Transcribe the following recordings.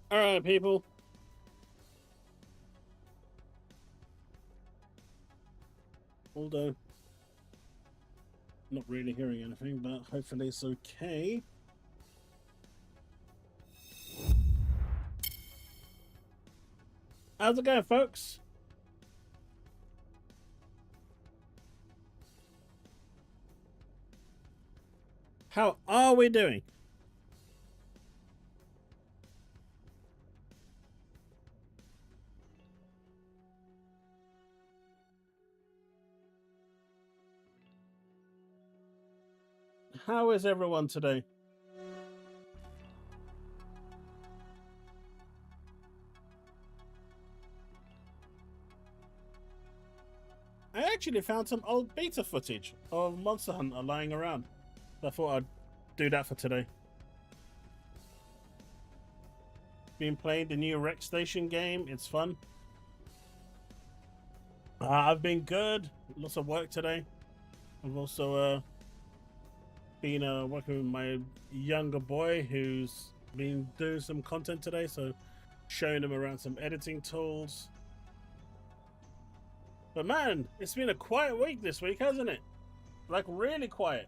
All right, people. Although, not really hearing anything, but hopefully it's okay. How's it going, folks? How are we doing? How is everyone today? I actually found some old beta footage of Monster Hunter lying around. I thought I'd do that for today. Been playing the new Rec Station game. It's fun. I've been good. Lots of work today. I've also been working with my younger boy who's been doing some content today, so showing him around some editing tools. But man, it's been a quiet week this week, hasn't it? Like, really quiet.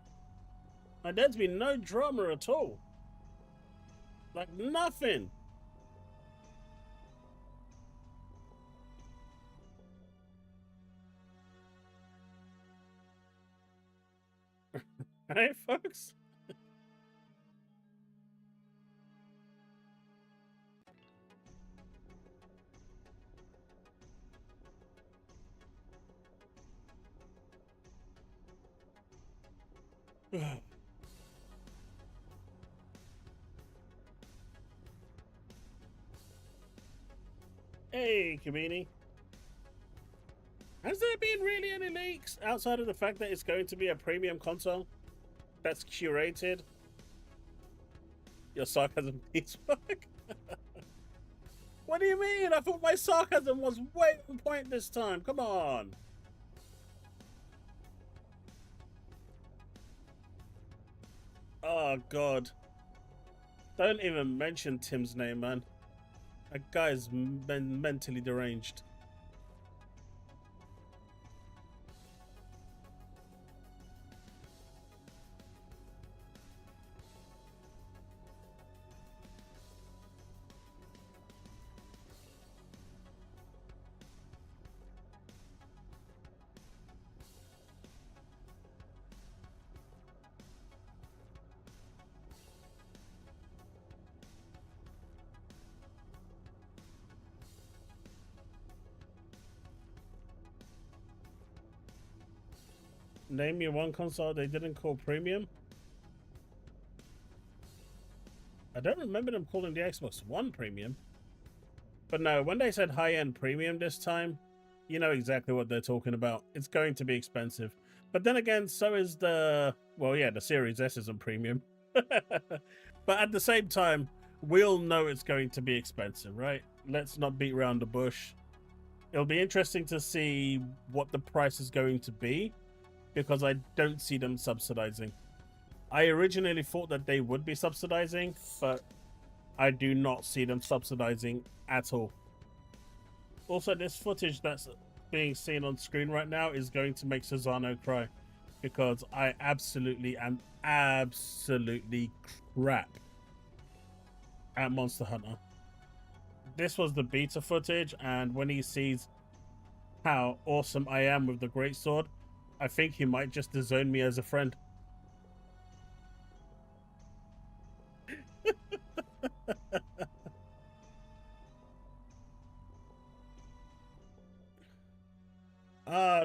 And there's been no drama at all. Like, nothing. Hey, folks? Hey, Kabini. Has there been really any leaks outside of the fact that it's going to be a premium console that's curated? Your sarcasm piece work? What do you mean? I thought my sarcasm was way on point this time. Come on. Oh, God. Don't even mention Tim's name, man. That guy's mentally deranged. Name me one console they didn't call premium. I don't remember them calling the Xbox One premium. But no, when they said high-end premium this time, you know exactly what they're talking about. It's going to be expensive. But then again, so is the... Well, yeah, the Series S isn't premium. But at the same time, we'll know it's going to be expensive, right? Let's not beat around the bush. It'll be interesting to see what the price is going to be, because I don't see them subsidizing. I originally thought that they would be subsidizing, but I do not see them subsidizing at all. Also, this footage that's being seen on screen right now is going to make Susano cry, because I absolutely am absolutely crap at Monster Hunter. This was the beta footage, and when he sees how awesome I am with the greatsword, I think he might just disown me as a friend.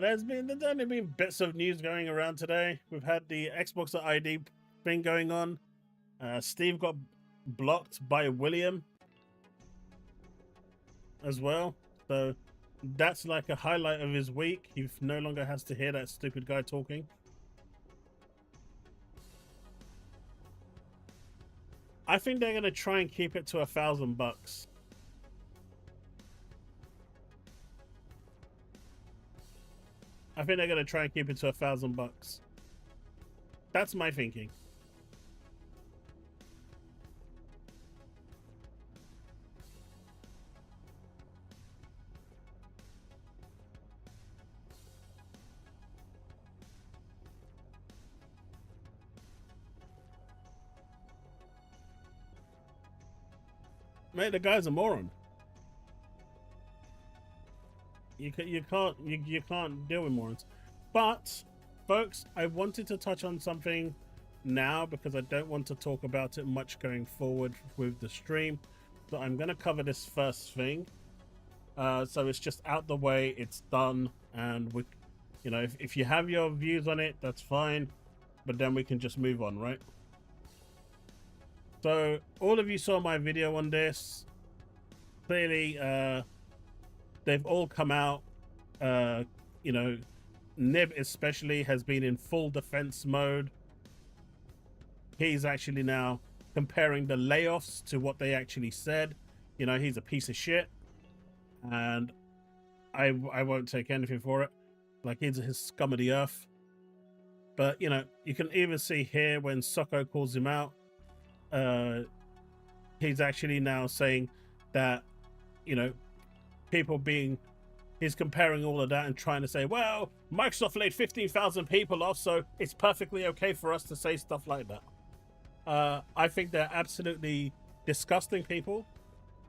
There's only been bits of news going around today. We've had the Xbox ID thing going on. Steve got blocked by William as well. So that's like a highlight of his week. He no longer has to hear that stupid guy talking. I think they're gonna try and keep it to $1,000. I think they're gonna try and keep it to $1,000. That's my thinking. Mate, the guy's a moron. You can't deal with morons. But, folks, I wanted to touch on something now because I don't want to talk about it much going forward with the stream. So I'm going to cover this first thing. So it's just out the way, it's done, and we, you know, if you have your views on it, that's fine, but then we can just move on, right? So all of you saw my video on this. Clearly, they've all come out. You know, Nib especially has been in full defense mode. He's actually now comparing the layoffs to what they actually said. You know, he's a piece of shit, and I won't take anything for it. Like, he's his scum of the earth. But, you know, you can even see here when Socko calls him out, he's actually now saying that, you know, people being, he's comparing all of that and trying to say, well, Microsoft laid 15,000 people off, so it's perfectly okay for us to say stuff like that. I think they're absolutely disgusting people.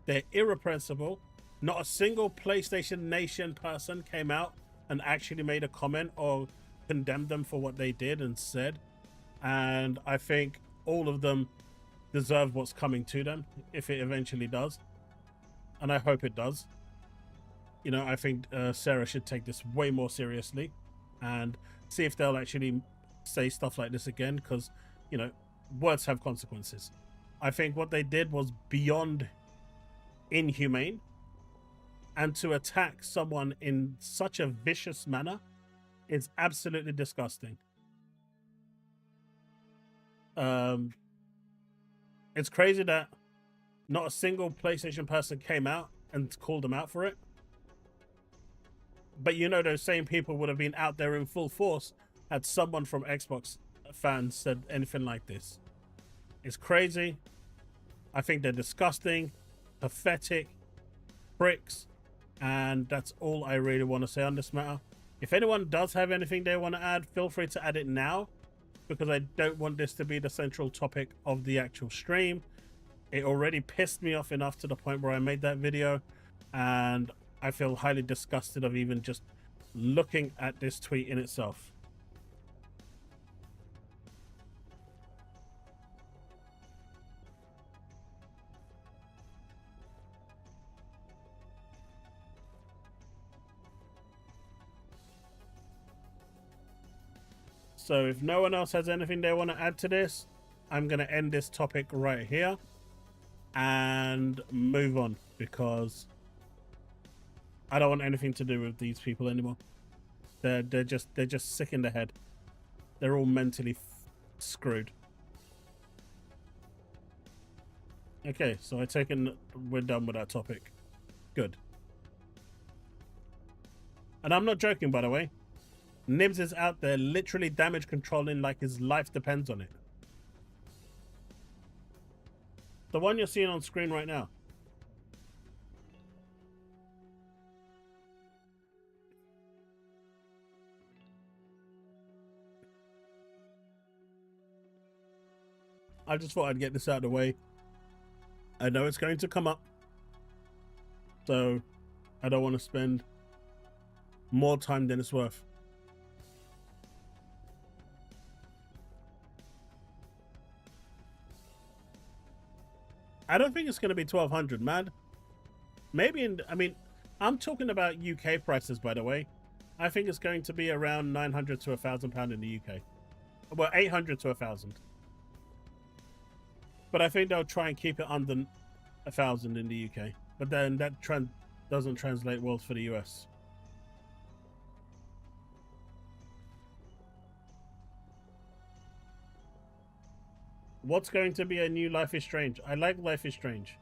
They're irrepressible. Not a single PlayStation Nation person came out and actually made a comment or condemned them for what they did and said. And I think all of them deserve what's coming to them if it eventually does. And I hope it does. You know, I think Sarah should take this way more seriously and see if they'll actually say stuff like this again, because, you know, words have consequences. I think what they did was beyond inhumane, and to attack someone in such a vicious manner is absolutely disgusting. It's crazy that not a single PlayStation person came out and called them out for it. But you know, those same people would have been out there in full force had someone from Xbox fans said anything like this. It's crazy. I think they're disgusting, pathetic, pricks, and that's all I really want to say on this matter. If anyone does have anything they want to add, feel free to add it now, because I don't want this to be the central topic of the actual stream. It already pissed me off enough to the point where I made that video, and I feel highly disgusted of even just looking at this tweet in itself. So if no one else has anything they want to add to this, I'm going to end this topic right here and move on, because I don't want anything to do with these people anymore. They're just sick in the head. They're all mentally screwed. Okay, so I take it we're done with that topic. Good. And I'm not joking, by the way. Nibs is out there literally damage controlling like his life depends on it. The one you're seeing on screen right now. I just thought I'd get this out of the way. I know it's going to come up, so I don't want to spend more time than it's worth. I don't think it's going to be 1,200, man. Maybe I mean, I'm talking about UK prices, by the way. I think it's going to be around 900 to £1,000 in the UK. Well, 800 to 1,000. But I think they'll try and keep it under 1,000 in the UK. But then that doesn't translate well for the US. What's going to be a new Life is Strange? I like Life is Strange.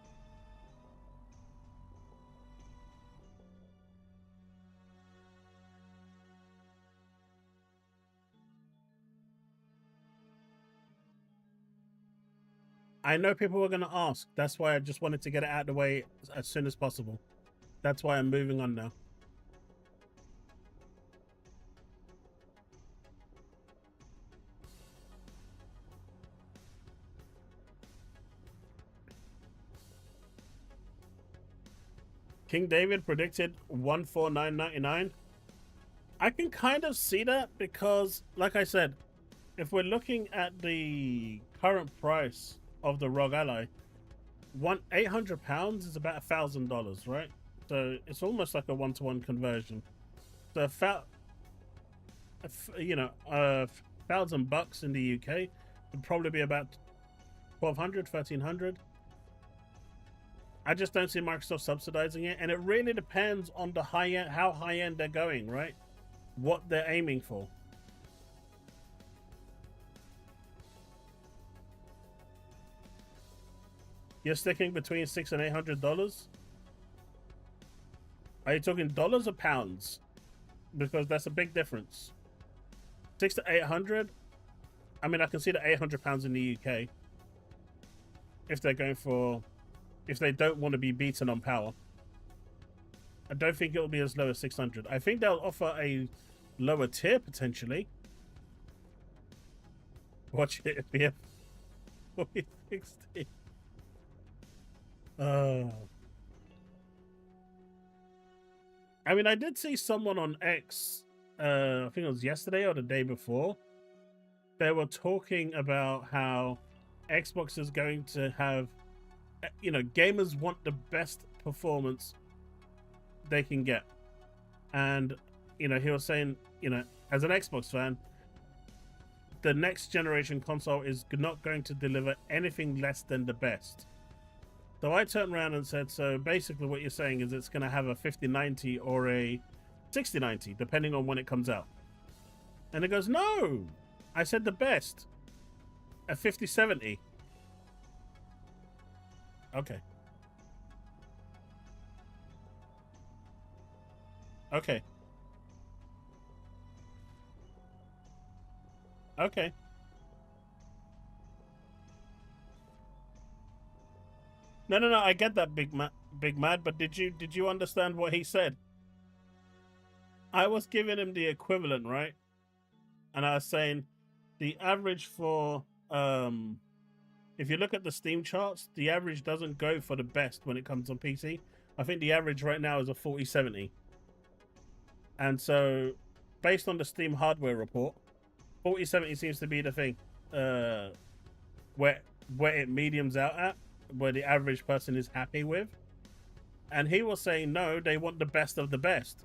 I know people were going to ask. That's why I just wanted to get it out of the way as soon as possible. That's why I'm moving on now. King David predicted 149.99. I can kind of see that because, like I said, if we're looking at the current price of the ROG Ally, £800 is about $1,000, right? So it's almost like a one-to-one conversion. So $1,000 in the UK would probably be about 1,200, 1,300. I just don't see Microsoft subsidizing it, and it really depends on the high end, how high end they're going, right? What they're aiming for. You're sticking between $600 and $800. Are you talking dollars or pounds? Because that's a big difference. 600 to 800. I mean, I can see the £800 in the UK if they're going for, if they don't want to be beaten on power. I don't think it'll be as low as 600. I think they'll offer a lower tier potentially. Watch it be a 4060. I mean, I did see someone on X, I think it was yesterday or the day before. They were talking about how Xbox is going to have, you know, gamers want the best performance they can get. And, you know, he was saying, you know, as an Xbox fan, the next generation console is not going to deliver anything less than the best. So I turned around and said, so basically what you're saying is it's going to have a 5090 or a 6090, depending on when it comes out. And it goes, no, I said the best, a 5070. Okay. Okay. Okay. No, I get that, Big Mad, but did you understand what he said? I was giving him the equivalent, right? And I was saying the average for if you look at the Steam charts, the average doesn't go for the best when it comes on PC. I think the average right now is a 4070. And so based on the Steam hardware report, 4070 seems to be the thing where it mediums out at, where the average person is happy with. And he was saying, no, they want the best of the best.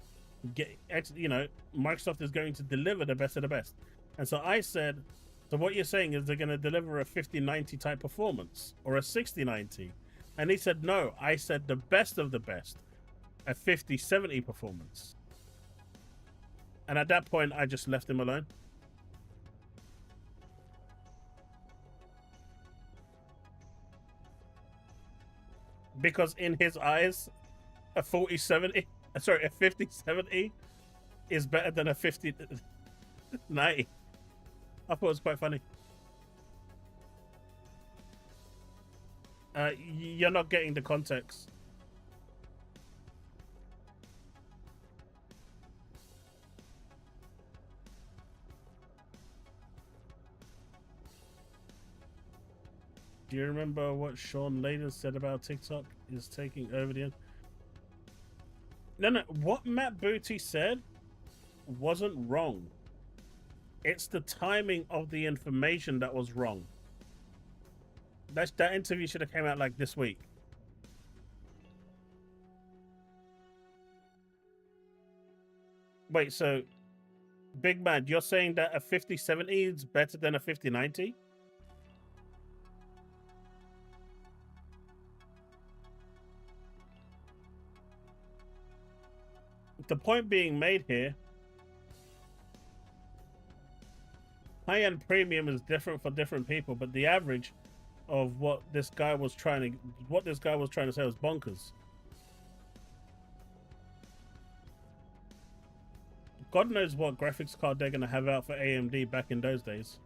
You know, Microsoft is going to deliver the best of the best. And so I said, so what you're saying is they're going to deliver a 5090 type performance or a 6090. And he said, no, I said the best of the best, a 5070 performance. And at that point, I just left him alone. Because in his eyes, a 5070 is better than a 5090. I thought it was quite funny. You're not getting the context. Do you remember what Sean Layden said about TikTok is taking over the end? No. What Matt Booty said wasn't wrong. It's the timing of the information that was wrong. That interview should have came out like this week. Wait, so Big Man, you're saying that a 5070 is better than a 5090? The point being made here, high-end premium is different for different people, but the average of what this guy was trying to say was bonkers. God knows what graphics card they're going to have out for AMD back in those days.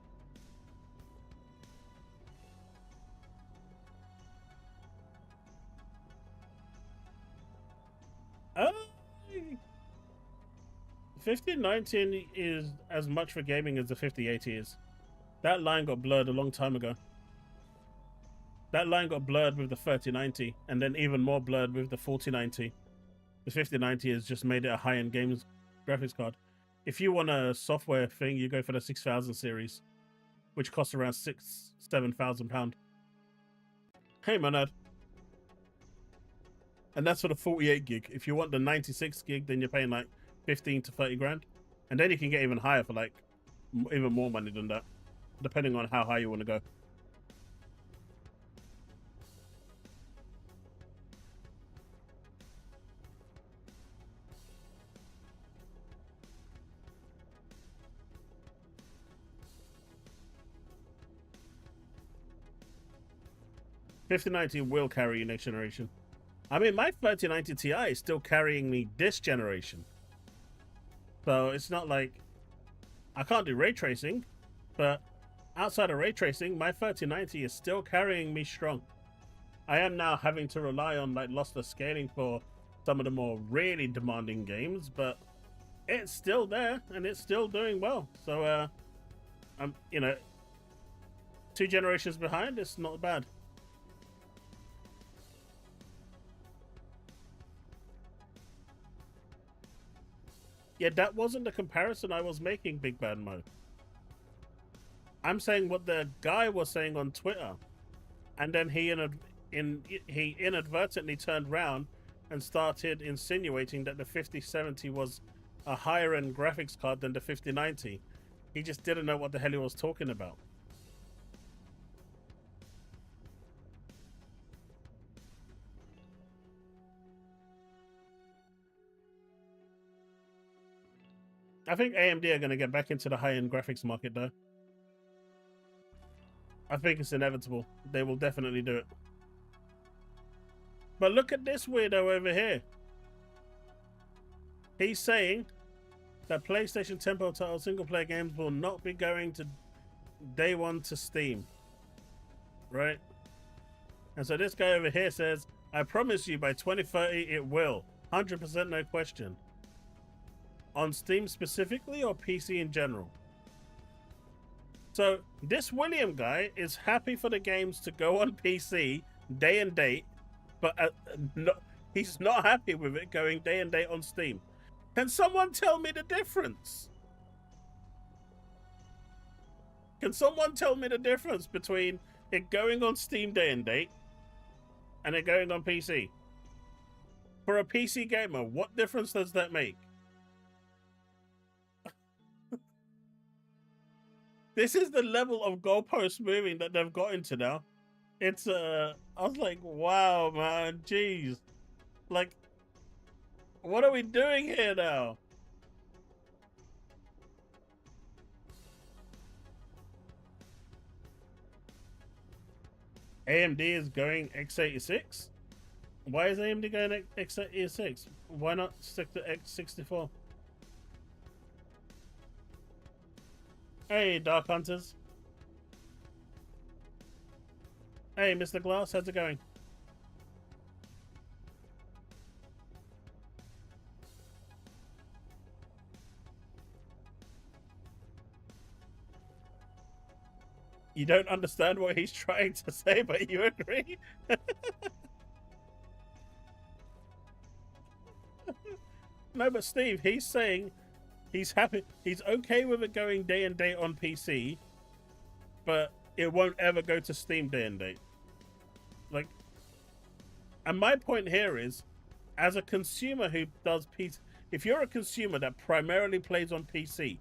Oh, 5019 is as much for gaming as the 5080 is. That line got blurred a long time ago. That line got blurred with the 3090, and then even more blurred with the 4090. The 5090 has just made it a high-end games graphics card. If you want a software thing, you go for the 6000 series, which costs around £7,000. Hey, Manad. And that's for the 48 gig. If you want the 96 gig, then you're paying like 15 to 30 grand. And then you can get even higher for like even more money than that, depending on how high you want to go. $5090 will carry you next generation. I mean, my 3090 Ti is still carrying me this generation. So it's not like I can't do ray tracing, but outside of ray tracing, my 3090 is still carrying me strong. I am now having to rely on like lossless scaling for some of the more really demanding games, but it's still there and it's still doing well. So I'm, you know, 2 generations behind, it's not bad. Yeah, that wasn't the comparison I was making, Big Bad Mo. I'm saying what the guy was saying on Twitter, and then he inadvertently turned around and started insinuating that the 5070 was a higher end graphics card than the 5090. He just didn't know what the hell he was talking about. I think AMD are going to get back into the high-end graphics market, though. I think it's inevitable. They will definitely do it. But look at this weirdo over here. He's saying that PlayStation Tempo title single-player games will not be going to day one to Steam. Right? And so this guy over here says, I promise you by 2030 it will. 100% no question. On Steam specifically or PC in general? So this William guy is happy for the games to go on PC day and date, but he's not happy with it going day and date on Steam. Can someone tell me the difference? Can someone tell me the difference between it going on Steam day and date and it going on PC? For a PC gamer, what difference does that make? This is the level of goalpost moving that they've got into now. It's I was like, wow, man, jeez. Like, what are we doing here now? AMD is going x86? Why is AMD going x86? Why not stick to x64? Hey, Dark Hunters. Hey, Mr. Glass, how's it going? You don't understand what he's trying to say, but you agree? No, but Steve, he's saying he's happy. He's okay with it going day and date on PC, but it won't ever go to Steam day and date. Like, and my point here is, as a consumer who does PC, if you're a consumer that primarily plays on PC,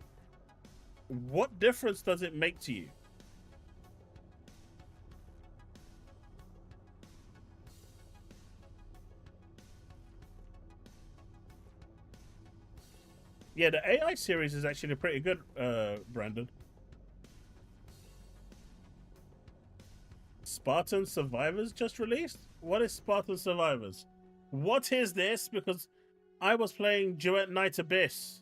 what difference does it make to you? Yeah, the AI series is actually pretty good, Brandon. Spartan Survivors just released? What is Spartan Survivors? What is this? Because I was playing Duet Night Abyss.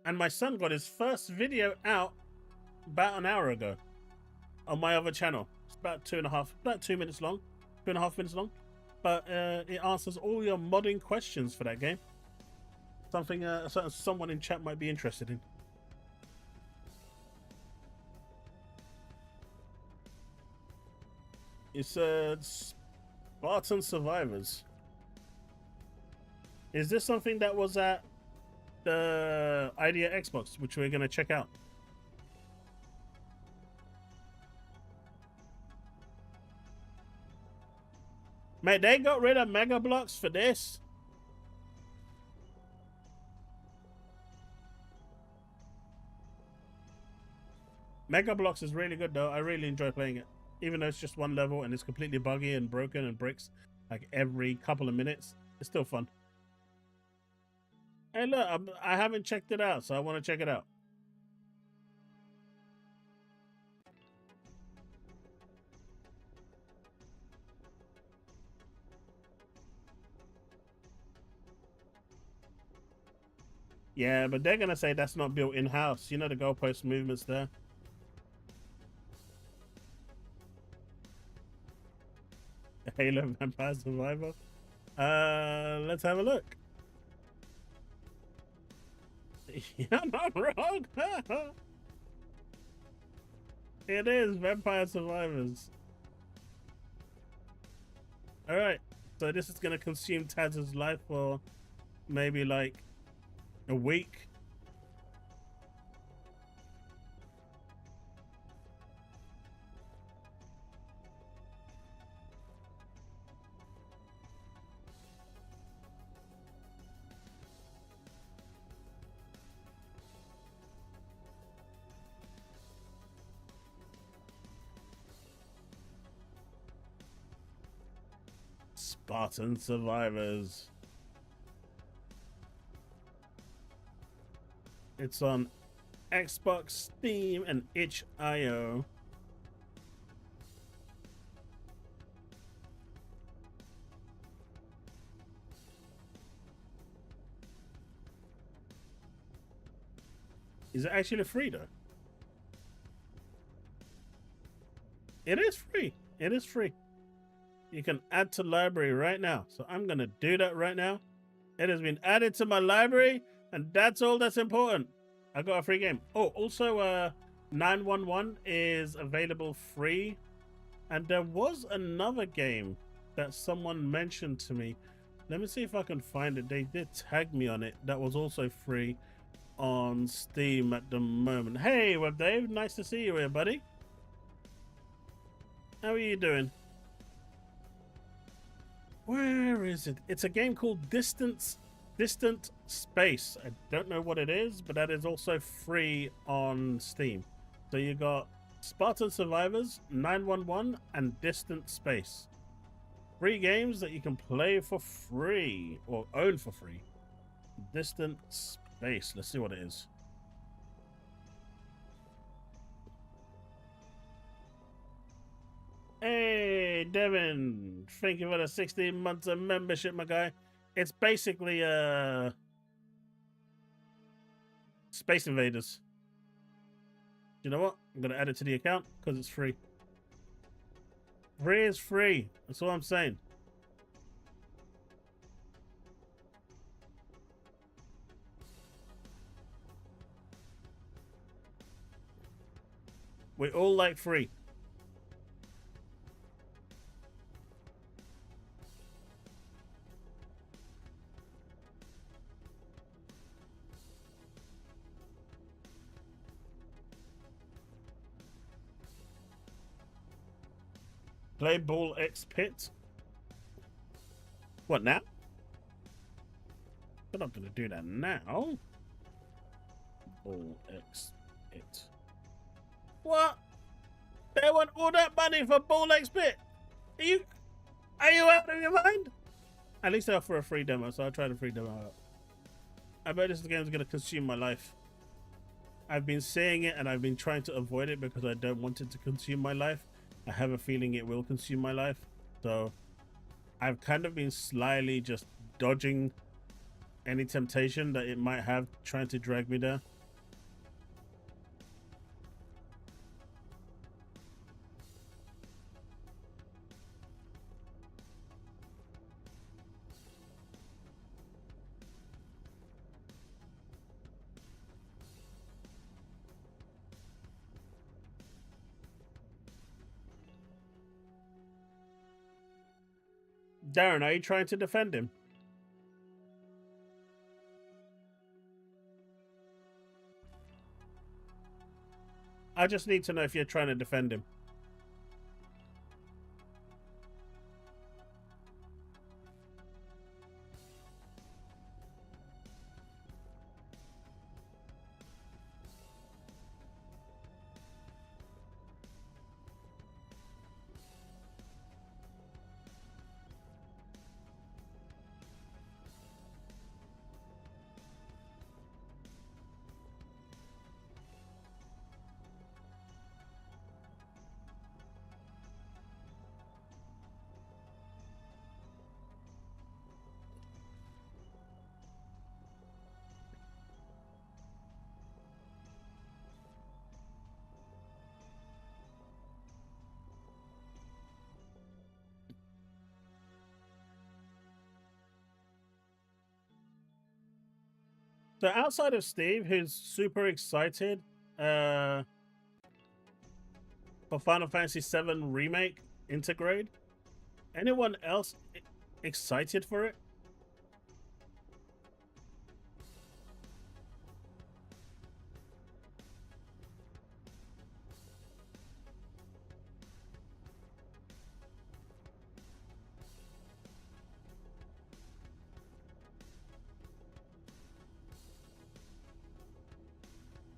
And my son got his first video out about an hour ago on my other channel. It's about 2 minutes long. 2.5 minutes long. But it answers all your modding questions for that game. Something someone in chat might be interested in. It's Spartan Survivors. Is this something that was at the Idea Xbox, which we're going to check out? Mate, they got rid of Mega Blocks for this. Mega Blocks is really good though. I really enjoy playing it. Even though it's just one level and it's completely buggy and broken and breaks like every couple of minutes, it's still fun. Hey look, I haven't checked it out, so I want to check it out. Yeah, but they're going to say that's not built in-house. You know the goalpost movements there. Halo Vampire Survivor. Let's have a look. You're not wrong. It is Vampire Survivors. Alright, so this is going to consume Taz's life for maybe like a week. Spartan Survivors. It's on Xbox, Steam, and itch.io. Is it actually free though? It is free. It is free. You can add to library right now. So I'm going to do that right now. It has been added to my library, and that's all that's important. I got a free game. Oh, also 911 is available free. And there was another game that someone mentioned to me. Let me see if I can find it. They did tag me on it. That was also free on Steam at the moment. Hey, Web Dave. Nice to see you here, buddy. How are you doing? Where is it? It's a game called Distant Space. I don't know what it is, but that is also free on Steam. So you got Spartan Survivors, 911, and Distant Space. Free games that you can play for free or own for free. Distant Space. Let's see what it is. Hey, Devin. Thank you for the 16 months of membership, my guy. It's basically Space Invaders. You know what? I'm going to add it to the account because it's free. Free is free. That's all I'm saying. We all like free. Play Ball X Pit. What now? But I'm going to do that now. Ball X Pit. What? They want all that money for Ball X Pit? Are you out of your mind? At least they offer a free demo, so I'll try the free demo out. I bet this game is going to consume my life. I've been saying it and I've been trying to avoid it because I don't want it to consume my life. I have a feeling it will consume my life. So I've kind of been slyly just dodging any temptation that it might have trying to drag me there. Darren, are you trying to defend him? I just need to know if you're trying to defend him. So outside of Steve, who's super excited for Final Fantasy VII Remake Intergrade, anyone else excited for it?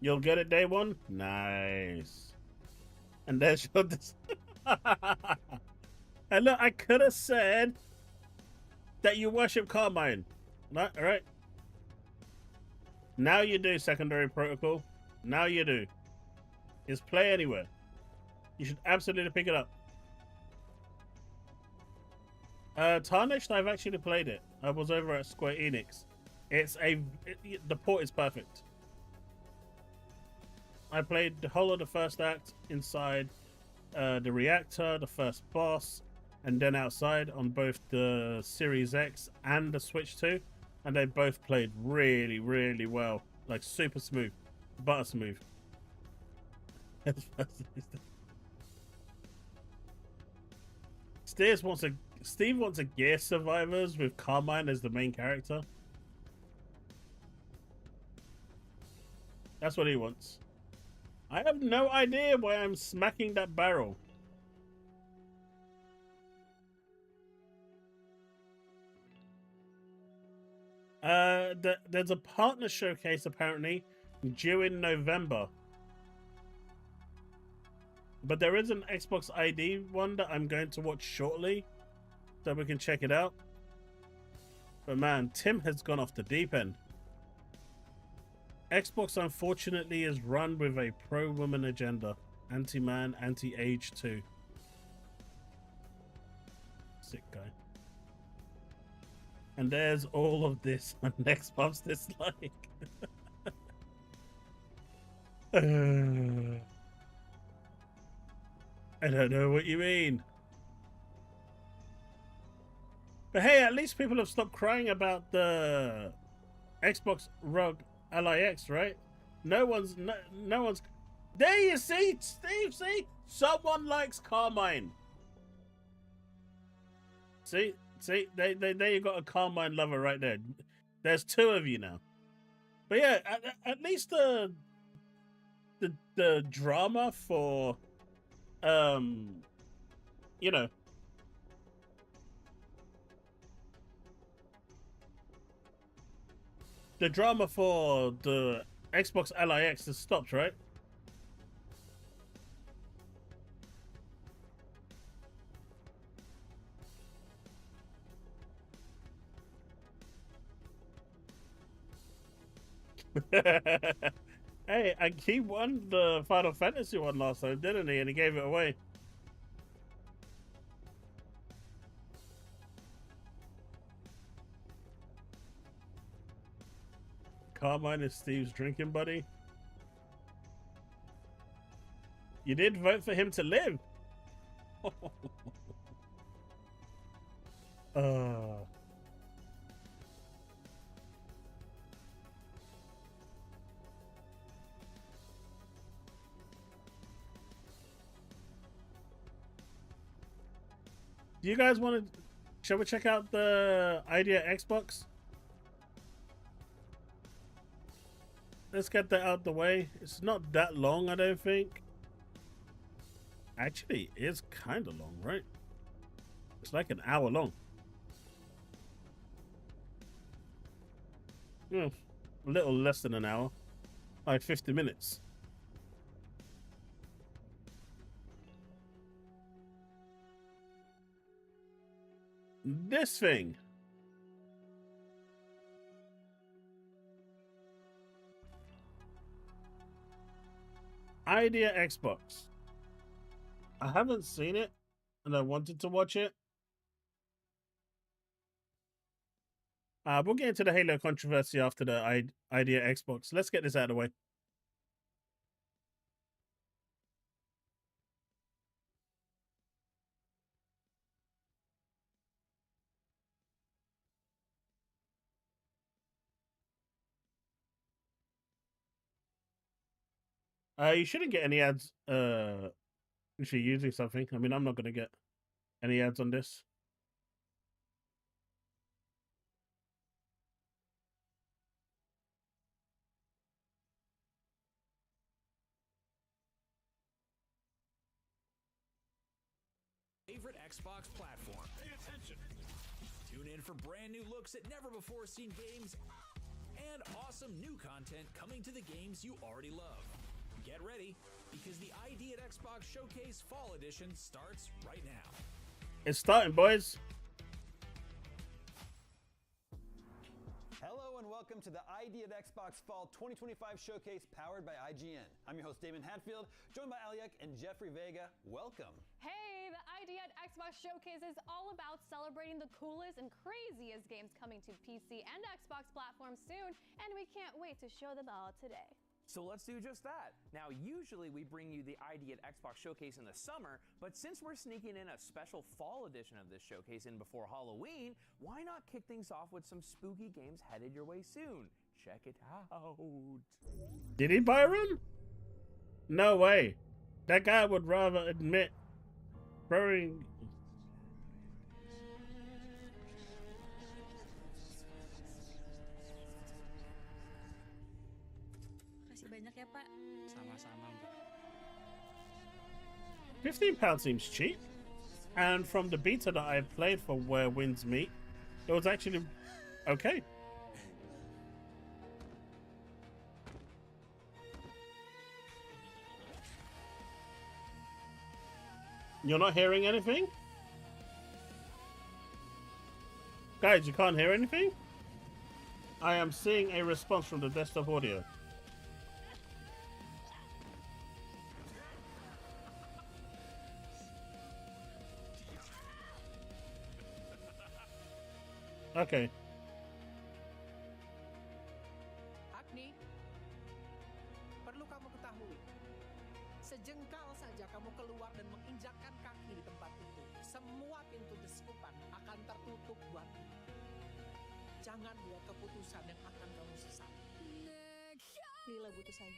You'll get it day one? Nice. And there's your... And look, I could have said that you worship Carmine. All right. Now you do, Secondary Protocol. Now you do. It's Play Anywhere. You should absolutely pick it up. Tarnished, I've actually played it. I was over at Square Enix. The port is perfect. I played the whole of the first act inside the reactor, the first boss, and then outside on both the Series X and the Switch 2, and they both played really, really well. Like super smooth, butter smooth. Steve wants a Gear Survivors with Carmine as the main character. That's what he wants. I have no idea why I'm smacking that barrel. There's a partner showcase apparently due in November. But there is an Xbox ID one that I'm going to watch shortly, so we can check it out. But man, Tim has gone off the deep end. Xbox, unfortunately, is run with a pro-woman agenda. Anti-man, anti-age too. Sick guy. And there's all of this on next month's dislike. I don't know what you mean. But hey, at least people have stopped crying about the Xbox ROG LIX, right? No one's. There you see, Steve. See, someone likes Carmine. See, there you got a Carmine lover right there. There's two of you now. But yeah, at least the drama for, you know. The drama for the Xbox LIX has stopped, right? Hey, he won the Final Fantasy one last time, didn't he? And he gave it away. Carmine is Steve's drinking buddy. You did vote for him to live. Do you guys want to shall we check out the Idea Xbox? Let's get that out the way. It's not that long, I don't think. Actually, it is kind of long, right? It's like an hour long. Yeah, a little less than an hour. Like 50 minutes. This thing. Idea Xbox. I haven't seen it, and I wanted to watch it. We'll get into the Halo controversy after the Idea Xbox. Let's get this out of the way. You shouldn't get any ads if you're using something. I mean, I'm not going to get any ads on this. Favorite Xbox platform. Pay attention. Tune in for brand new looks at never before seen games and awesome new content coming to the games you already love. Get ready, because the ID at Xbox Showcase Fall Edition starts right now. It's starting, boys. Hello and welcome to the ID at Xbox Fall 2025 Showcase powered by IGN. I'm your host Damon Hatfield, joined by Aliak and Jeffrey Vega. Welcome. Hey, the ID at Xbox Showcase is all about celebrating the coolest and craziest games coming to PC and Xbox platforms soon, and we can't wait to show them all today. So let's do just that. Now, usually we bring you the ID at Xbox Showcase in the summer, but since we're sneaking in a special fall edition of this showcase in before Halloween, why not kick things off with some spooky games headed your way soon? Check it out. Did he buy a room? No way. That guy would rather admit throwing... Banyak ya, Pak. Sama-sama, Mbak. £15 seems cheap. And from the beta that I played for Where Winds Meet, it was actually okay. You're not hearing anything? Guys, you can't hear anything? I am seeing a response from the desktop audio. Okay. Agni, perlu kamu ketahui, sejengkal saja kamu keluar dan menginjakkan kaki di tempat itu, semua pintu deskupan akan tertutup buatmu. Jangan buat keputusan yang akan kamu sesali. Pilihlah butuh saya.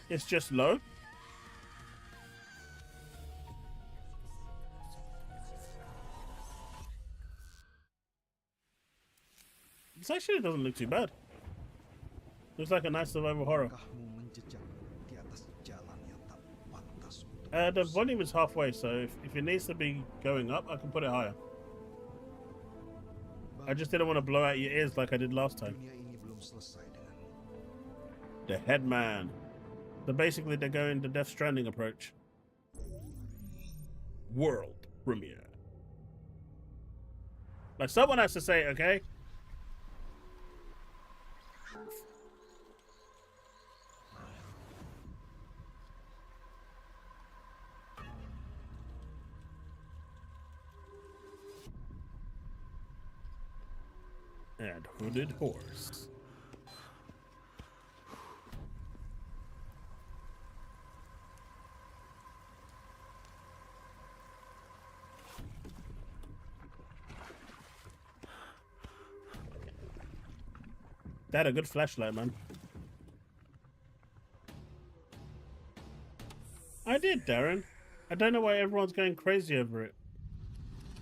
It's just low. This actually doesn't look too bad. Looks like a nice survival horror. The volume is halfway, so if it needs to be going up, I can put it higher. I just didn't want to blow out your ears like I did last time. The Headman. So basically, they're going the Death Stranding approach. World premiere. Like, someone has to say it, okay? And Hooded Horse. They had a good flashlight, man. I did, Darren. I don't know why everyone's going crazy over it.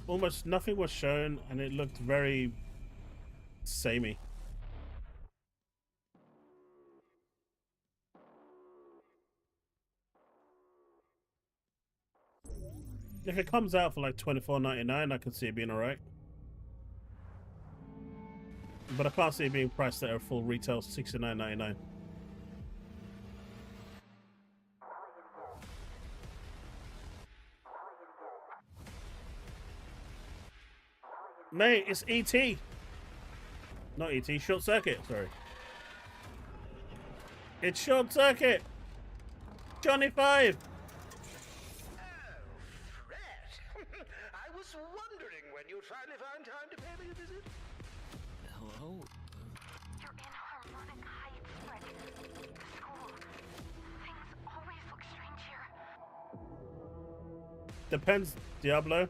Almost nothing was shown, and it looked very samey. If it comes out for like $24.99, I could see it being alright. But I can't see it being priced at a full retail $69.99. Mate, it's E.T. Not E.T., Short Circuit, sorry. It's Short Circuit! Johnny 5! I was wondering when you'd finally find time to pay me a visit. Hello? You're in Harmonic Heights, Fred. The school. Things always look strange here. Depends, Diablo.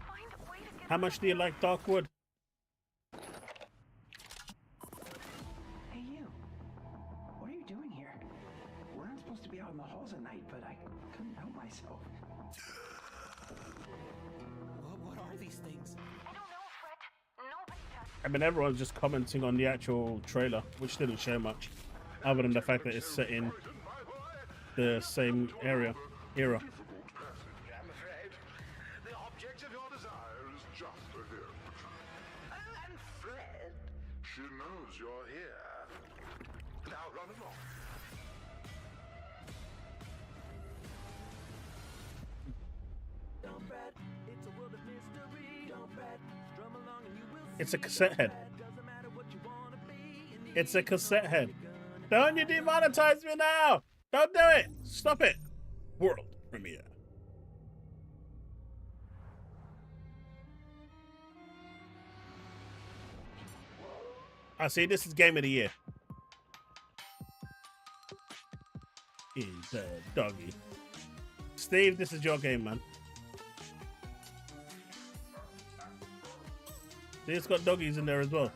How much do you like Darkwood? Hey, you. What are you doing here? We're not supposed to be out in the halls at night, but I couldn't help myself. What are these things? I don't know, Fred. Nobody does. I mean, everyone's just commenting on the actual trailer, which didn't show much, other than the fact that it's set in the same era. I'm afraid the object of your desire is just a hint. And Fred, she knows you're here. Now run along. It's a cassette head. It's a cassette head. Don't you demonetize me now! Don't do it! Stop it! World premiere. I see, this is game of the year. Is the doggy. Steve, this is your game, man. See, it's got doggies in there as well.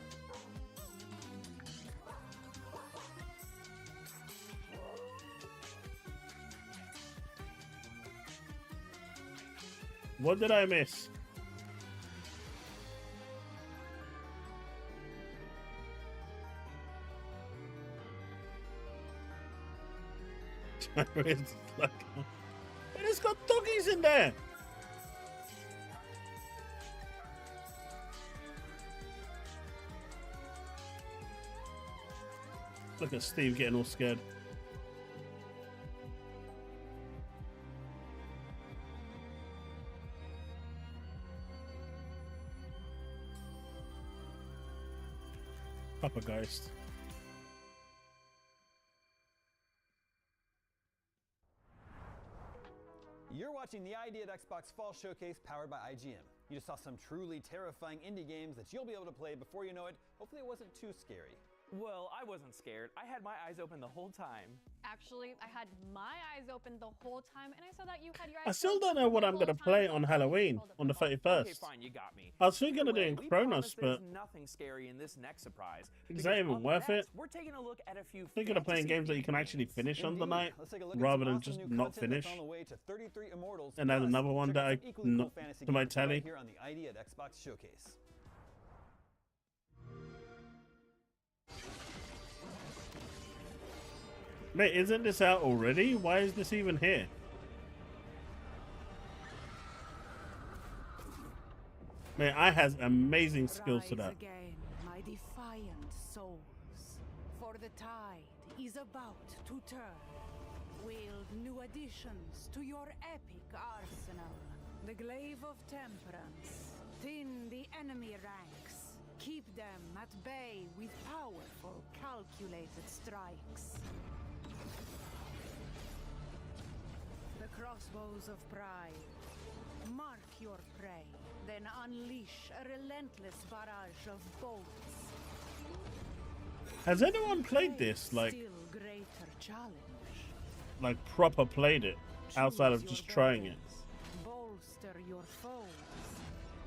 What did I miss? It's like, but it's got doggies in there. Look at Steve getting all scared. Papa Geist. You're watching the ID at Xbox Fall Showcase powered by IGN. You just saw some truly terrifying indie games that you'll be able to play before you know it. Hopefully it wasn't too scary. Well, I wasn't scared. I had my eyes open the whole time. Actually, I had my eyes open the whole time, and I saw that you had your eyes I still closed don't know what the I'm whole going to time, play so on I Halloween, controlled it on the from home. 31st. Okay, fine, you got me. I was thinking of Anyway, doing we Kronos, promise but there's nothing scary in this next surprise. is that even Because worth up it? next, We're taking a look at a few Thinking of playing games that you can actually finish on the night, rather than just not finish, and add another one that I not to my tally. Here on the ID at Xbox Showcase. Mate, isn't this out already? Why is this even here? Mate, I has amazing skills to that. Again, my defiant souls, for the tide is about to turn. Wield new additions to your epic arsenal. The glaive of temperance. Thin the enemy ranks. Keep them at bay with powerful, calculated strikes. The crossbows of pride. Mark your prey, then unleash a relentless barrage of bolts. Has anyone played this, like Greater challenge. Proper played it, outside of just trying it? Bolster your foes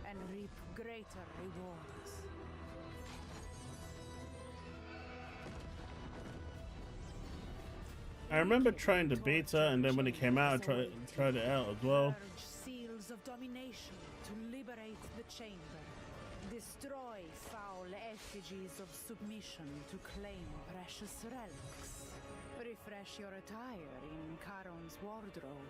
and reap greater rewards. I remember trying the beta, and then when it came out, I tried it out as well. Purge seals of domination to liberate the chamber. Destroy foul effigies of submission to claim precious relics. Refresh your attire in Charon's wardrobe.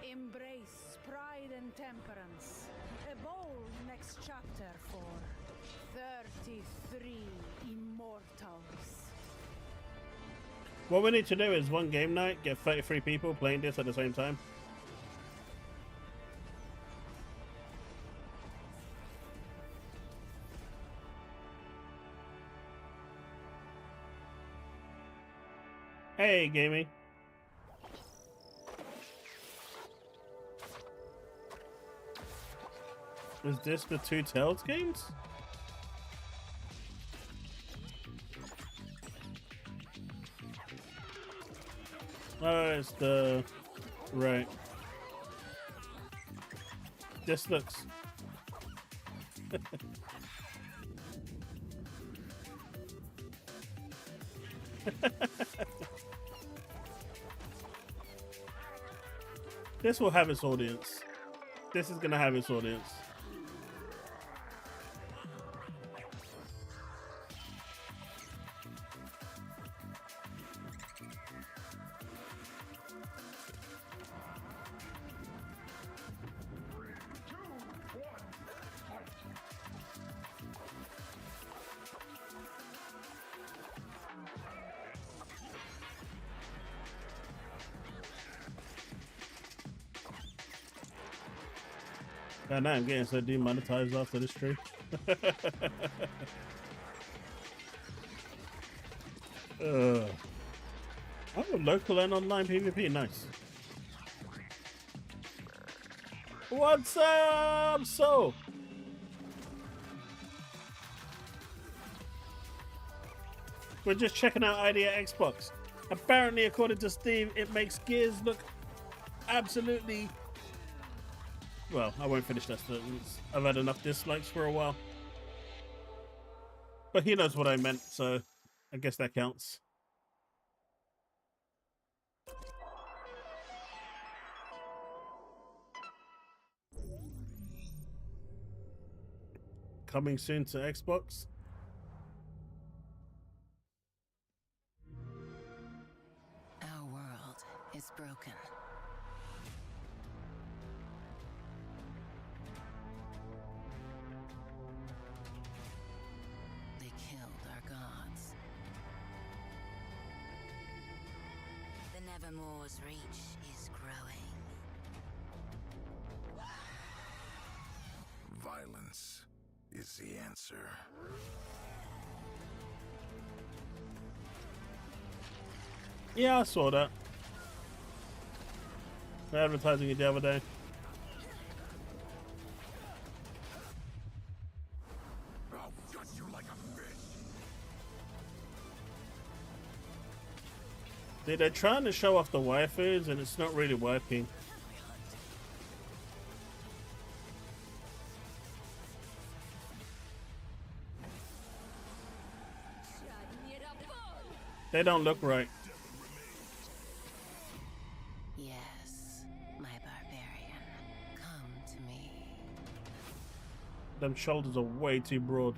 Embrace pride and temperance. A bold next chapter for 33 immortals. What we need to do is one game night, get 33 people playing this at the same time. Hey, gaming. Is this the Two Tails games? Oh, it's the... right. This looks... This will have its audience. This is gonna have its audience. God, now I'm getting so demonetized after this stream. Oh, local and online PvP, nice. What's up, so? We're just checking out Idea Xbox. Apparently, according to Steve, it makes Gears look absolutely... Well, I won't finish that sentence. I've had enough dislikes for a while. But he knows what I meant, so I guess that counts. Coming soon to Xbox. Our world is broken. They killed our gods. The Nevermore's reach is growing. Violence is the answer. Yeah, I saw that. They're advertising it the other day. I'll gut you like a fish. Dude, they're trying to show off the waifus and it's not really working. They don't look right. Yes, my barbarian, come to me. Them shoulders are way too broad.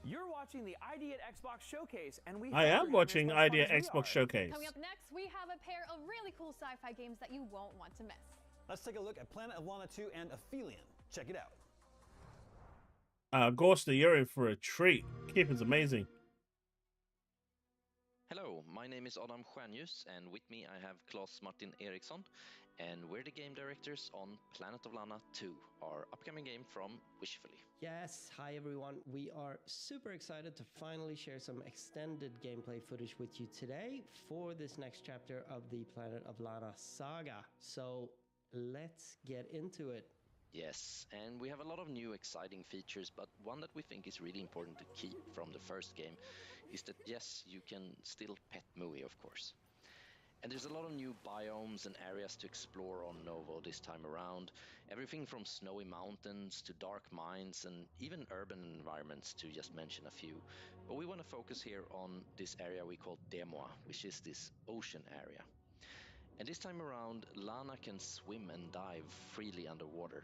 You're watching the ID at Xbox Showcase, and we I am watching ID at Xbox Showcase. Coming up next, we have a pair of really cool sci-fi games that you won't want to miss. Let's take a look at Planet of Lana 2 and Aphelion. Check it out. Gorster, you're in for a treat. Keeping's amazing. Hello, my name is Adam Stjärnljus, and with me I have Claes Martin Eriksson, and we're the game directors on Planet of Lana 2, our upcoming game from Wishfully. Yes, hi everyone. We are super excited to finally share some extended gameplay footage with you today for this next chapter of the Planet of Lana saga. So let's get into it. Yes, and we have a lot of new exciting features, but one that we think is really important to keep from the first game is that yes, you can still pet Mui, of course. And there's a lot of new biomes and areas to explore on Novo this time around. Everything from snowy mountains to dark mines and even urban environments, to just mention a few. But we want to focus here on this area we call Demoa, which is this ocean area. And this time around, Lana can swim and dive freely underwater.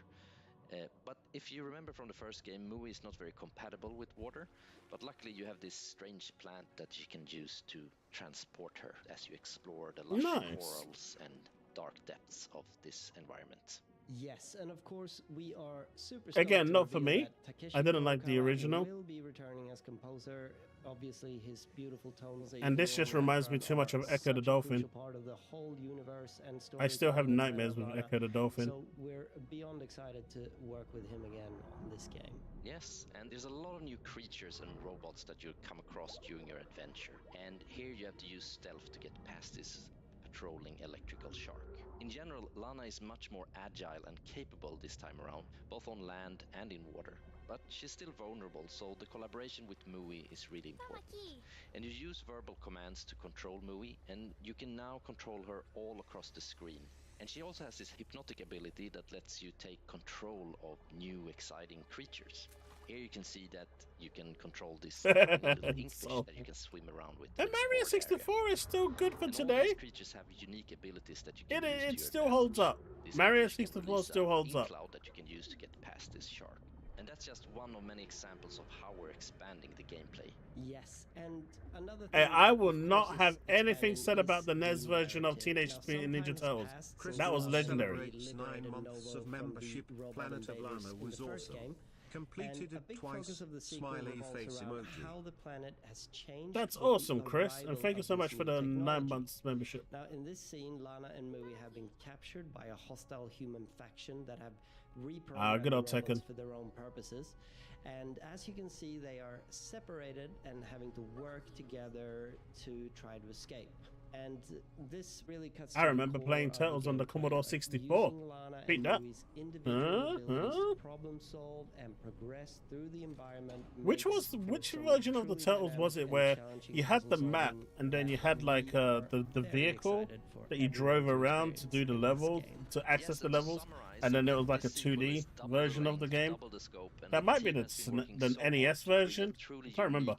But if you remember from the first game, Mui is not very compatible with water, but luckily you have this strange plant that you can use to transport her as you explore the lush corals and dark depths of this environment. Yes, and of course we are super Again, not for me. I didn't like the original. Will be returning as composer. Obviously, his beautiful tones. And this just reminds me too much of Echo the Dolphin. Part of the whole universe and I still have nightmares with Echo the Dolphin. So we're beyond excited to work with him again on this game. Yes, and there's a lot of new creatures and robots that you'll come across during your adventure. And here you have to use stealth to get past this patrolling electrical shark. In general, Lana is much more agile and capable this time around, both on land and in water. But she's still vulnerable, so the collaboration with Mui is really important. And you use verbal commands to control Mui, and you can now control her all across the screen. And she also has this hypnotic ability that lets you take control of new exciting creatures. Here you can see that you can control this little inkfish that you can swim around with. And Mario 64 is still good for today. All these creatures have unique abilities that you can use to It your still holds up. This Mario fish can 64 release still a holds up. cloud that you can use to get past this shark. And that's just one of many examples of how we're expanding the gameplay. Yes, and another Hey, thing, I will of not course, have is anything said expanding about the is NES the version of narrative. Teenage Now, Mutant Ninja sometimes Turtles. past That was Christmas legendary. celebrates 9 months of membership. Planet of Lana was awesome. Completed it twice. Smiley face emoji. How the planet has changed. That's with the awesome, Chris, and arrival thank you of so this much for new the 9 technology. months membership. Now, in this scene, Lana and Mui have been captured by a hostile human faction that have reprogrammed good old the robots Tekken. for their own purposes. And as you can see, they are separated and having to work together to try to escape. And this really cuts. I to the remember core playing of the Turtles on the gameplay, Commodore like 64. using Lana Beat and that. Mui's individual abilities to problem solve and progress through the environment. Which version of the Turtles was it where you had the map and then you had like the vehicle that you drove around to do the level, to access the levels, and then it was like a 2D version of the game? That might be the NES version. I can't remember.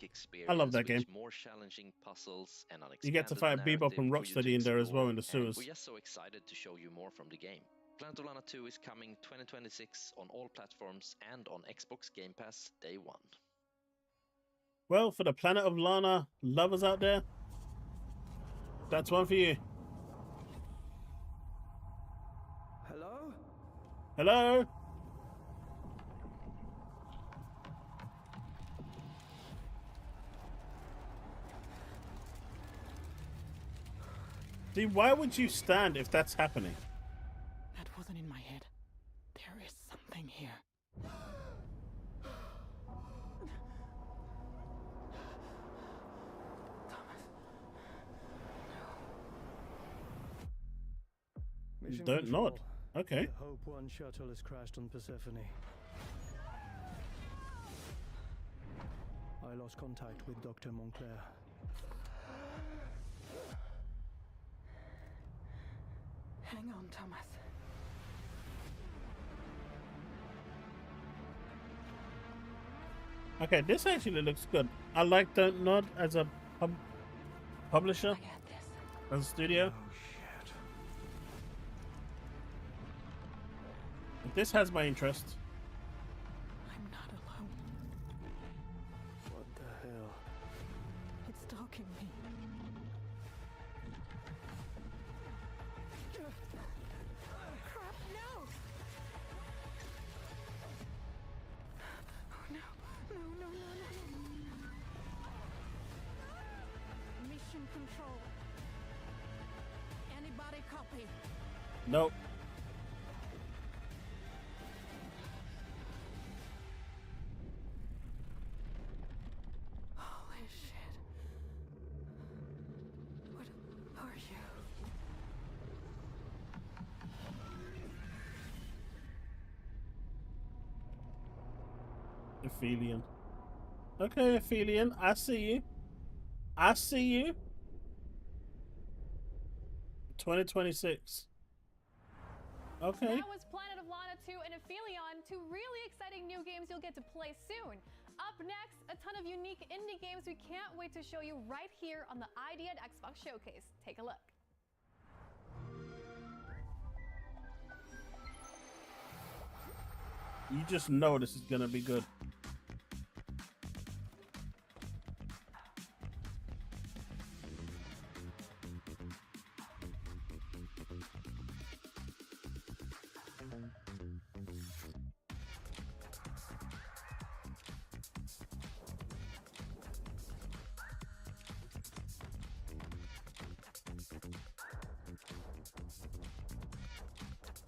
I love that game. More challenging puzzles and You get to fight Bebop and Rocksteady in there as well in the sewers. We're just so excited to show you more from the game. Planet of Lana 2 is coming 2026 on all platforms and on Xbox Game Pass day 1. Well, for the Planet of Lana lovers out there, that's one for you. Hello? Hello? See, why would you stand if that's happening? That wasn't in my head. There is something here. Mission Don't control. nod. Okay. The Hope 1 shuttle has crashed on Persephone. I lost contact with Dr. Montclair. Hang on, Thomas. Okay, this actually looks good. I like Don't Nod as a publisher, as a studio. This has my interest. I'm not alone. What the hell? It's stalking me. Crap, no! Oh, no. No. Mission control. Anybody copy? Nope. Holy shit. What are you? Aphelion. Okay, Aphelion, I see you. I see you. 2026. Okay. That was Planet of Lana 2 and Aphelion, two really exciting new games you'll get to play soon. Up next, a ton of unique indie games we can't wait to show you right here on the ID at Xbox Showcase. Take a look. You just know this is gonna be good.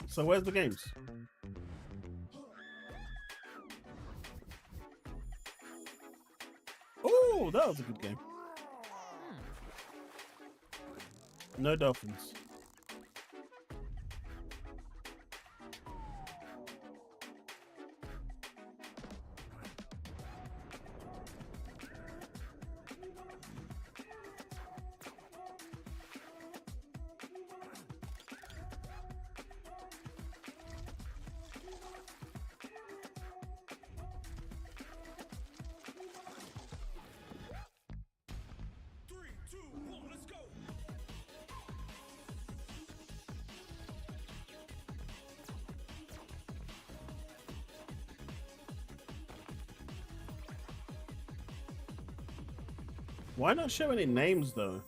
So where's the games? Oh, that was a good game. No dolphins. Why not show any names though?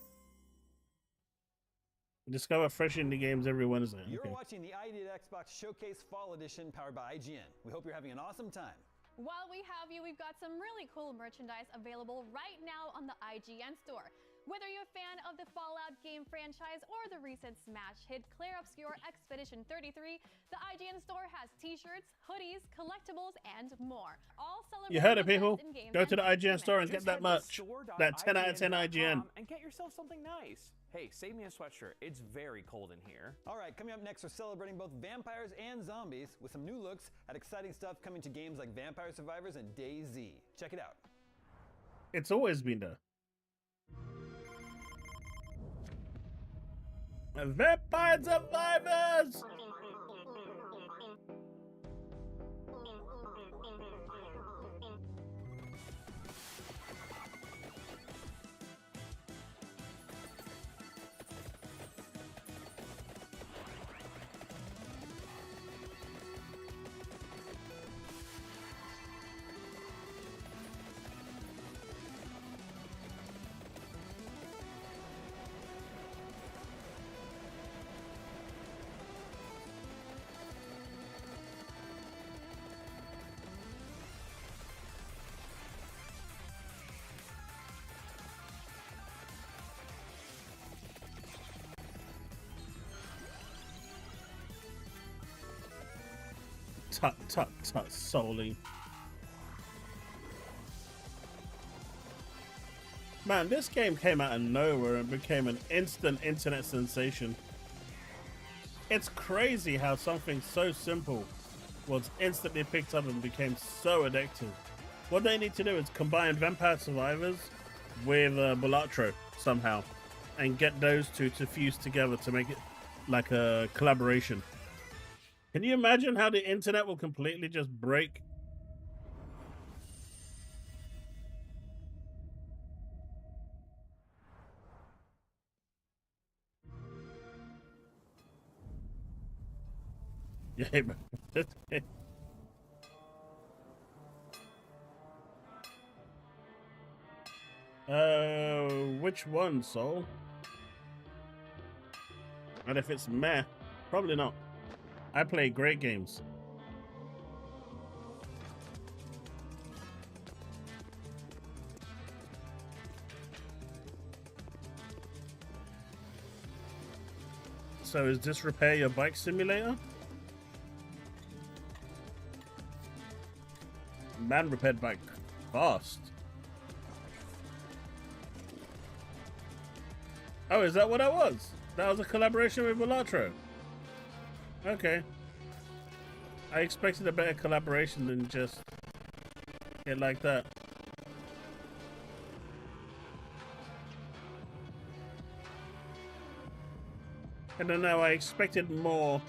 Discover fresh indie games every Wednesday. You're Okay. watching the ID at Xbox Showcase Fall Edition powered by IGN. We hope you're having an awesome time. While we have you, we've got some really cool merchandise available right now on the IGN store. Whether you're a fan of the Fallout game franchise or the recent smash hit Clair Obscur Expedition 33, the IGN store has t-shirts, hoodies, collectibles, and more. All celebrating You heard it, the people. best in games Go to the and IGN store and get Just that head to merch. That 10 out of 10 IGN. and get yourself something nice. Hey, save me a sweatshirt. It's very cold in here. All right, coming up next, we're celebrating both vampires and zombies with some new looks at exciting stuff coming to games like Vampire Survivors and DayZ. Check it out. It's always been there. Vampire Survivors! Tut, tut, tut, solely. Man, this game came out of nowhere and became an instant internet sensation. It's crazy how something so simple was instantly picked up and became so addictive. What they need to do is combine Vampire Survivors with Balatro somehow and get those two to fuse together to make it like a collaboration. Can you imagine how the internet will completely just break? Yeah, man. Which one, Soul? And if it's meh, probably not. I play great games. So is this repair your bike simulator? Man repaired bike fast. Oh, is that what that was? That was a collaboration with Balatro. Okay. I expected a better collaboration than just it like that. I don't know, I expected more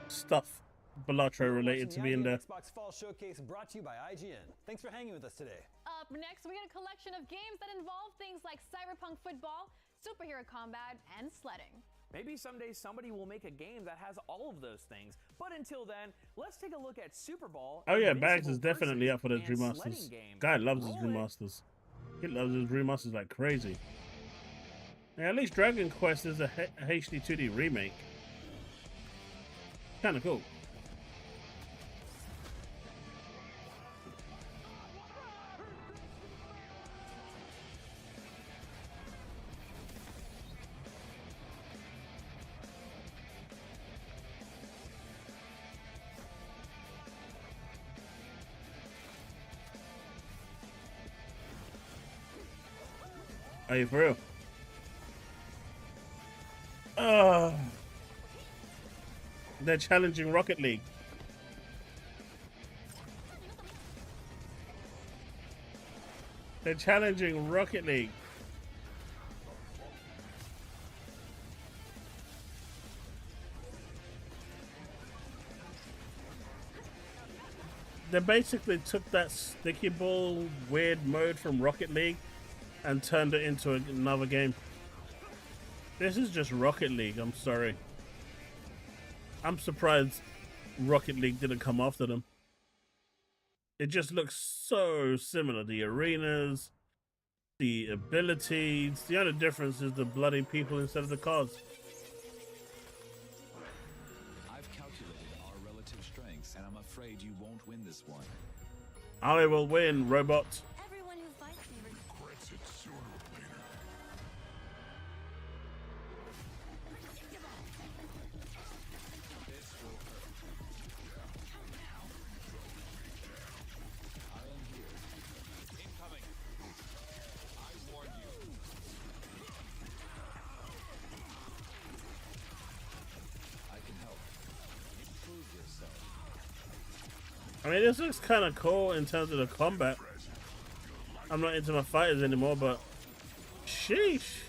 stuff Balatro related to be in there. Xbox Fall Showcase brought to you by IGN. Thanks for hanging with us today. Up next, we get a collection of games that involve things like cyberpunk football, superhero combat, and sledding. Maybe someday somebody will make a game that has all of those things. But until then, let's take a look at Super Bowl. Oh yeah, Bags is definitely up for those remasters. Guy loves his remasters. He loves his remasters like crazy. Yeah, at least Dragon Quest is a HD 2D remake. Kinda cool. Are you for real? They're challenging Rocket League. They're challenging Rocket League. They basically took that sticky ball weird mode from Rocket League and turned it into another game. This is just Rocket League, I'm sorry. I'm surprised Rocket League didn't come after them. It just looks so similar. The arenas, the abilities. The only difference is the bloody people instead of the cars. I've calculated our relative strengths, and I'm afraid you won't win this one. I will win, robot. Everyone who fights me Regrets it sooner or later. This will hurt. I am here. Incoming. I warn you. I can help. Improve yourself. I mean, this looks kind of cool in terms of the combat. I'm not into my fighters anymore, but sheesh.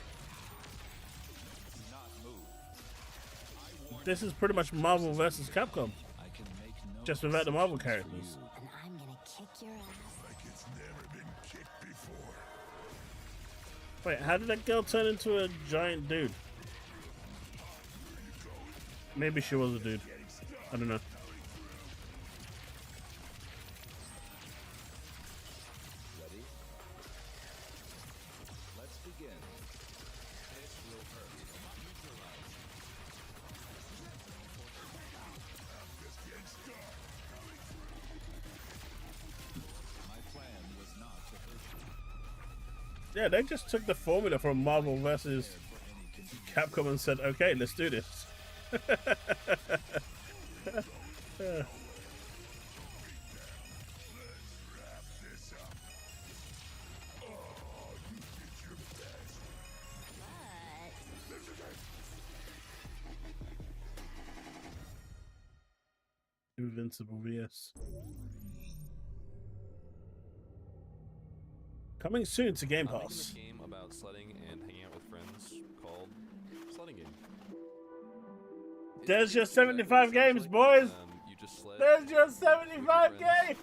This is pretty much Marvel versus Capcom, just without the Marvel characters. and I'm gonna kick your ass. Like it's never been kicked before. Wait, how did that girl turn into a giant dude? Maybe she was a dude. I don't know. Ready? Let's begin. This will hurt. Neutralize. My plan was not to hurt you. Yeah, they just took the formula from Marvel versus Capcom and said, okay, let's do this. Invincible VS. Coming soon to Game Pass. I'm making a game about sledding and hanging out with friends called Sledding Game. There's your 75 games, boys! You just sled. There's your 75 games!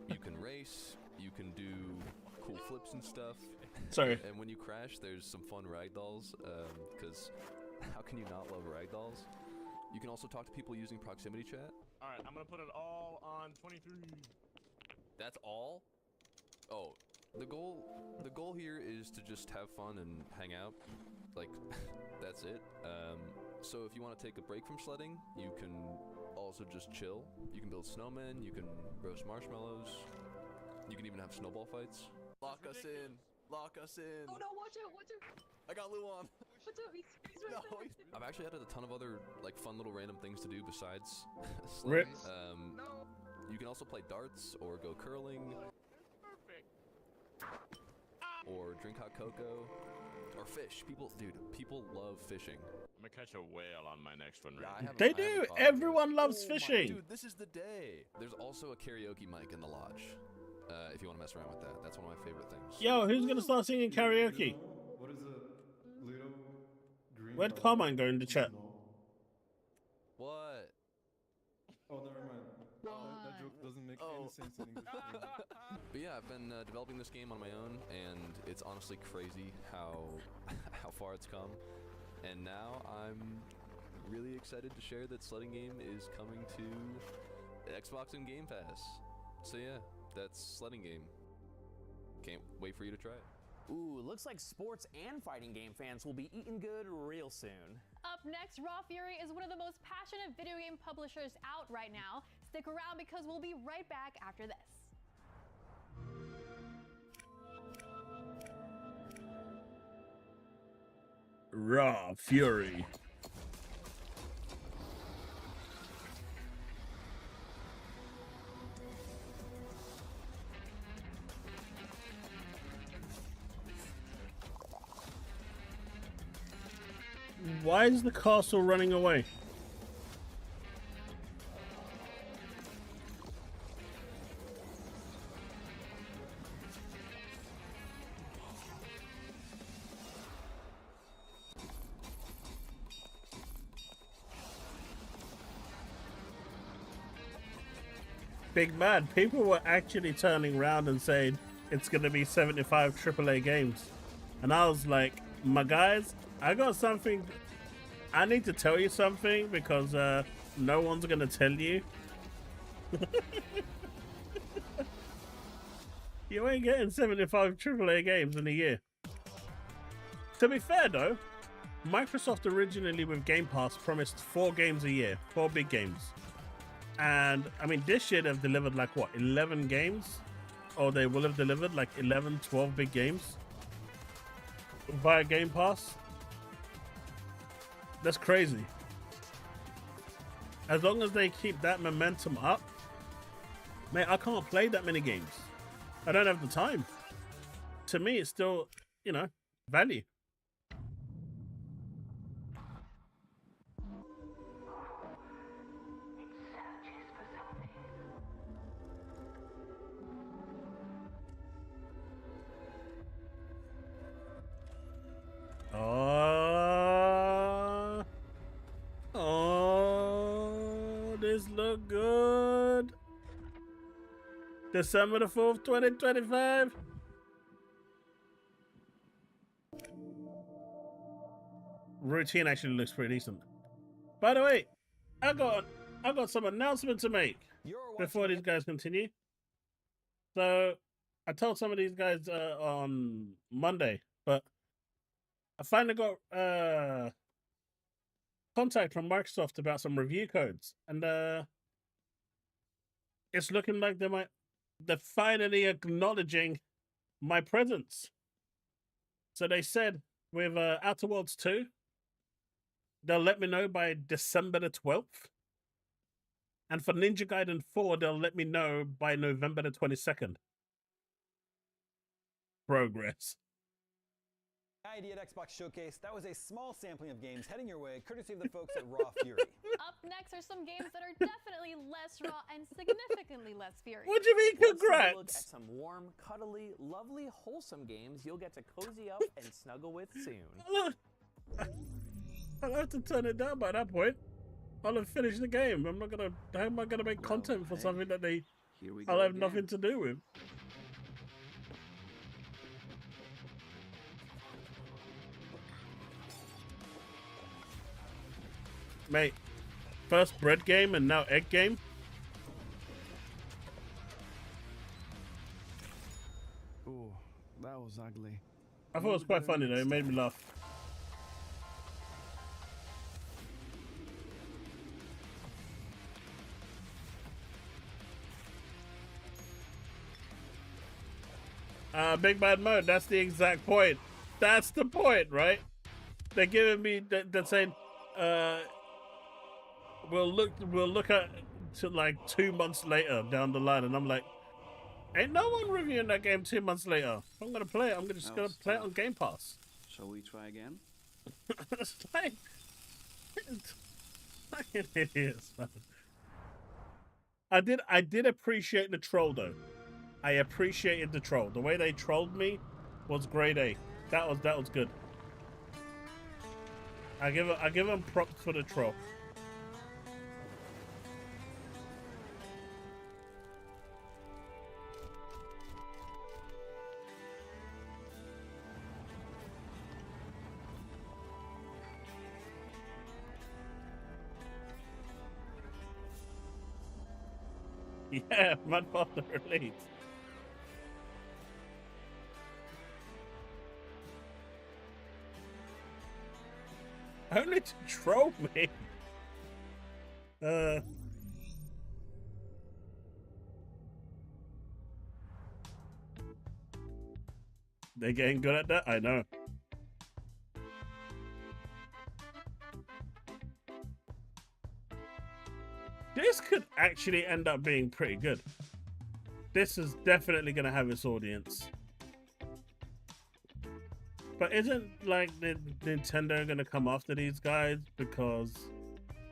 You can race, you can do cool flips and stuff. Sorry. And when you crash, there's some fun ragdolls, because how can you not love ragdolls? You can also talk to people using proximity chat. Alright, I'm gonna put it all on 23. That's all? Oh, the goal here is to just have fun and hang out. Like, that's it. So if you want to take a break from sledding, you can also just chill. You can build snowmen, you can roast marshmallows, you can even have snowball fights. Lock us in! Lock us in! Oh no, watch out, watch out! I got Lou on! Watch out, he's right there. I've actually added a ton of other like fun little random things to do besides Rip. sledding. You can also play darts or go curling. Or drink hot cocoa. Or fish. People love fishing. I'm gonna catch a whale on my next one. Yeah, They do! Everyone loves fishing! Dude, this is the day! There's also a karaoke mic in the lodge. If you want to mess around with that. That's one of my favorite things. Yo, who's gonna start singing karaoke? What is Where'd Carmine go in the chat? What? Oh, never mind. That joke doesn't make any sense in English. But yeah, I've been developing this game on my own, and it's honestly crazy how far it's come. And now I'm really excited to share that Sledding Game is coming to Xbox and Game Pass. So yeah, that's Sledding Game. Can't wait for you to try it. Ooh, looks like sports and fighting game fans will be eating good real soon. Up next, Raw Fury is one of the most passionate video game publishers out right now. Stick around because we'll be right back after this. Raw Fury. Why is the castle running away? Big man, people were actually turning around and saying it's going to be 75 AAA games. And I was like, my guys, I got something. I need to tell you something because no one's going to tell you. You ain't getting 75 AAA games in a year. To be fair though, Microsoft originally with Game Pass promised 4 games a year, 4 big games. And I mean, this year they've delivered like what, 11 games? Or they will have delivered like 11, 12 big games via Game Pass. That's crazy. As long as they keep that momentum up, mate, I can't play that many games. I don't have the time. To me, it's still, you know, value. Oh, this look good. December the 4th, 2025. Routine actually looks pretty decent. By the way, I got some announcement to make before these guys continue. So I told some of these guys on Monday, but I finally got contact from Microsoft about some review codes, and it's looking like they're finally acknowledging my presence. So they said with Outer Worlds 2, they'll let me know by December the 12th. And for Ninja Gaiden 4, they'll let me know by November the 22nd. Progress. ID at Xbox Showcase, that was a small sampling of games heading your way, courtesy of the folks at Raw Fury. Up next are some games that are definitely less raw and significantly less furious. What do you mean, congrats? Let's take a look at some warm, cuddly, lovely, wholesome games you'll get to cozy up and snuggle with soon. I'll have to turn it down by that point. I'll have finished the game. How am I gonna make content for something that I'll have nothing to do with? Mate, first bread game and now egg game. Ooh, that was ugly. I thought it was quite funny though. It made me laugh. Big bad mode. That's the exact point. That's the point, right? They're giving me. They're saying, we'll look at to like 2 months later down the line, and I'm like, ain't no one reviewing that game 2 months later. If I'm gonna play it, I'm just gonna play it on Game Pass. Shall we try again? It's like fucking idiots, man. I did appreciate the troll though. I appreciated the troll. The way they trolled me was grade A. That was good. I give him props for the troll. Yeah, Mudfather Elite. Only to troll me. They're getting good at that, I know. This could actually end up being pretty good. This is definitely going to have its audience. But isn't like Nintendo going to come after these guys because,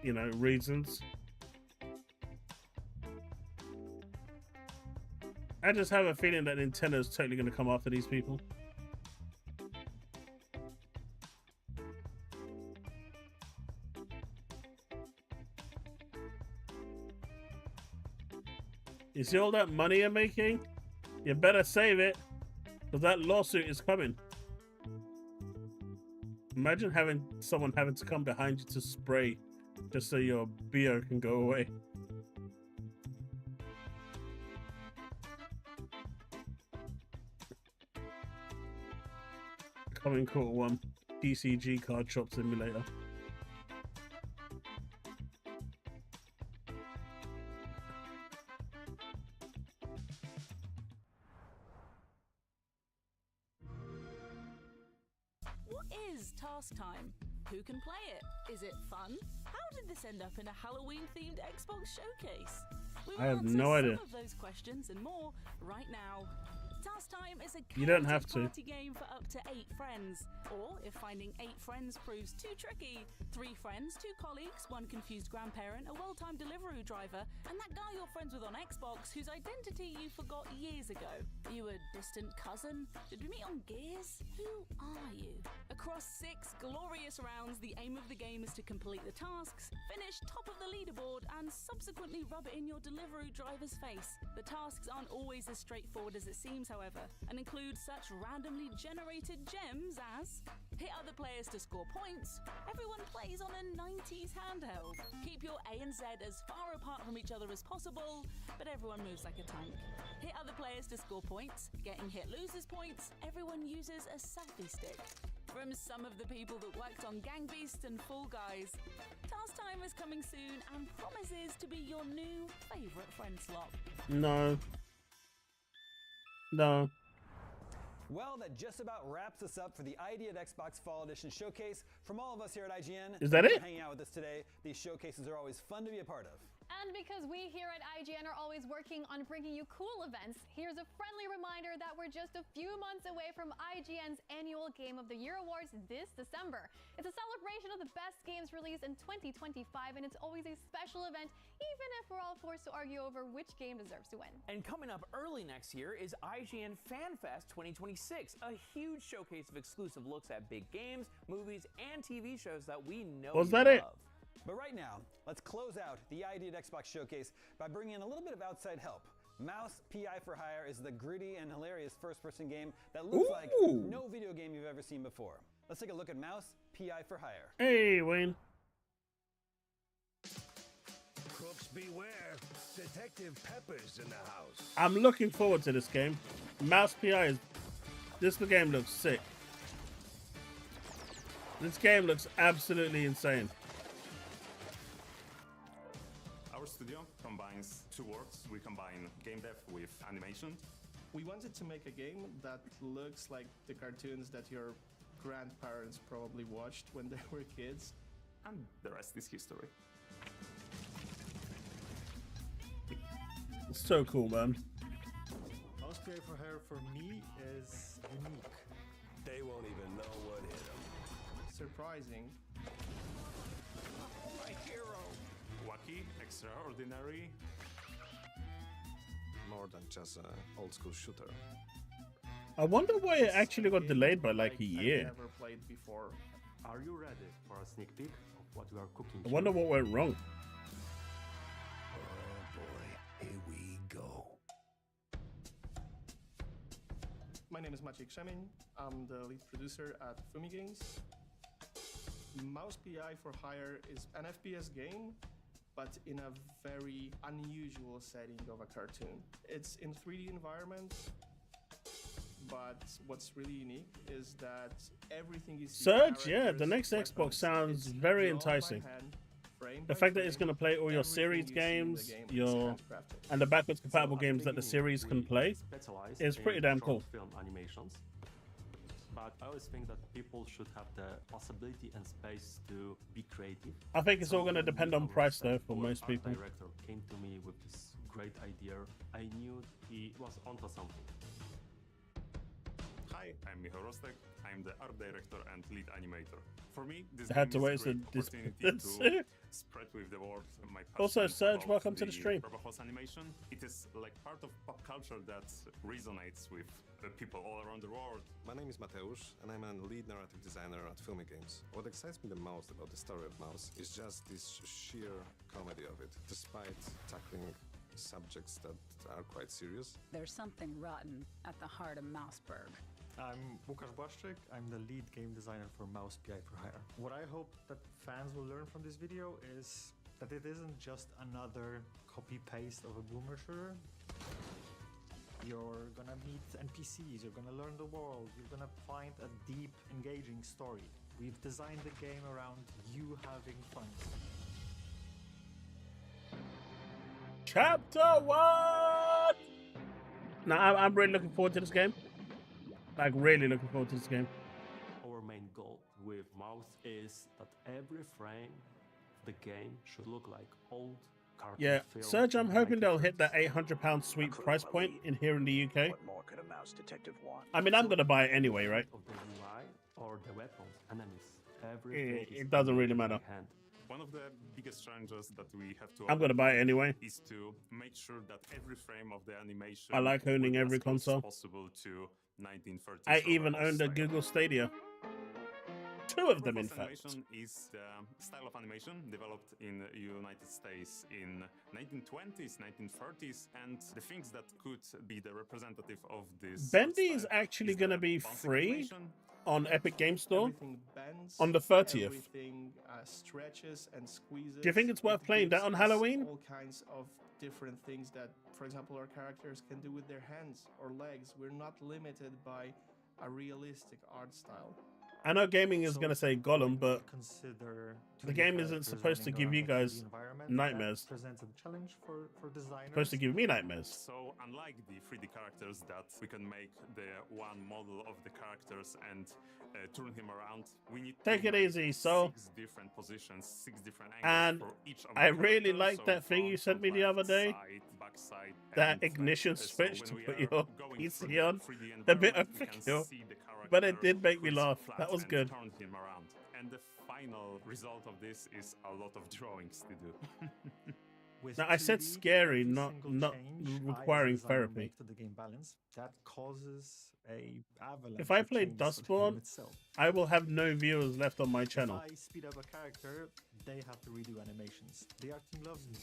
you know, reasons? I just have a feeling that Nintendo's totally going to come after these people. You see all that money you're making? You better save it, because that lawsuit is coming. Imagine having someone having to come behind you to spray just so your BO can go away. Coming quarter one, DCG card shop simulator. Task time. Who can play it? Is it fun? How did this end up in a Halloween-themed Xbox showcase? We I have will answer no idea. some of those questions and more right now. Task Time is a You don't have to. party game for up to 8 friends. Or, if finding 8 friends proves too tricky, 3 friends, 2 colleagues, 1 confused grandparent, a well-timed Deliveroo driver, and that guy you're friends with on Xbox whose identity you forgot years ago. Are you a distant cousin? Did we meet on Gears? Who are you? Across 6 glorious rounds, the aim of the game is to complete the tasks, finish top of the leaderboard, and subsequently rub it in your Deliveroo driver's face. The tasks aren't always as straightforward as it seems, however, and include such randomly generated gems as hit other players to score points. Everyone plays on a 90s handheld. Keep your A and Z as far apart from each other as possible, but everyone moves like a tank. Hit other players to score points. Getting hit loses points. Everyone uses a selfie stick. From some of the people that worked on Gang Beasts and Fall Guys, Task Time is coming soon and promises to be your new favourite friend slot. No. No. Well, that just about wraps us up for the ID at Xbox Fall Edition Showcase. From all of us here at IGN, Is that thanks it? for hanging out with us today. These showcases are always fun to be a part of. And because we here at IGN are always working on bringing you cool events, here's a friendly reminder that we're just a few months away from IGN's annual Game of the Year Awards this December. It's a celebration of the best games released in 2025, and it's always a special event, even if we're all forced to argue over which game deserves to win. And coming up early next year is IGN FanFest 2026, a huge showcase of exclusive looks at big games, movies, and TV shows that we know Was you that it? love. But right now, let's close out the ID at Xbox Showcase by bringing in a little bit of outside help. Mouse PI for Hire is the gritty and hilarious first-person game that looks like no video game you've ever seen before. Let's take a look at Mouse PI for Hire. Hey, Wayne. Crooks beware. Detective Pepper's in the house. I'm looking forward to this game. Mouse PI is... This game looks sick. This game looks absolutely insane. Our studio combines 2 worlds. We combine game dev with animation. We wanted to make a game that looks like the cartoons that your grandparents probably watched when they were kids. And the rest is history. It's so cool, man. Mouse PI for Hire for me is unique. They won't even know what hit them. Surprising. My hero. Wacky, extraordinary. More than just an old school shooter. I wonder why it actually got delayed by like a year. I've never played before. Are you ready for a sneak peek of what we are cooking? I wonder what went wrong. Oh boy, here we go. My name is Maciej Krzemień. I'm the lead producer at Fumi Games. Mouse PI for Hire is an FPS game, but in a very unusual setting of a cartoon. It's in 3D environment, but what's really unique is that everything is Surge, yeah, the next Xbox sounds very enticing. The fact that it's going to play all your series games, and the backwards compatible games that the series can play is pretty damn cool. Film animations. But I always think that people should have the possibility and space to be creative. I think it's all going to depend on price though for most people. The director came to me with this great idea. I knew he was onto something. Hi, I'm Michał Rostek. I'm the art director and lead animator. For me, this I had to game wait is a to great opportunity to spread with the world my passion Also, Serge, about welcome to the stream. RoboHouse animation. It is like part of pop culture that resonates with people all around the world. My name is Mateusz, and I'm a lead narrative designer at Fumi Games. What excites me the most about the story of Mouse is just this sheer comedy of it, despite tackling subjects that are quite serious. There's something rotten at the heart of Mouseburg. I'm Łukasz Błaszczyk. I'm the lead game designer for Mouse PI for Hire. What I hope that fans will learn from this video is that it isn't just another copy-paste of a boomer shooter. You're gonna meet NPCs, you're gonna learn the world, you're gonna find a deep, engaging story. We've designed the game around you having fun. Chapter 1! Now, I'm really looking forward to this game. Like, really looking forward to this game. Our main goal with Mouse is that every frame of the game should look like old cartoon Yeah, film Serge, I'm from hoping they'll 1930s. hit that £800 sweet price point in here in the UK. What more could a mouse detective want? I mean, I'm going to buy it anyway, right? Of the UI or the weapons, enemies, It doesn't really matter. hand. One of the biggest challenges that we have to I'm gonna buy it anyway. is to make sure that every frame of the animation I like owning will be every as close as console. possible to 1930s. I even RoboHouse owned a style. Google Stadia. 2 of them, in RoboHouse fact. animation is the style of animation developed in the United States in 1920s, 1930s, and the things that could be the representative of this Bendy style is actually is going to the be bouncing free animation, on Epic Game Store Everything bends, on the 30th. Everything stretches and squeezes. Do you think it's worth It playing that gives on us Halloween? All kinds of different things that, for example, our characters can do with their hands or legs. We're not limited by a realistic art style. I know gaming is going to say Gollum, but Consider the game isn't supposed to give you guys nightmares. Presents a challenge for designers. Supposed to give me nightmares. So unlike the 3D characters that we can make the one model of the characters and turn him around, we need Take to it make easy, so. 6 different positions, 6 different And angles for each of I the really characters, like so that thing you front, sent me the left, other day. side, back side, That and ignition so switch when to we put are your going PC through the on. 3D A bit environment, we can overkill. see the But it character did make me through laugh. his That flaps was and good. turn him around. And the final result of this is a lot of drawings to do. With Now, I said 2D, scary, every not single change I, as a requiring designer, therapy. make to the game balance, that causes a avalanche If I of play changes to the Dustborn, game itself. I will have no viewers left on my channel. If I speed up a character, they have to redo animations. The art team loves me.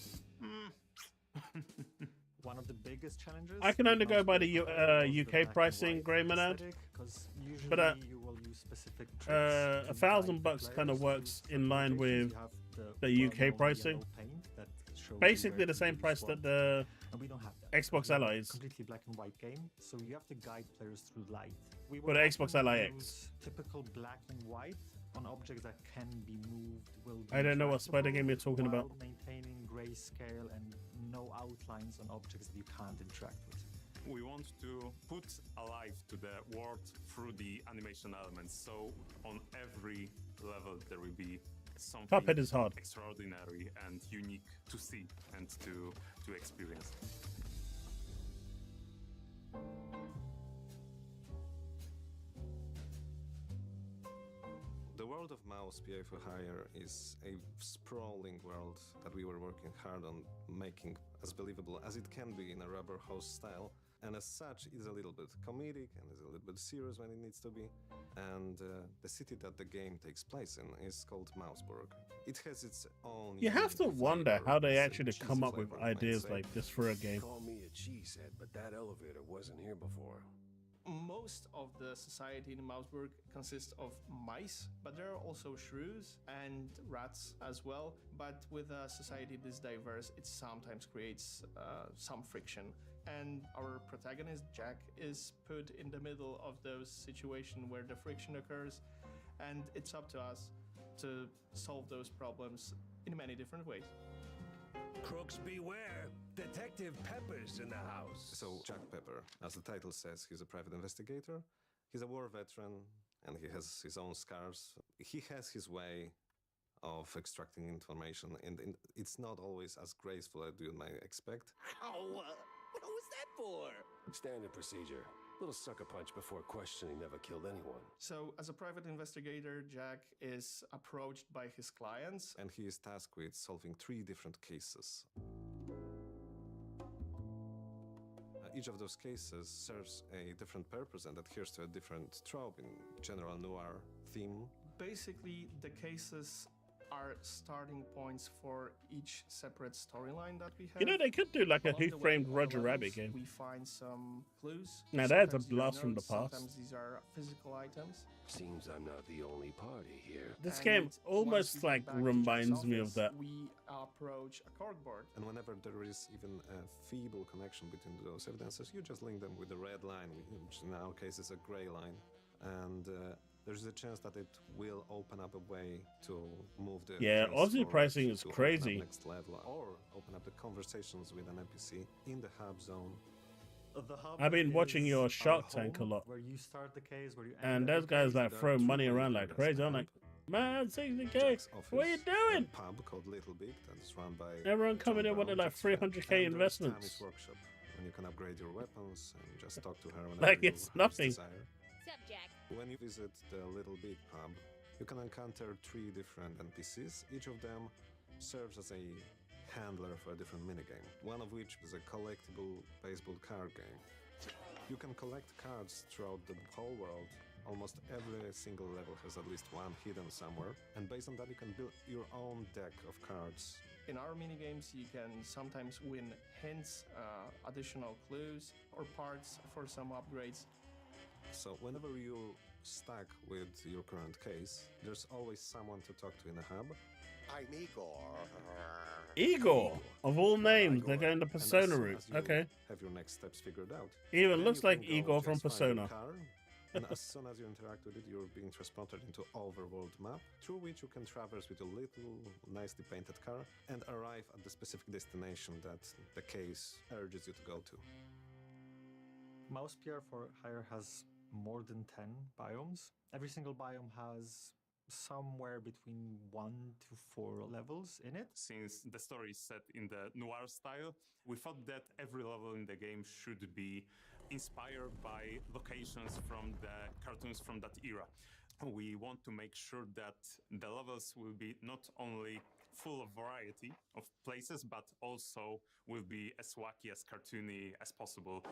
One of the biggest challenges. I can only with go mouse by the PI for Hire was UK black and pricing, white Grey Manad. aesthetic, 'cause usually But you will use specific tricks to $1,000 guide kind of players works through in line with presentations. You have the well-known UK pricing. yellow paint that shows you Basically where the to same use price what. that the And we don't have that. Xbox We have a Ally is. completely black and white game, so you have to guide players through light. We For will the Xbox often Ally X. use typical black and white on objects that can be moved. Will be I don't know what spider interactable, game you're talking about. while maintaining grayscale and no outlines on objects that you can't interact with. We want to put a life to the world through the animation elements. So on every level there will be something Cuphead is hard. extraordinary and unique to see and to experience. The world of Mouse PI for Hire is a sprawling world that we were working hard on making as believable as it can be in a rubber house style, And as such, it's a little bit comedic and is a little bit serious when it needs to be. And the city that the game takes place in is called Mouseburg. It has its own. You have to wonder flavor. how they It's a actually cheesy come up with flavor, you might ideas say. like this for a game. Call me a cheesehead, but that elevator wasn't here before. Most of the society in Mouseburg consists of mice, but there are also shrews and rats as well. But with a society this diverse, it sometimes creates some friction. And our protagonist, Jack, is put in the middle of those situations where the friction occurs, and it's up to us to solve those problems in many different ways. Crooks beware! Detective Pepper's in the house. So Jack Pepper, as the title says, he's a private investigator. He's a war veteran, and he has his own scars. He has his way of extracting information, and it's not always as graceful as you might expect. Ow! What was that for? Standard procedure. Little sucker punch before questioning never killed anyone. So, as a private investigator, Jack is approached by his clients. And he is tasked with solving 3 different cases. Each of those cases serves a different purpose and adheres to a different trope in general noir theme. Basically, the cases are starting points for each separate storyline that we have. You know, they could do like a Along Who the way Framed on the Roger levels, Rabbit game. We find some clues. Now that's a Sometimes these are blast from the notes, past. Sometimes these are physical items. Seems I'm not the only party here. This And game once almost we get like back to reminds Jack's me of office, that. We approach a corkboard. And whenever there is even a feeble connection between those evidences, you just link them with a red line, which in our case is a gray line. And there's a chance that it will open up a way to move the Yeah, case Aussie forward, pricing is to open up crazy. next level, or open up the conversations with an NPC in the hub zone. The hub I've been watching is your our Shark Tank a home, lot. Where you start the case, where you And end those every guys case. like There are throw 2 money ways around to like address crazy. the I'm hub. like, man, 60k. Jack's office, What are you doing? A pub called Little Big that is run by Everyone coming John in wanted Brown, like Jack's friend. 300k And there is investments. Tammy's workshop, when you can upgrade your weapons and just talk to her whenever Like you it's have nothing. desire. What's up, Jack? When you visit the Little Big pub, you can encounter 3 different NPCs. Each of them serves as a handler for a different minigame, one of which is a collectible baseball card game. You can collect cards throughout the whole world. Almost every single level has at least one hidden somewhere, and based on that you can build your own deck of cards. In our minigames, you can sometimes win hints, additional clues, or parts for some upgrades. So whenever you're stuck with your current case, there's always someone to talk to in the hub. I'm Igor. Igor, of all names, they're going the And as Persona soon route. as you Okay. have your next steps figured out. He even then looks you like can go Igor from just find your Persona. car, and as soon as you interact with it, you're being transported into overworld map, through which you can traverse with a little nicely painted car and arrive at the specific destination that the case urges you to go to. Mouse PR for Hire has more than 10 biomes. Every single biome has somewhere between 1 to 4 levels in it. Since the story is set in the noir style, we thought that every level in the game should be inspired by locations from the cartoons from that era. We want to make sure that the levels will be not only full of variety of places, but also will be as wacky, as cartoony as possible.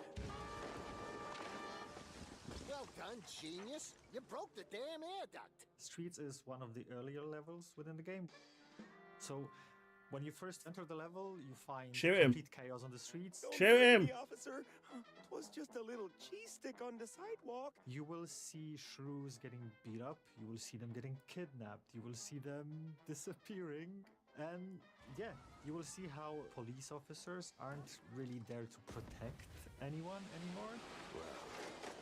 Well done, genius. You broke the damn air duct. Streets is one of the earlier levels within the game. So when you first enter the level, you find Shoot him. complete chaos on the streets. Shoot him. Officer, it was just a little cheese stick on the sidewalk. You will see shrews getting beat up. You will see them getting kidnapped. You will see them disappearing. And yeah, you will see how police officers aren't really there to protect anyone anymore. Well,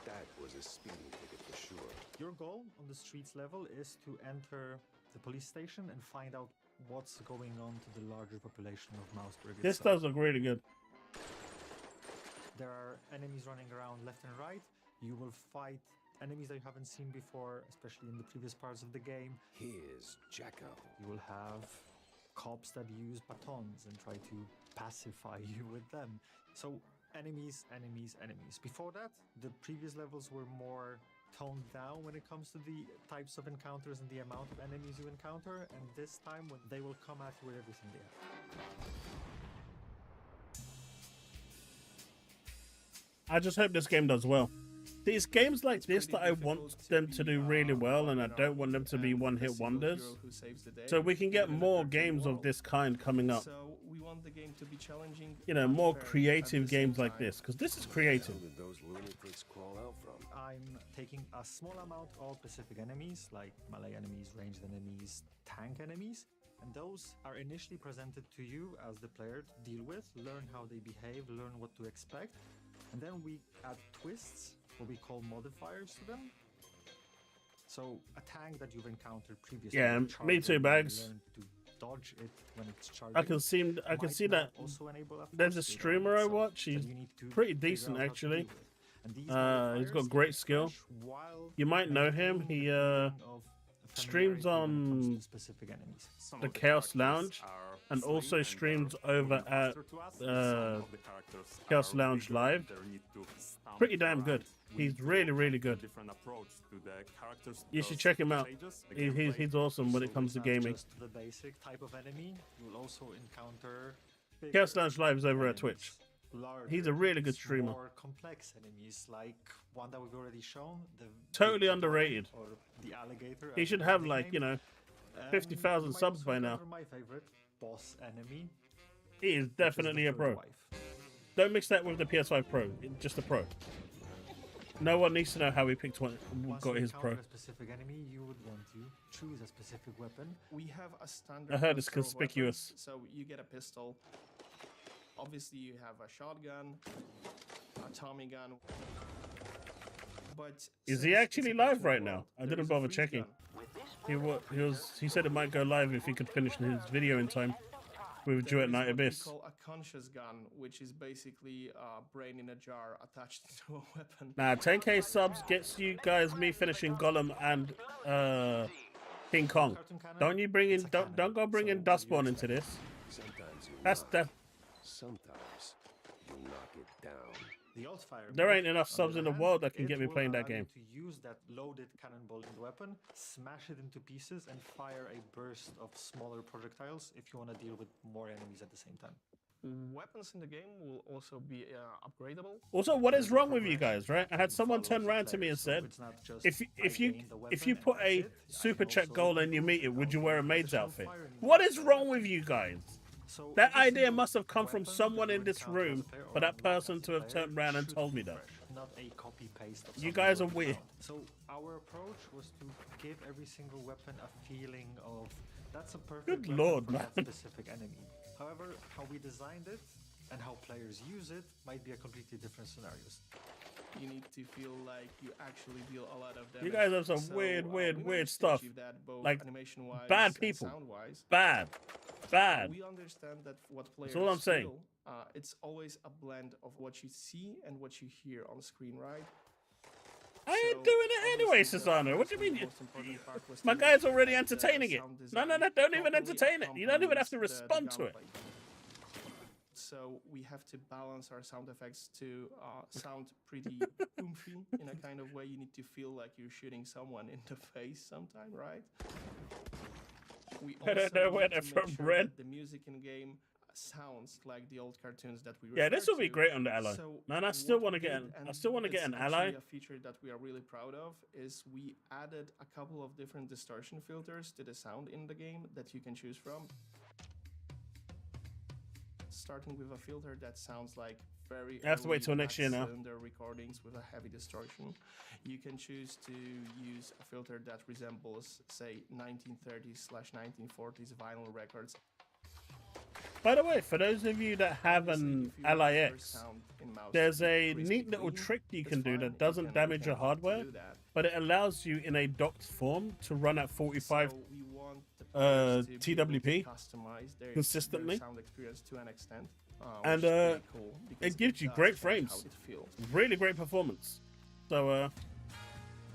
that was a speeding ticket for sure. Your goal on the streets level is to enter the police station and find out what's going on to the larger population of Mouseburg This itself. does look really good. There are enemies running around left and right. You will fight enemies that you haven't seen before, especially in the previous parts of the game. Here's Jacko. You will have cops that use batons and try to pacify you with them. So enemies, enemies, enemies. Before that, the previous levels were more toned down when it comes to the types of encounters and the amount of enemies you encounter, and this time when they will come at you with everything they have. I just hope this game does well. These games like this that I want them to do really well, and I don't want them to be one-hit wonders. So we can get more games of this kind coming up. So we want the game to be challenging. You know, more creative games like this, because this is creative. Where did those lunatics crawl out from? I'm taking a small amount of specific enemies, like melee enemies, ranged enemies, tank enemies, and those are initially presented to you as the player to deal with, learn how they behave, learn what to expect, and then we add twists, what we call modifiers to them. So a tank that you've encountered previously. Yeah, me too, Bags. Dodge it when it's charging. I can see that there's a streamer I watch. He's pretty decent actually. He's got great skill. You might know him. He streams on the Chaos Lounge and also streams over at Chaos Lounge Live. Pretty damn good. He's really, really good. You should check him out. He's awesome when it comes to gaming. Just the basic type of enemy. You'll also encounter Chaos Lounge Live is over at Twitch. He's a really good streamer. More complex enemies, like one that we've already shown. Totally underrated. Or the alligator. He should have like, you know, 50,000 subs by now. My favorite boss enemy. He is definitely a pro. Don't mix that with the PS5 Pro. Just a pro. No one needs to know how he picked one. Got his pro. A specific enemy, you would want to choose a specific weapon. We have a standard. I heard it's cluster of conspicuous. weapons, so you get a pistol. Obviously, you have a shotgun, a Tommy gun. But is he actually live right now? I didn't bother checking. He said it might go live if he could finish his video in time. With Duet Night Abyss. Call a conscious gun, which is basically a brain in a jar attached to a weapon. Nah, 10k subs gets you guys me finishing Gollum and King Kong. Don't you bring in don't go bring in Dustborn into this. Sometimes you knock it down. The alt fire. There ain't enough subs in the world that can get me playing that game. To use that loaded cannonball in the weapon, smash it into pieces, and fire a burst of smaller projectiles if you want to deal with more enemies at the same time. Weapons in the game will also be upgradable. Also, what is wrong with you guys, right? I had someone turn around to me and said, if you put a super check goal and you meet it, would you wear a maid's outfit? What is wrong with you guys? That idea must have come from someone in this room for that person to have turned around and told me that. Not a copy paste. You guys are weird. So our approach was to give every single weapon a feeling of that's a perfect Good lord, for man. that specific enemy. However, how we designed it and how players use it might be a completely different scenarios. You need to feel like you actually deal a lot of damage. You guys have some weird stuff. Like animation-wise bad and people. sound-wise. Bad. We understand that what players That's all I'm saying. feel, it's always a blend of what you see and what you hear on screen, right? I ain't doing it anyway, Susano. What do you mean? My guy's already entertaining it. No, don't even entertain it. You don't even have to respond to it. So we have to balance our sound effects to sound pretty oomphy in a kind of way. You need to feel like you're shooting someone in the face sometime, right? We I don't know where they're from, Ren. The music in game sounds like the old cartoons that we Yeah, this will be to. great on the Ally. So Man, I still what want to we get did, an. I and still want to get it's an Ally. actually a feature that we are really proud of is we added a couple of different distortion filters to the sound in the game that you can choose from. Starting with a filter that sounds like very I have to wait till next year now. cylinder recordings with a heavy distortion. You can choose to use a filter that resembles, say, 1930s/1940s vinyl records. By the way, for those of you that have an LIX, there's a neat little trick you can do that doesn't damage your hardware, but it allows you in a docked form to run at 45 TWP consistently, and it gives you great frames, really great performance. So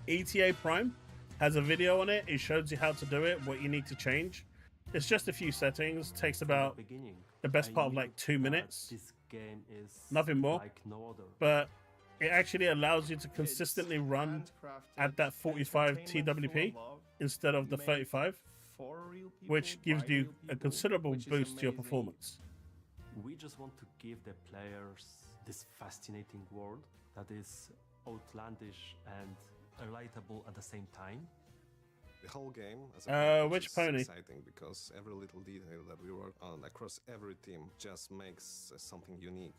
ETA Prime has a video on it. It shows you how to do it, what you need to change. It's just a few settings. Takes about the best part of like 2 minutes. This game is Nothing more. like no other. But it actually allows you to consistently run at that 45 TWP instead of the 35, which gives you a considerable boost to your performance. We just want to give the players this fascinating world that is outlandish and relatable at the same time. The whole game as a package which is pony? exciting because every little detail that we work on across every team just makes something unique.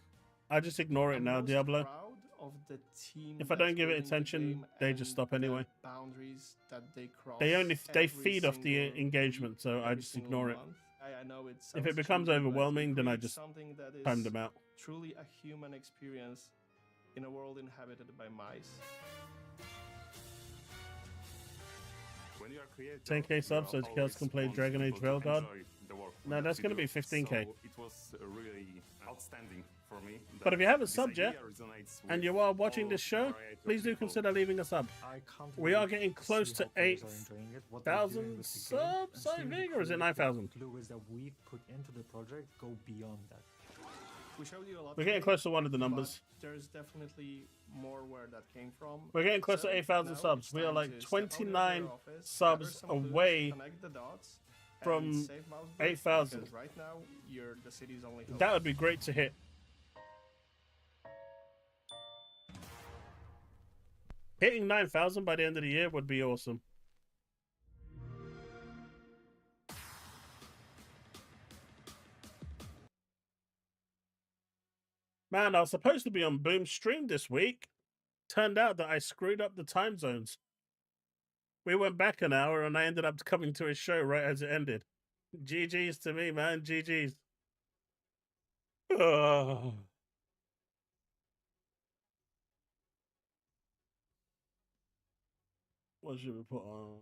I just ignore it I'm now, most Diablo. proud of the team If I that's don't give it building the attention, game they just and stop the anyway. boundaries that they cross They every feed off the single engagement, so I every just single ignore it. month. I know it If it sounds becomes cheesy, but overwhelming, then I create just something that time is them out. truly a human experience in a world inhabited by mice. When you are creator, 10k subs so girls can play Dragon Age Veilguard. No, that's going to be 15k. So it was really outstanding for me. But if you haven't subbed yet, and you are watching this show, please do consider leaving a sub. We are getting close to 8,000 subs, I think, or is it 9,000? Clue is that we put into the project go beyond that. We showed you a lot. We're getting today, close to one of the numbers. but there's definitely more where that came from. We're getting close So to 8,000 now subs. it's We are time like to step out of your 29 office, gather subs some clues, away connect the dots, and from save mouse boots, 8,000. because right now you're the city's only hope. That would be great to hit. Hitting 9,000 by the end of the year would be awesome. Man, I was supposed to be on Boom's stream this week. Turned out that I screwed up the time zones. We went back an hour and I ended up coming to his show right as it ended. GG's to me, man. GG's. Ugh. What should we put on?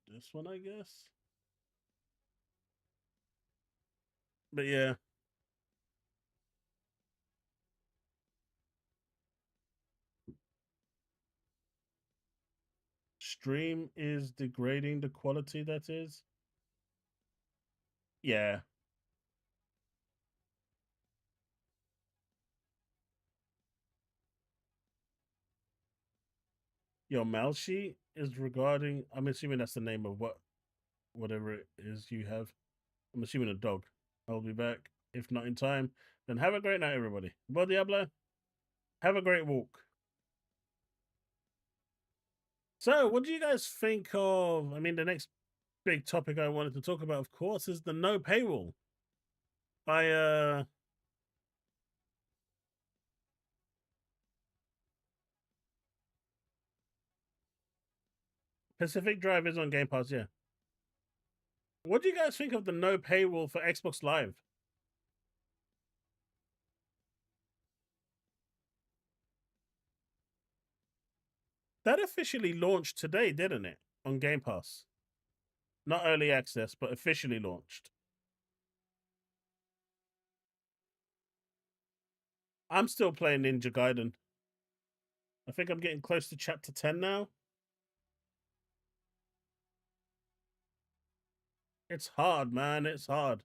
This one, I guess. But yeah. Stream is degrading the quality that is. Yeah. Your mail sheet is regarding, I'm assuming that's the name of whatever it is you have. I'm assuming a dog. I'll be back. If not in time, then have a great night, everybody. Well, Diablo, have a great walk. So, what do you guys think of, I mean, the next big topic I wanted to talk about, of course, is the no paywall by Pacific Drive is on Game Pass, yeah. What do you guys think of the no paywall for Xbox Live? That officially launched today, didn't it? On Game Pass. Not early access, but officially launched. I'm still playing Ninja Gaiden. I think I'm getting close to chapter 10 now. It's hard, man. It's hard.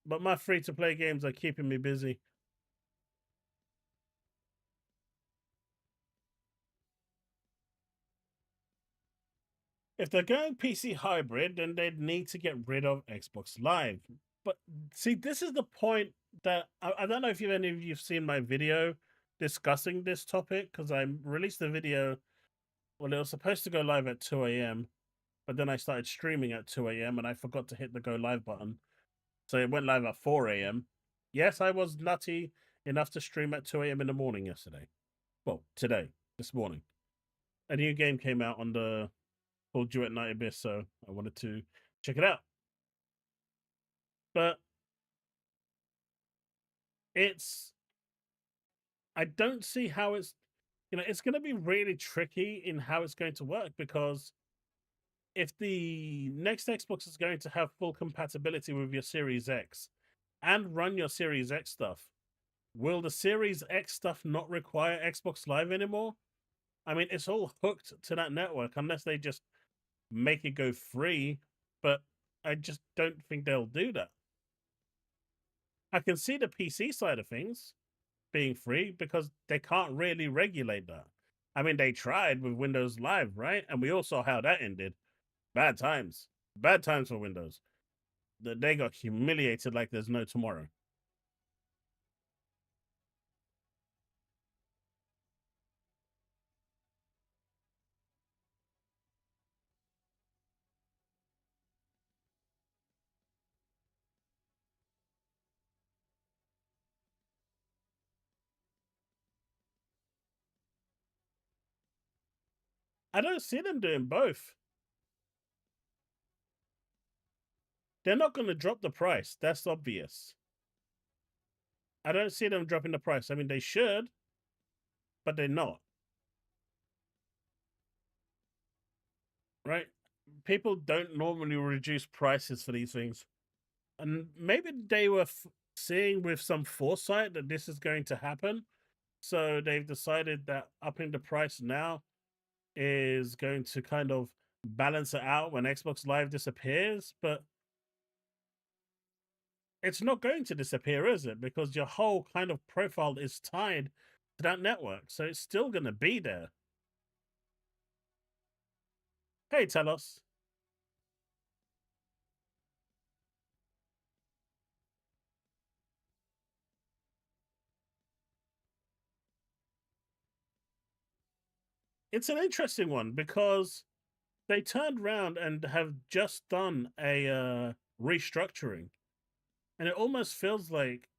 But my free-to-play games are keeping me busy. If they're going PC hybrid, then they'd need to get rid of Xbox Live. But see, this is the point that I don't know if any of you've seen my video discussing this topic, because I released the video. Well, it was supposed to go live at 2 a.m., but then I started streaming at 2 a.m. and I forgot to hit the go live button. So it went live at 4 a.m. Yes, I was nutty enough to stream at 2 a.m. in the morning yesterday. Well, this morning. A new game came out on the called Duet Night Abyss, so I wanted to check it out. But I don't see how it's, it's going to be really tricky in how it's going to work, because if the next Xbox is going to have full compatibility with your Series X and run your Series X stuff, will the Series X stuff not require Xbox Live anymore? I mean, it's all hooked to that network unless they just make it go free, but I just don't think they'll do that. I can see the PC side of things being free because they can't really regulate that. I mean, they tried with Windows Live, right? And we all saw how that ended. Bad times. Bad times for Windows. they got humiliated like there's no tomorrow. I don't see them doing both. They're not going to drop the price. That's obvious. I don't see them dropping the price. I mean, they should, but they're not. Right? People don't normally reduce prices for these things. And maybe they were seeing with some foresight that this is going to happen. So they've decided that upping the price now is going to kind of balance it out when Xbox Live disappears. But it's not going to disappear, is it? Because your whole kind of profile is tied to that network. So it's still going to be there. Hey, Telos. It's an interesting one because they turned around and have just done a restructuring. And it almost feels like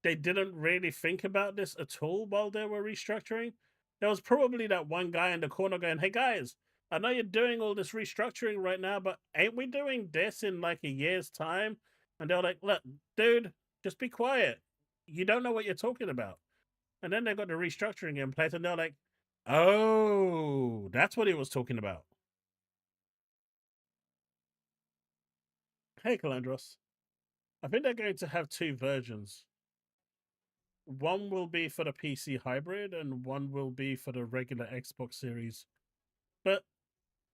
they didn't really think about this at all while they were restructuring. There was probably that one guy in the corner going, hey guys, I know you're doing all this restructuring right now, but ain't we doing this in like a year's time? And they're like, look, dude, just be quiet. You don't know what you're talking about. And then they got the restructuring in place and they're like, oh, that's what he was talking about. Hey, Calandros. I think they're going to have two versions. One will be for the PC hybrid and one will be for the regular Xbox Series. But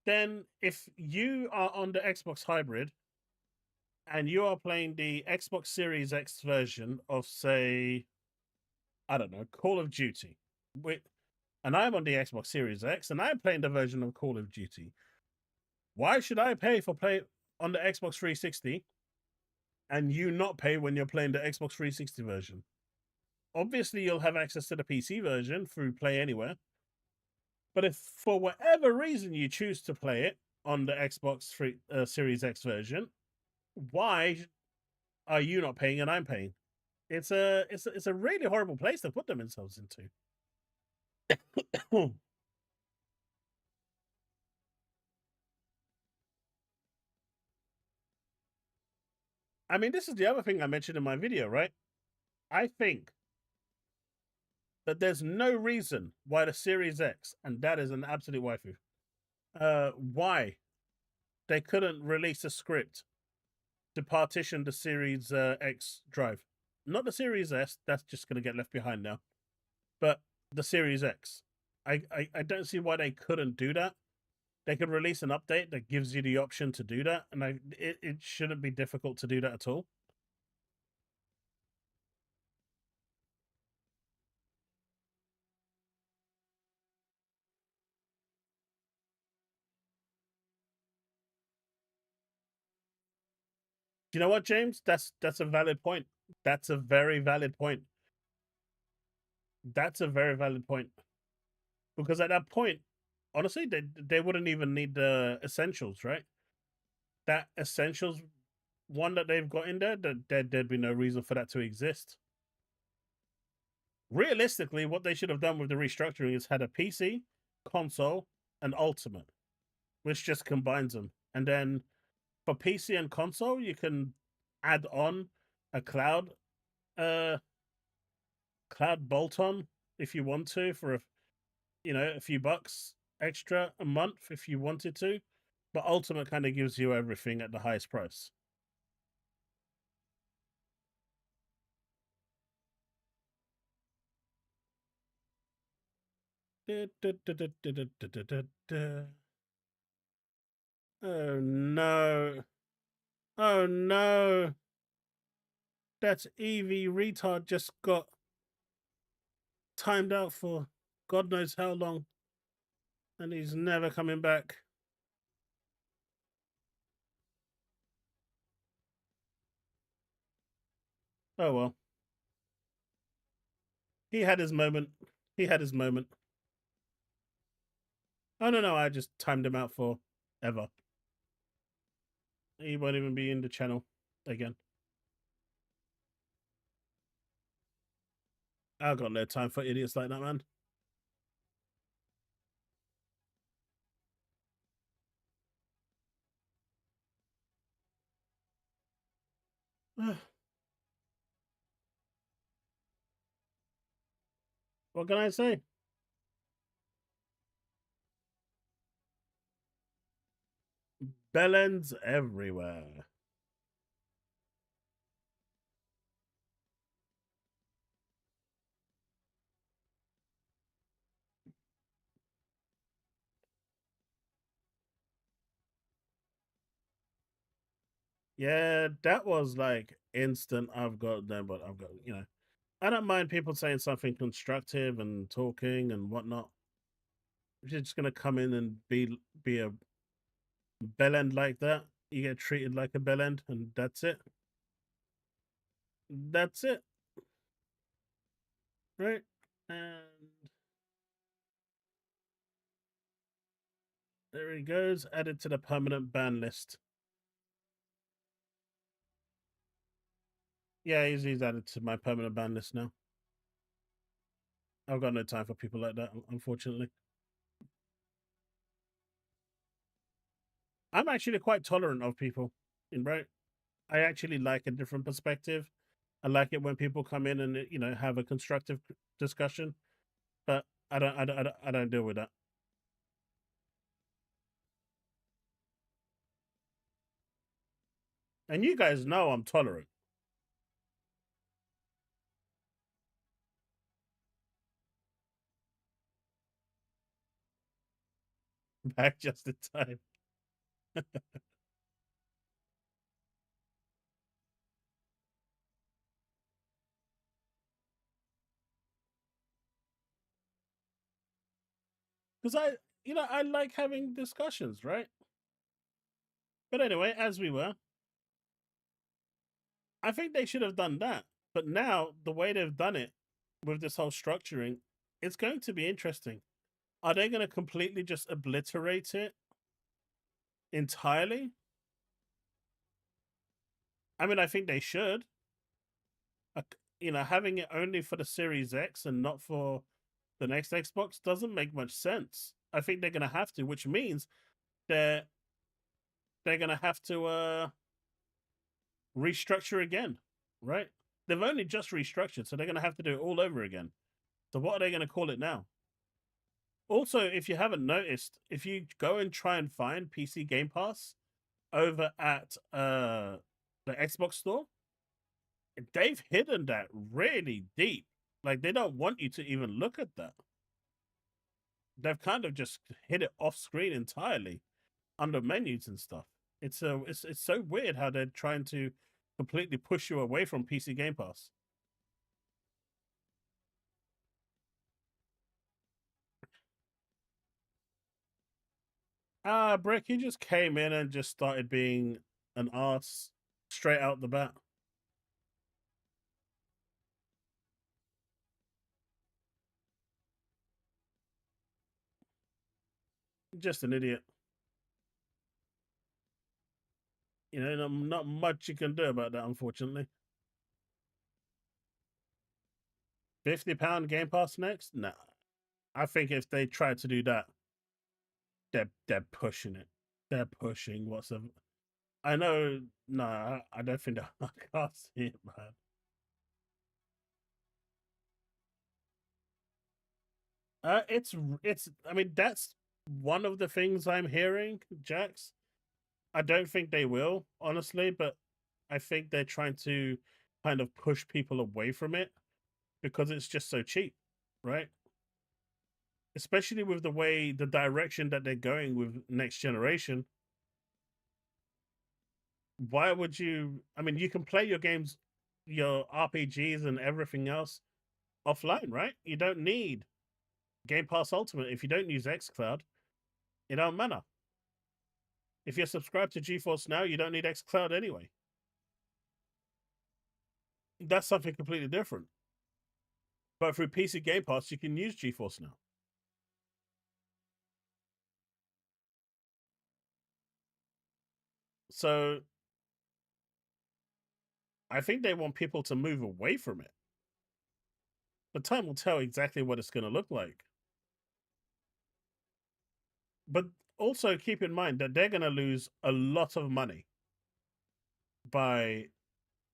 then if you are on the Xbox hybrid and you are playing the Xbox Series X version of, say, I don't know, Call of Duty, and I'm on the Xbox Series X and I'm playing the version of Call of Duty, why should I pay for play on the Xbox 360 and you not pay when you're playing the Xbox 360 version? Obviously, you'll have access to the PC version through Play Anywhere. But if for whatever reason you choose to play it on the Xbox Series X version, why are you not paying and I'm paying? It's a really horrible place to put themselves into. I mean, this is the other thing I mentioned in my video, right? I think that there's no reason why the Series X, and that is an absolute waifu, why they couldn't release a script to partition the Series X drive. Not the Series S, that's just going to get left behind now. But the Series X. I don't see why they couldn't do that. They could release an update that gives you the option to do that, and it shouldn't be difficult to do that at all. You know what, James? That's a valid point. That's a very valid point. That's a very valid point. Because at that point, honestly, they wouldn't even need the essentials, right? That essentials one that they've got in there, there'd be no reason for that to exist. Realistically, what they should have done with the restructuring is had a PC, console, and Ultimate, which just combines them. And then for PC and console, you can add on a cloud bolt-on if you want to for a few bucks extra a month if you wanted to. But Ultimate kind of gives you everything at the highest price. Oh no. Oh no. That EV retard just got timed out for God knows how long. And he's never coming back. Oh well. He had his moment. He had his moment. Oh no, I just timed him out for ever. He won't even be in the channel again. I've got no time for idiots like that, man. What can I say? Bellends everywhere. Yeah, that was like instant. I've got them, but I've got, I don't mind people saying something constructive and talking and whatnot. If you're just gonna come in and be a bellend like that, you get treated like a bellend, and that's it. That's it. Right? And there he goes, added to the permanent ban list. Yeah, he's added to my permanent ban list now. I've got no time for people like that, unfortunately. I'm actually quite tolerant of people, right? I actually like a different perspective. I like it when people come in and have a constructive discussion, but I don't deal with that. And you guys know I'm tolerant. Back just in time. Because I like having discussions, right? But anyway, as we were, I think they should have done that. But now, the way they've done it with this whole structuring, it's going to be interesting. Are they going to completely just obliterate it entirely? I mean, I think they should. Having it only for the Series X and not for the next Xbox doesn't make much sense. I think they're going to have to, which means they're going to have to restructure again, right? They've only just restructured, so they're going to have to do it all over again. So what are they going to call it now? Also, if you haven't noticed, if you go and try and find PC Game Pass over at the Xbox store, they've hidden that really deep. Like, they don't want you to even look at that. They've kind of just hid it off screen entirely under menus and stuff. It's so weird how they're trying to completely push you away from PC Game Pass. Brick, you just came in and just started being an ass straight out the bat. Just an idiot. Not much you can do about that, unfortunately. £50 Game Pass next? Nah. I think if they try to do that, they're pushing it. They're pushing what's a. I know. No, I don't think that. I can't see it, man. It's. I mean, that's one of the things I'm hearing, Jax. I don't think they will, honestly, but I think they're trying to kind of push people away from it because it's just so cheap, right? Especially with the direction that they're going with next generation. Why would you? I mean, you can play your games, your RPGs and everything else offline, right? You don't need Game Pass Ultimate if you don't use xCloud. It don't matter. If you're subscribed to GeForce Now, you don't need xCloud anyway. that's something completely different. But through PC Game Pass, you can use GeForce now. So I think they want people to move away from it. But time will tell exactly what it's going to look like. But also keep in mind that they're going to lose a lot of money by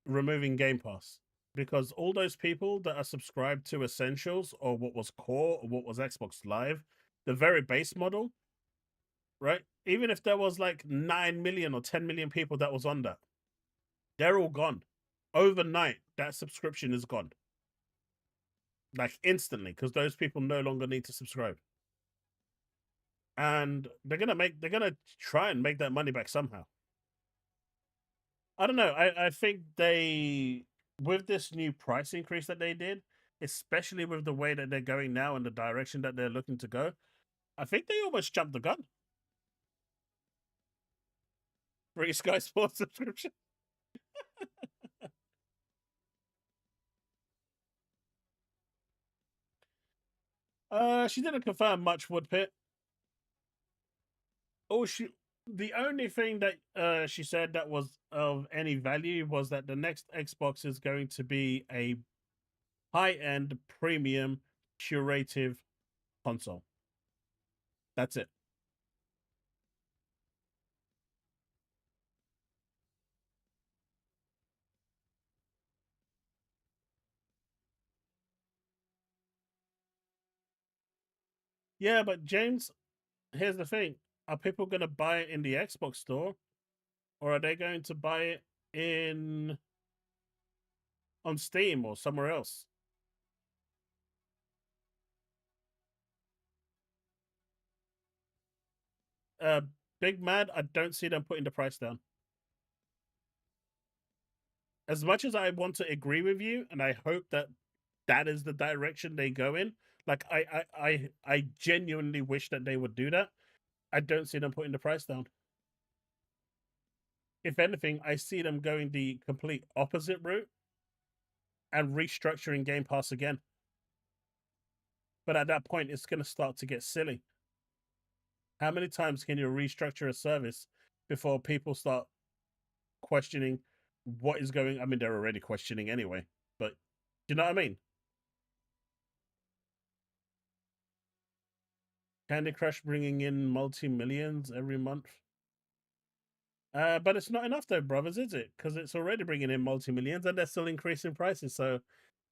removing Game Pass, because all those people that are subscribed to Essentials or what was Core or what was Xbox Live, the very base model, right? Even if there was like 9 million or 10 million people that was on that, they're all gone. Overnight, that subscription is gone. Like instantly, because those people no longer need to subscribe. And they're gonna try and make that money back somehow. I don't know. I think they, with this new price increase that they did, especially with the way that they're going now and the direction that they're looking to go, I think they almost jumped the gun. Free Sky Sports subscription. She didn't confirm much, Woodpit. Oh, the only thing that she said that was of any value was that the next Xbox is going to be a high-end, premium, curative console. That's it. Yeah, but James, here's the thing. Are people going to buy it in the Xbox store, or are they going to buy it on Steam or somewhere else? Big Mad, I don't see them putting the price down. As much as I want to agree with you, and I hope that that is the direction they go in, like I genuinely wish that they would do that. I don't see them putting the price down. If anything, I see them going the complete opposite route and restructuring Game Pass again. But at that point, it's going to start to get silly. How many times can you restructure a service before people start questioning what is going? I mean, they're already questioning anyway, but do you know what I mean? Candy Crush bringing in multi-millions every month. But it's not enough though, brothers, is it? Because it's already bringing in multi-millions and they're still increasing prices. So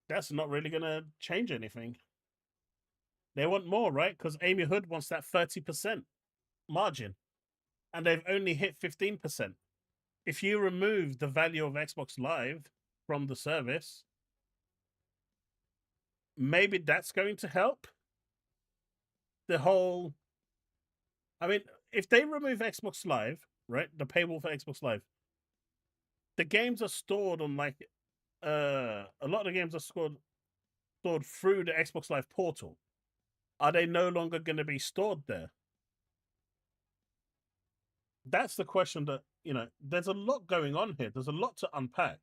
that's not really going to change anything. They want more, right? Because Amy Hood wants that 30% margin. And they've only hit 15%. If you remove the value of Xbox Live from the service, maybe that's going to help. The whole... I mean, if they remove Xbox Live, right, the paywall for Xbox Live, the games are stored on like a lot of the games are stored through the Xbox Live portal. Are they no longer going to be stored there? That's the question that, you know, there's a lot going on here. There's a lot to unpack.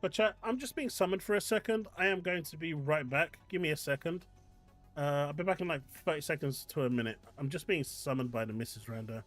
But chat, I'm just being summoned for a second. I am going to be right back. Give me a second. I'll be back in like 30 seconds to a minute. I'm just being summoned by the Mrs. Randa.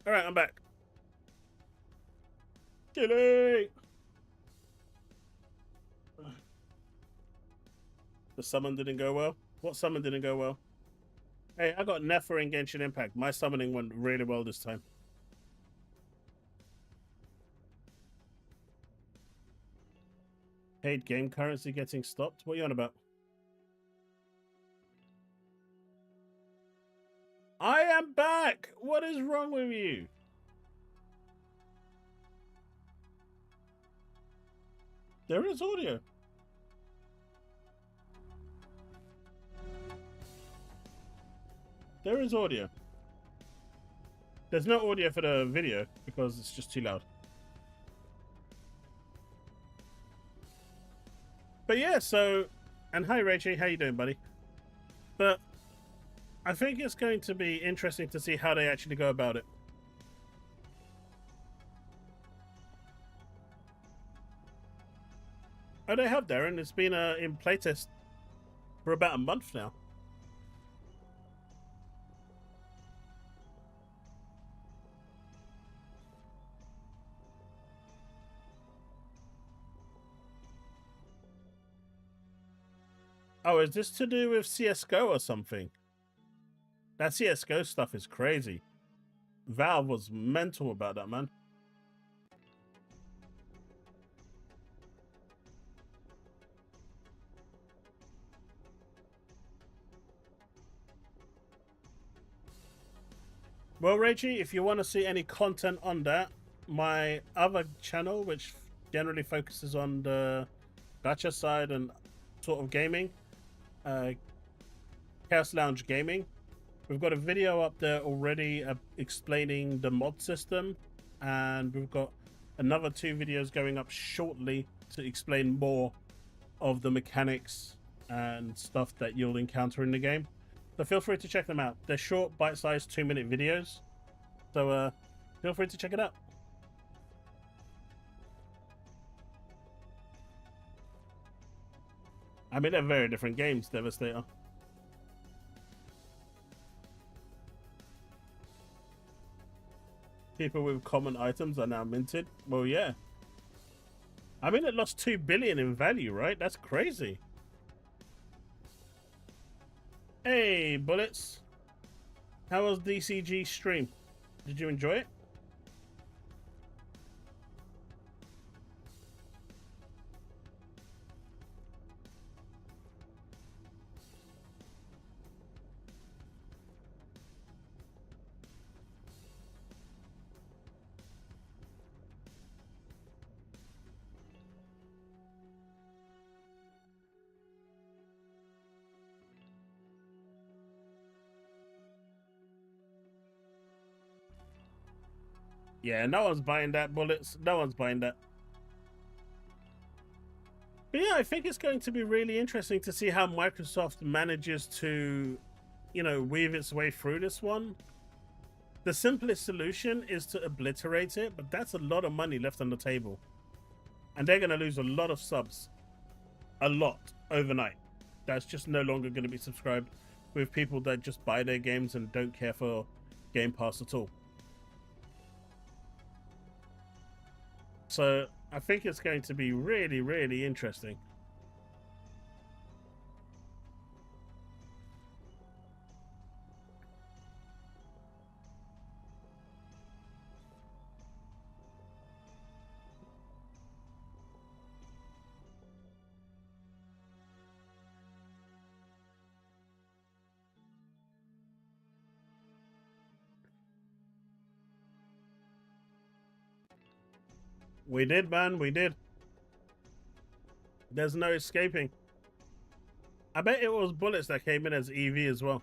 Alright, I'm back. Gilly! The summon didn't go well? What summon didn't go well? Hey, I got Nefer in Genshin Impact. My summoning went really well this time. Paid game currency getting stopped? What are you on about? I am back! What is wrong with you? There is audio. There is audio. There's no audio for the video because it's just too loud. But yeah, so, and hi Rachie, how you doing, buddy? But I think it's going to be interesting to see how they actually go about it. Oh, they have, Darren. It's been in playtest for about a month now. Oh, is this to do with CSGO or something? That CSGO stuff is crazy. Valve was mental about that, man. Well, Reggie, if you want to see any content on that, my other channel, which generally focuses on the gacha side and sort of gaming, Chaos Lounge Gaming, we've got a video up there already explaining the mod system, and we've got another 2 videos going up shortly to explain more of the mechanics and stuff that you'll encounter in the game. So feel free to check them out. They're short, bite-sized 2-minute videos. So feel free to check it out. I mean, they're very different games, Devastator. People with common items are now minted. Well, yeah. I mean, it lost 2 billion in value, right? That's crazy. Hey, Bullets. How was DCG stream? Did you enjoy it? Yeah, no one's buying that, Bullets. No one's buying that. But yeah, I think it's going to be really interesting to see how Microsoft manages to, you know, weave its way through this one. The simplest solution is to obliterate it, but that's a lot of money left on the table. And they're going to lose a lot of subs. A lot overnight. That's just no longer going to be subscribed with people that just buy their games and don't care for Game Pass at all. So I think it's going to be really, really interesting. We did, man. We did. There's no escaping. I bet it was Bullets that came in as EV as well.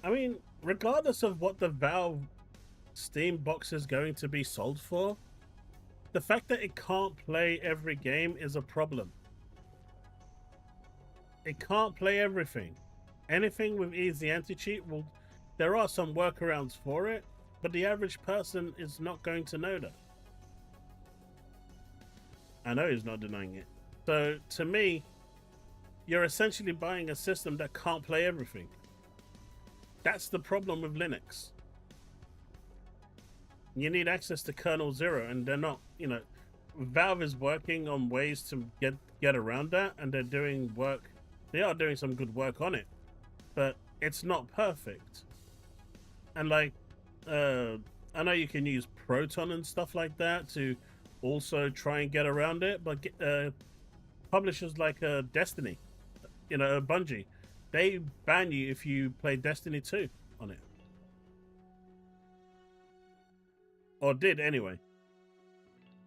I mean, regardless of what the Valve Steam box is going to be sold for, the fact that it can't play every game is a problem. it can't play everything. Anything with easy anti-cheat will. There are some workarounds for it, but the average person is not going to know that. I know he's not denying it. So to me, you're essentially buying a system that can't play everything. That's the problem with Linux. You need access to kernel 0, and they're not, you know, Valve is working on ways to get around that, and they're doing work. They are doing some good work on it, but it's not perfect. And like, I know you can use Proton and stuff like that to also try and get around it, but publishers like Destiny, you know, Bungie, they ban you if you play Destiny 2 on it. Or did anyway,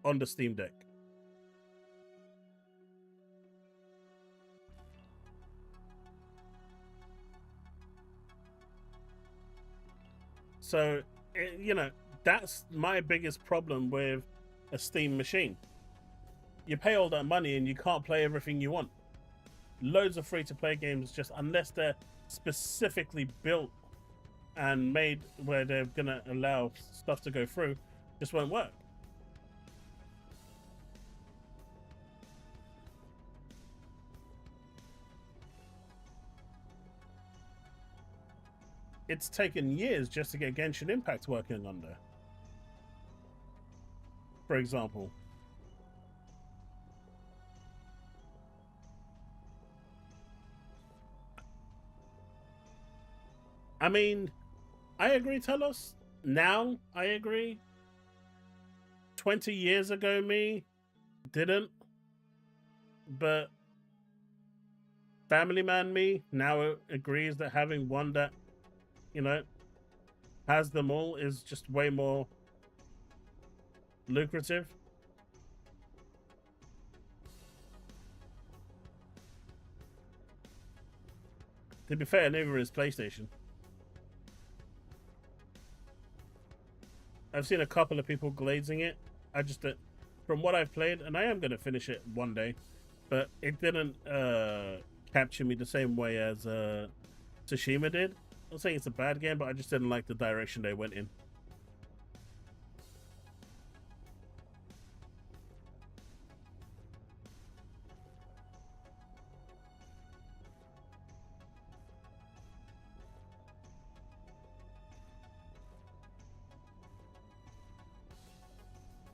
on the Steam Deck. So, you know, that's my biggest problem with a Steam machine. You pay all that money and you can't play everything you want. Loads of free-to-play games, just unless they're specifically built and made where they're gonna allow stuff to go through, just won't work. It's taken years just to get Genshin Impact working on there, for example. I mean, I agree, Telos. Now, I agree. 20 years ago, me didn't. But family man me now agrees that having one that, you know, has them all is just way more lucrative. To be fair, neither is PlayStation. I've seen a couple of people glazing it. I just, from what I've played, and I am going to finish it one day, but it didn't capture me the same way as Tsushima did. I'm not saying it's a bad game, but I just didn't like the direction they went in.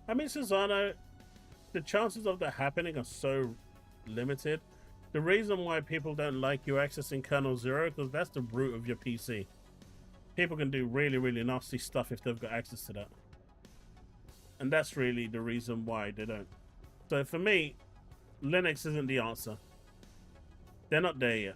I mean, Susano, the chances of that happening are so limited. The reason why people don't like you accessing kernel 0, because that's the root of your PC. People can do really, really nasty stuff if they've got access to that. And that's really the reason why they don't. So for me, Linux isn't the answer. They're not there yet.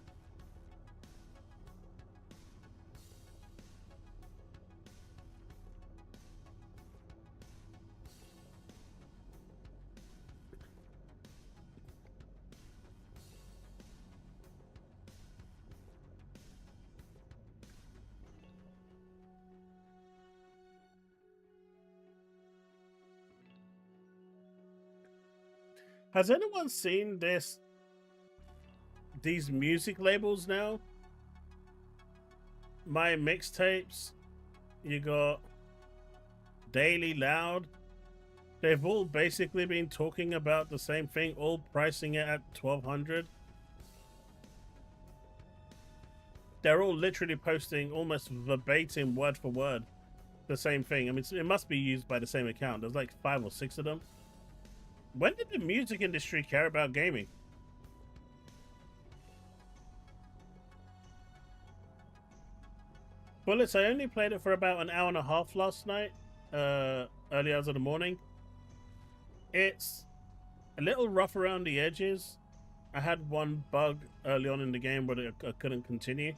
Has anyone seen these music labels now? My Mixtapes, you got Daily Loud. They've all basically been talking about the same thing, all pricing it at 1,200. They're all literally posting almost verbatim, word for word, the same thing. I mean, it must be used by the same account. There's like 5 or 6 of them. When did the music industry care about gaming? Bullets, I only played it for about an hour and a half last night, early hours of the morning. It's a little rough around the edges. I had one bug early on in the game where I couldn't continue.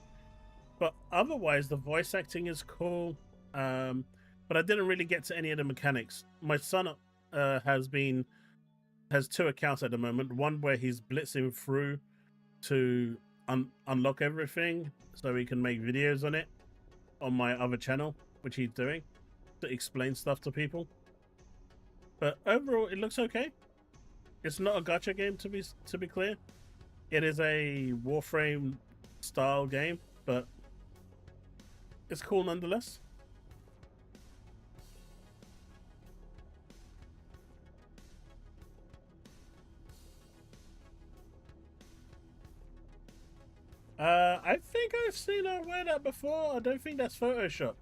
But otherwise, the voice acting is cool. But I didn't really get to any of the mechanics. My son has 2 accounts at the moment. One where he's blitzing through to unlock everything so he can make videos on it on my other channel, which he's doing to explain stuff to people. But overall, it looks okay. It's not a gacha game, to be clear. It is a Warframe style game, but it's cool nonetheless. I think I've seen her wear that before. I don't think that's Photoshop.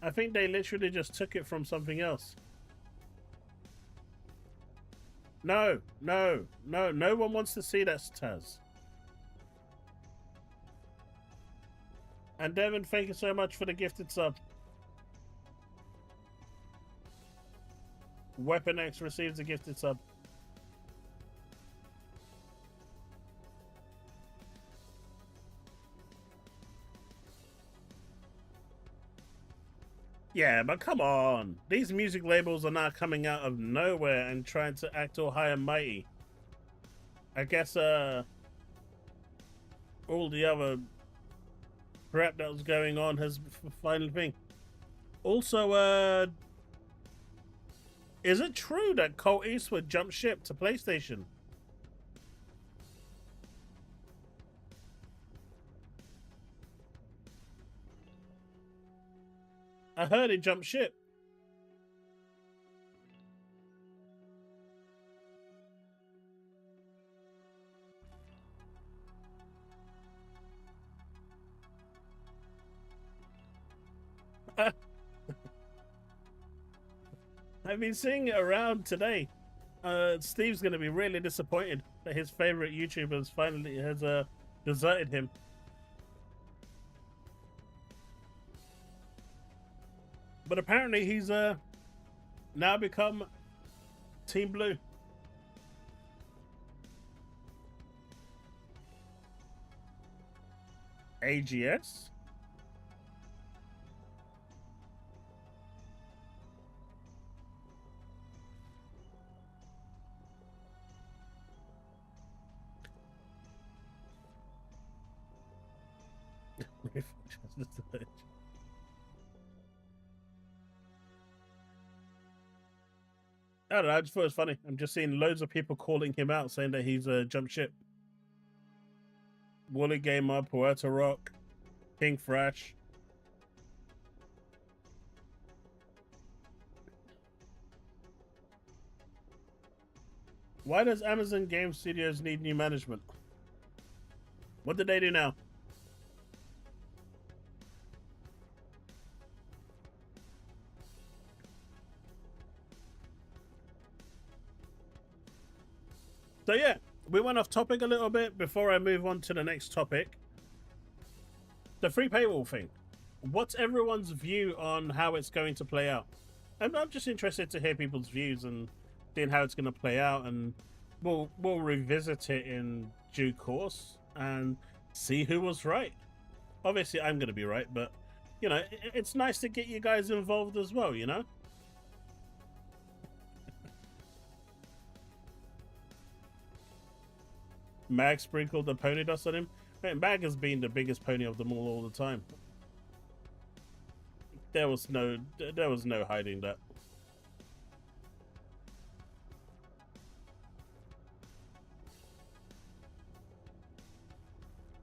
I think they literally just took it from something else. No one wants to see that, Taz. And Devin, thank you so much for the gifted sub. Weapon X receives a gifted sub. Yeah, but come on. These music labels are not coming out of nowhere and trying to act all high and mighty. I guess all the other crap that was going on has finally been. Also, is it true that Colt Eastwood jumped ship to PlayStation? I heard he jumped ship. I've been seeing it around today. Steve's going to be really disappointed that his favorite YouTuber finally has deserted him. But apparently he's now become Team Blue. AGS? I don't know, I just thought it was funny. I'm just seeing loads of people calling him out, saying that he's a jump ship. Wooly Gamer, Puerto Rock, King Thrash. Why does Amazon Game Studios need new management? What did they do now? So yeah, we went off topic a little bit before I move on to the next topic. The free paywall thing. What's everyone's view on how it's going to play out? I'm just interested to hear people's views and seeing how it's going to play out, and we'll revisit it in due course and see who was right. Obviously, I'm going to be right, but you know, it's nice to get you guys involved as well, you know? Mag sprinkled the pony dust on him. Man, Mag has been the biggest pony of them all the time. There was no hiding that.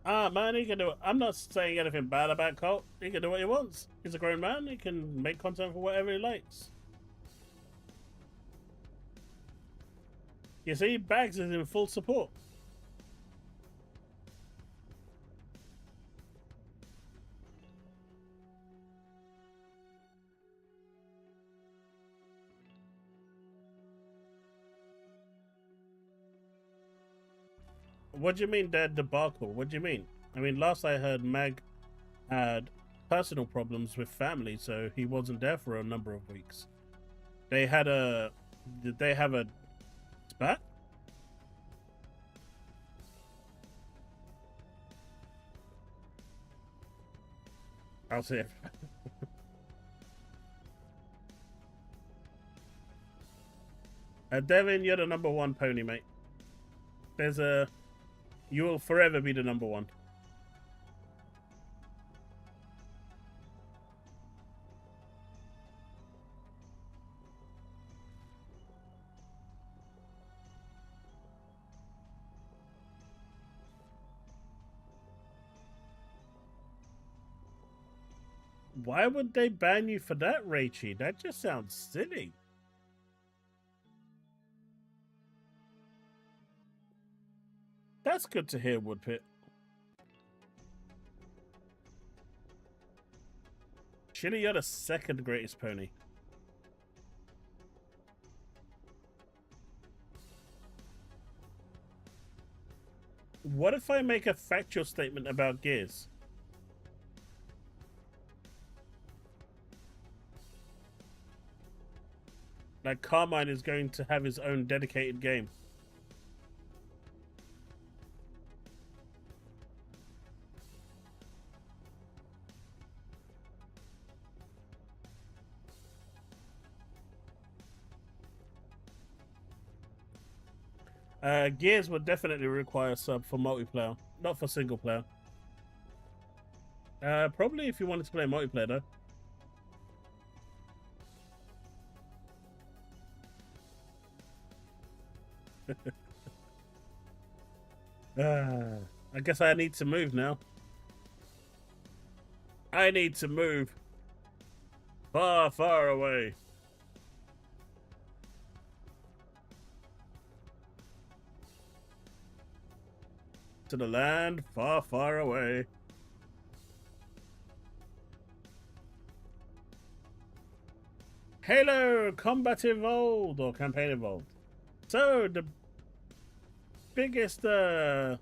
Man, he can do it. I'm not saying anything bad about Colt. He can do what he wants. He's a grown man. He can make content for whatever he likes. You see, Bags is in full support. What do you mean, Dad debacle? What do you mean? I mean, last I heard, Mag had personal problems with family, so he wasn't there for a number of weeks. They had a... Did they have a spat? I'll see it. Devin, you're the #1 pony, mate. There's a... You will forever be the #1. Why would they ban you for that, Raichi? That just sounds silly. That's good to hear, Woodpit. Chili, you're the second greatest pony. What if I make a factual statement about Gears? Like Carmine is going to have his own dedicated game. Gears would definitely require a sub for multiplayer, not for single player. Probably if you wanted to play multiplayer though. I guess I need to move now. I need to move far, far away. To the land far, far away. Halo Combat Evolved or Campaign Evolved. So the biggest after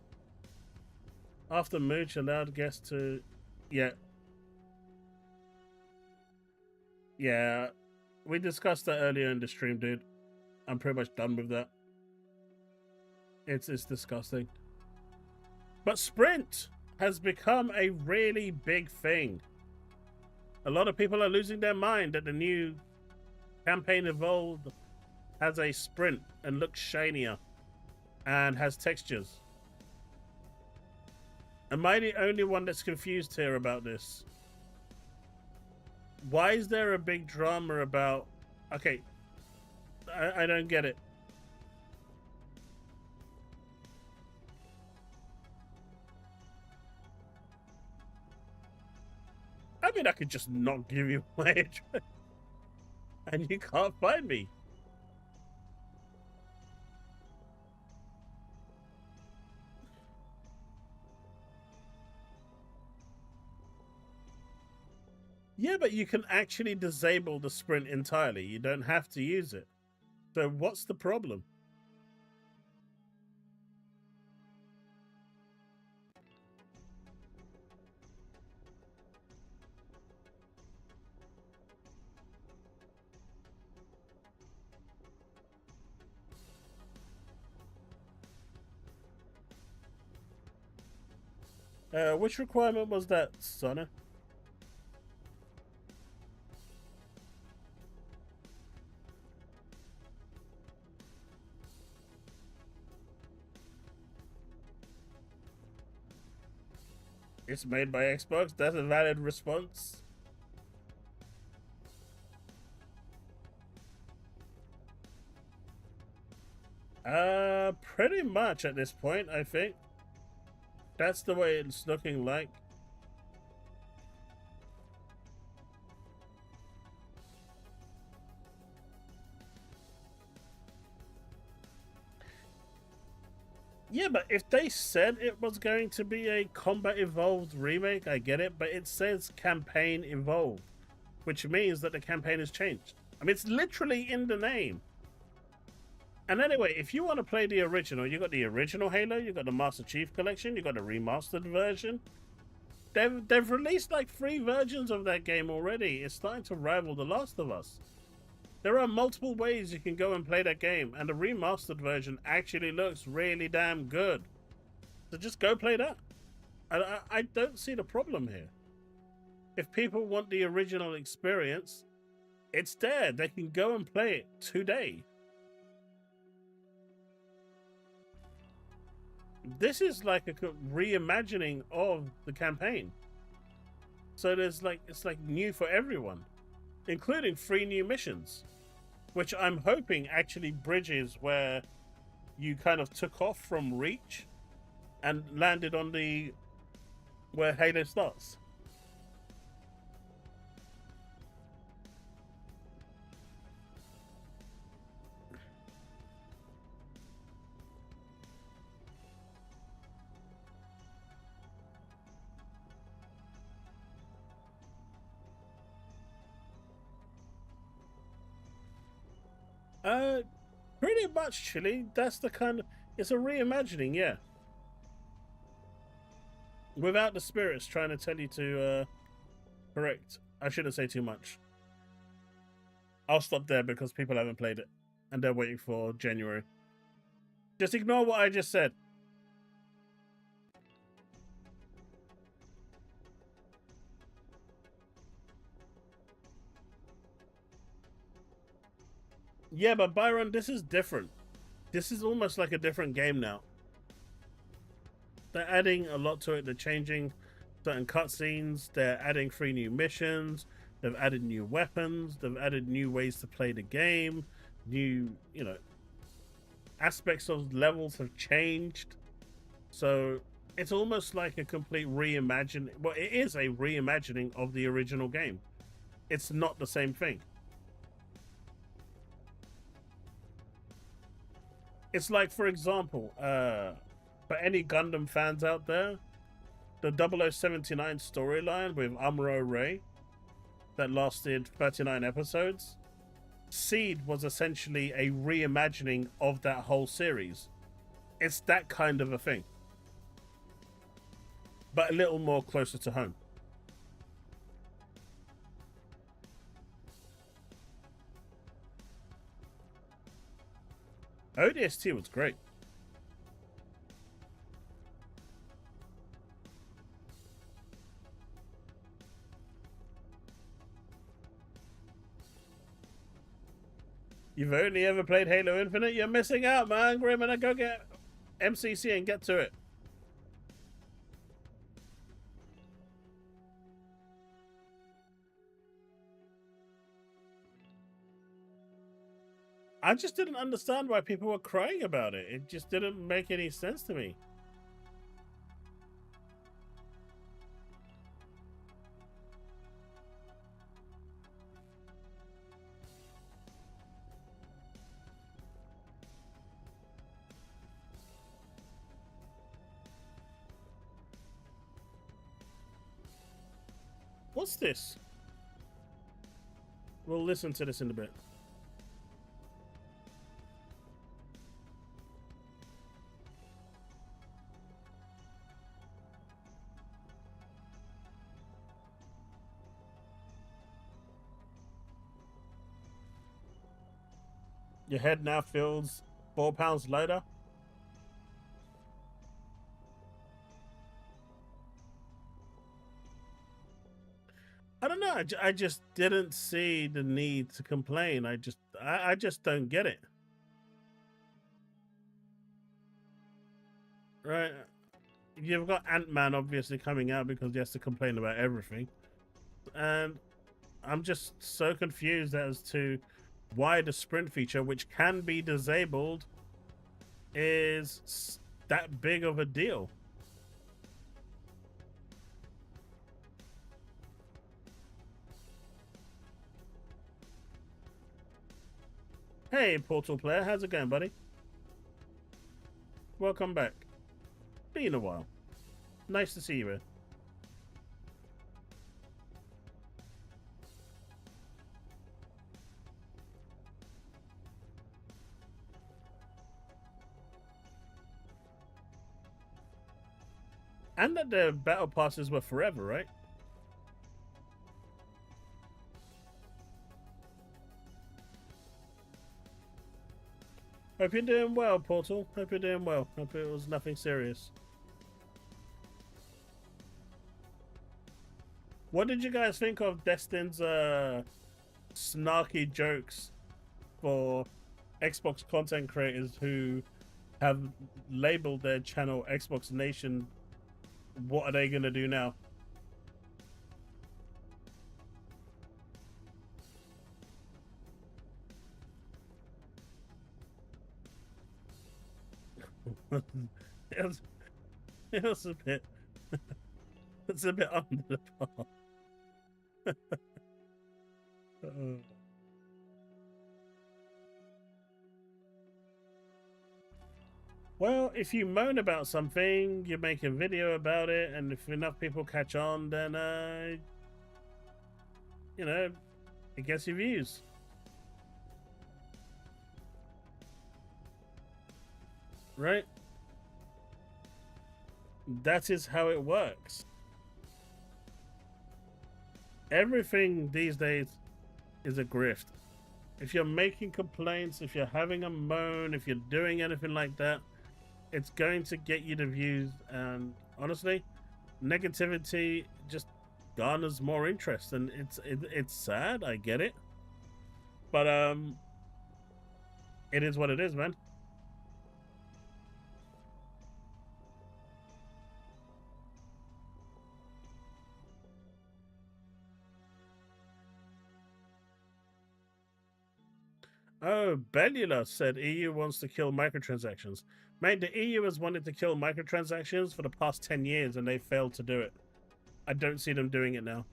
Mooch allowed guests to yeah, we discussed that earlier in the stream, dude. I'm pretty much done with that. It's disgusting. But Sprint has become a really big thing. A lot of people are losing their mind that the new Campaign Evolved has a sprint and looks shinier and has textures. Am I the only one that's confused here about this? Why is there a big drama about... Okay, I don't get it. I mean, I could just not give you my address. And you can't find me. Yeah, but you can actually disable the sprint entirely. You don't have to use it. So what's the problem? Which requirement was that, Sana? It's made by Xbox. That's a valid response. Pretty much at this point, I think. That's the way it's looking like. Yeah, but if they said it was going to be a Combat Evolved remake, I get it, but it says Campaign Evolved, which means that the campaign has changed. I mean, it's literally in the name. And anyway, if you want to play the original, you got the original Halo, you got the Master Chief Collection, you got the remastered version. They've released like 3 versions of that game already. It's starting to rival The Last of Us. There are multiple ways you can go and play that game, and the remastered version actually looks really damn good. So just go play that. I don't see the problem here. If people want the original experience, it's there. They can go and play it today. This is like a reimagining of the campaign. So there's like, it's like new for everyone, including 3 new missions, which I'm hoping actually bridges where you kind of took off from Reach and landed on the where Halo starts. Pretty much, Chili. That's the kind of... It's a reimagining, yeah. Without the spirits trying to tell you to correct. I shouldn't say too much. I'll stop there because people haven't played it. And they're waiting for January. Just ignore what I just said. Yeah, but Byron, this is different. This is almost like a different game now. They're adding a lot to it. They're changing certain cutscenes. They're adding 3 new missions. They've added new weapons. They've added new ways to play the game. New, you know, aspects of levels have changed. So it's almost like a complete reimagining. Well, it is a reimagining of the original game. It's not the same thing. It's like, for example, for any Gundam fans out there, the 0079 storyline with Amuro Ray that lasted 39 episodes, Seed was essentially a reimagining of that whole series. It's that kind of a thing, but a little more closer to home. ODST was great. You've only ever played Halo Infinite? You're missing out, man. Grimina, go get MCC and get to it. I just didn't understand why people were crying about it. It just didn't make any sense to me. What's this? We'll listen to this in a bit. Your head now feels 4 pounds lighter. I don't know. I just didn't see the need to complain. I just don't get it. Right? You've got Ant-Man obviously coming out because he has to complain about everything. And I'm just so confused as to why the sprint feature, which can be disabled, is that big of a deal. Hey, Portal player, how's it going, buddy? Welcome back. Been a while. Nice to see you here. And that the battle passes were forever, right? Hope you're doing well, Portal. Hope you're doing well. Hope it was nothing serious. What did you guys think of Destin's snarky jokes for Xbox content creators who have labeled their channel Xbox Nation? What are they gonna do now? it was a bit it's a bit under the bar. Well, if you moan about something, you make a video about it, and if enough people catch on, then you know, it gets your views. right? That is how it works. Everything these days is a grift. If you're making complaints, if you're having a moan, if you're doing anything like that, it's going to get you the views. And honestly, negativity just garners more interest, and it's sad. I get it, but it is what it is, man. Oh, Bellula said EU wants to kill microtransactions. Mate, the EU has wanted to kill microtransactions for the past 10 years and they failed to do it. I don't see them doing it now.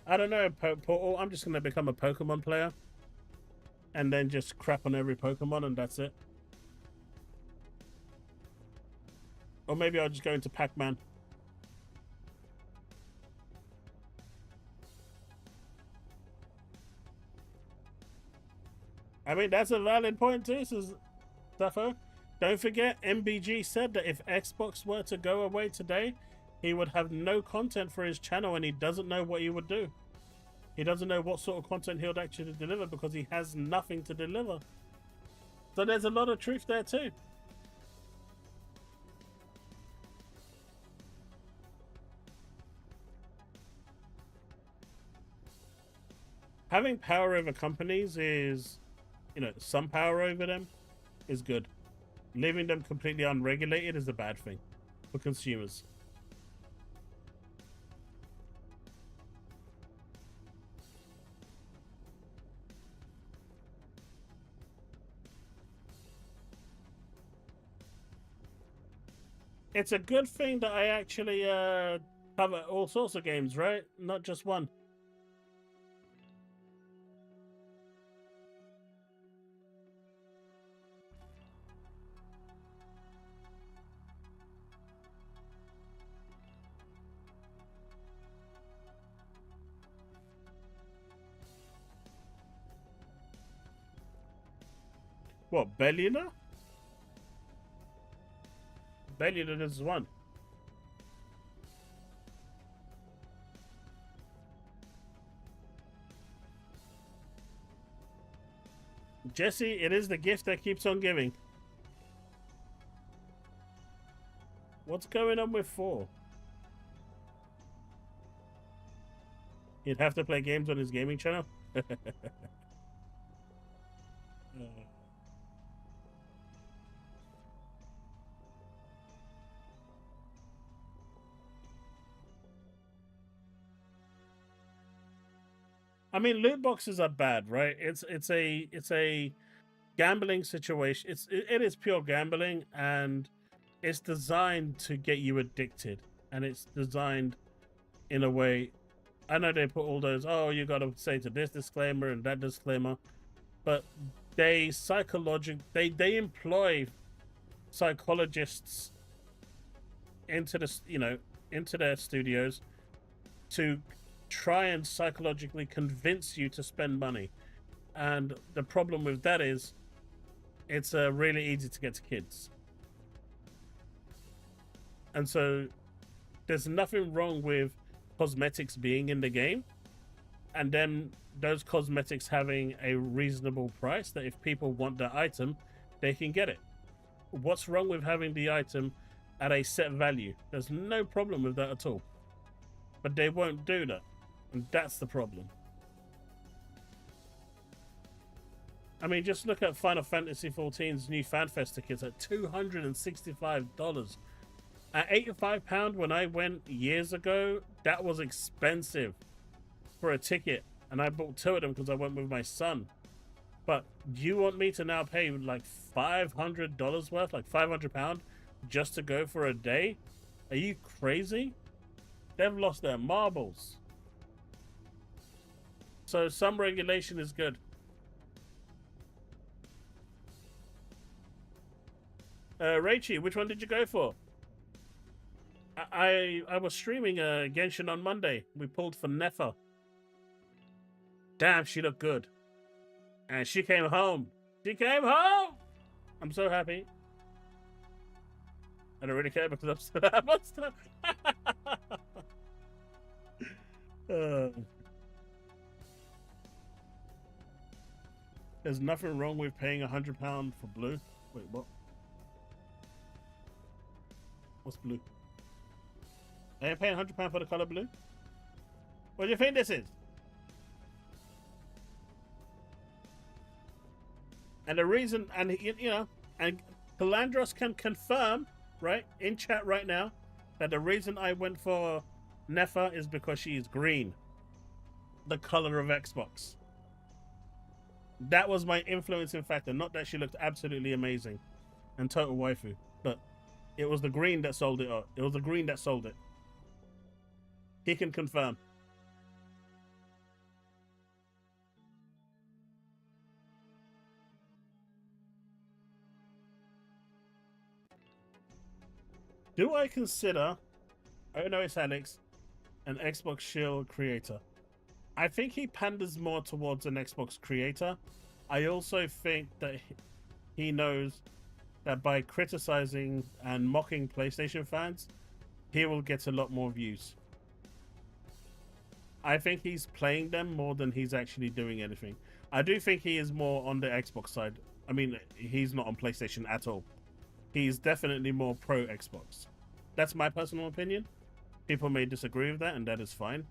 I don't know, Portal. I'm just going to become a Pokemon player and then just crap on every Pokemon and that's it. Or maybe I'll just go into Pac-Man. I mean, that's a valid point too, Sappho. Don't forget, MBG said that if Xbox were to go away today, he would have no content for his channel and he doesn't know what he would do. He doesn't know what sort of content he would actually deliver because he has nothing to deliver. So there's a lot of truth there too. Having power over companies is, you know, some power over them is good. Leaving them completely unregulated is a bad thing for consumers. It's a good thing that I actually cover all sorts of games, right? Not just one. What, Bellula? Bellula is one. Jesse, it is the gift that keeps on giving. What's going on with 4? He'd have to play games on his gaming channel? I mean, loot boxes are bad, right? It's a gambling situation. It is pure gambling, and it's designed to get you addicted, and it's designed in a way. I know they put all those, oh, you got to say to this disclaimer and that disclaimer, but they employ psychologists into into their studios to try and psychologically convince you to spend money. And the problem with that is it's really easy to get to kids. And so there's nothing wrong with cosmetics being in the game and then those cosmetics having a reasonable price that if people want the item, they can get it. What's wrong with having the item at a set value? There's no problem with that at all. But they won't do that. And that's the problem. I mean, just look at Final Fantasy XIV's new FanFest tickets at $265. At £85 when I went years ago, that was expensive for a ticket. And I bought 2 of them because I went with my son. But you want me to now pay like $500 worth, like £500 just to go for a day? Are you crazy? They've lost their marbles. So some regulation is good. Raichi, which one did you go for? I was streaming Genshin on Monday. We pulled for Nefa. Damn, she looked good. And she came home. She came home! I'm so happy. I don't really care because I'm still... There's nothing wrong with paying £100 for blue. Wait, what? What's blue? I ain't paying £100 for the color blue? What do you think this is? And the reason, and you know, and Calandros can confirm, right, in chat right now, that the reason I went for Nefa is because she is green. The color of Xbox. That was my influencing factor, not that she looked absolutely amazing and total waifu, but it was the green that sold it. It was the green that sold it. He can confirm. Do I consider, oh no, it's Alex, an Xbox Shield creator? I think he panders more towards an Xbox creator. I also think that he knows that by criticizing and mocking PlayStation fans, he will get a lot more views. I think he's playing them more than he's actually doing anything. I do think he is more on the Xbox side. I mean, he's not on PlayStation at all. He's definitely more pro Xbox. That's my personal opinion. People may disagree with that, and that is fine.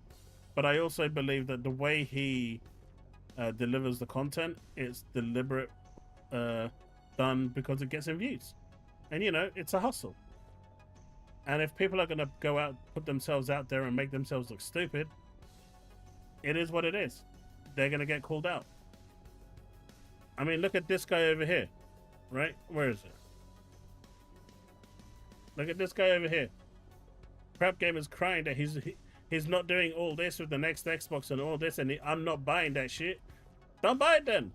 But I also believe that the way he delivers the content, it's deliberate, done because it gets him views. And, you know, it's a hustle. And if people are going to go out, put themselves out there and make themselves look stupid, it is what it is. They're going to get called out. I mean, look at this guy over here, right? Where is it? Look at this guy over here. Crap Gamer's crying that he's not doing all this with the next Xbox and all this, and I'm not buying that shit. Don't buy it then.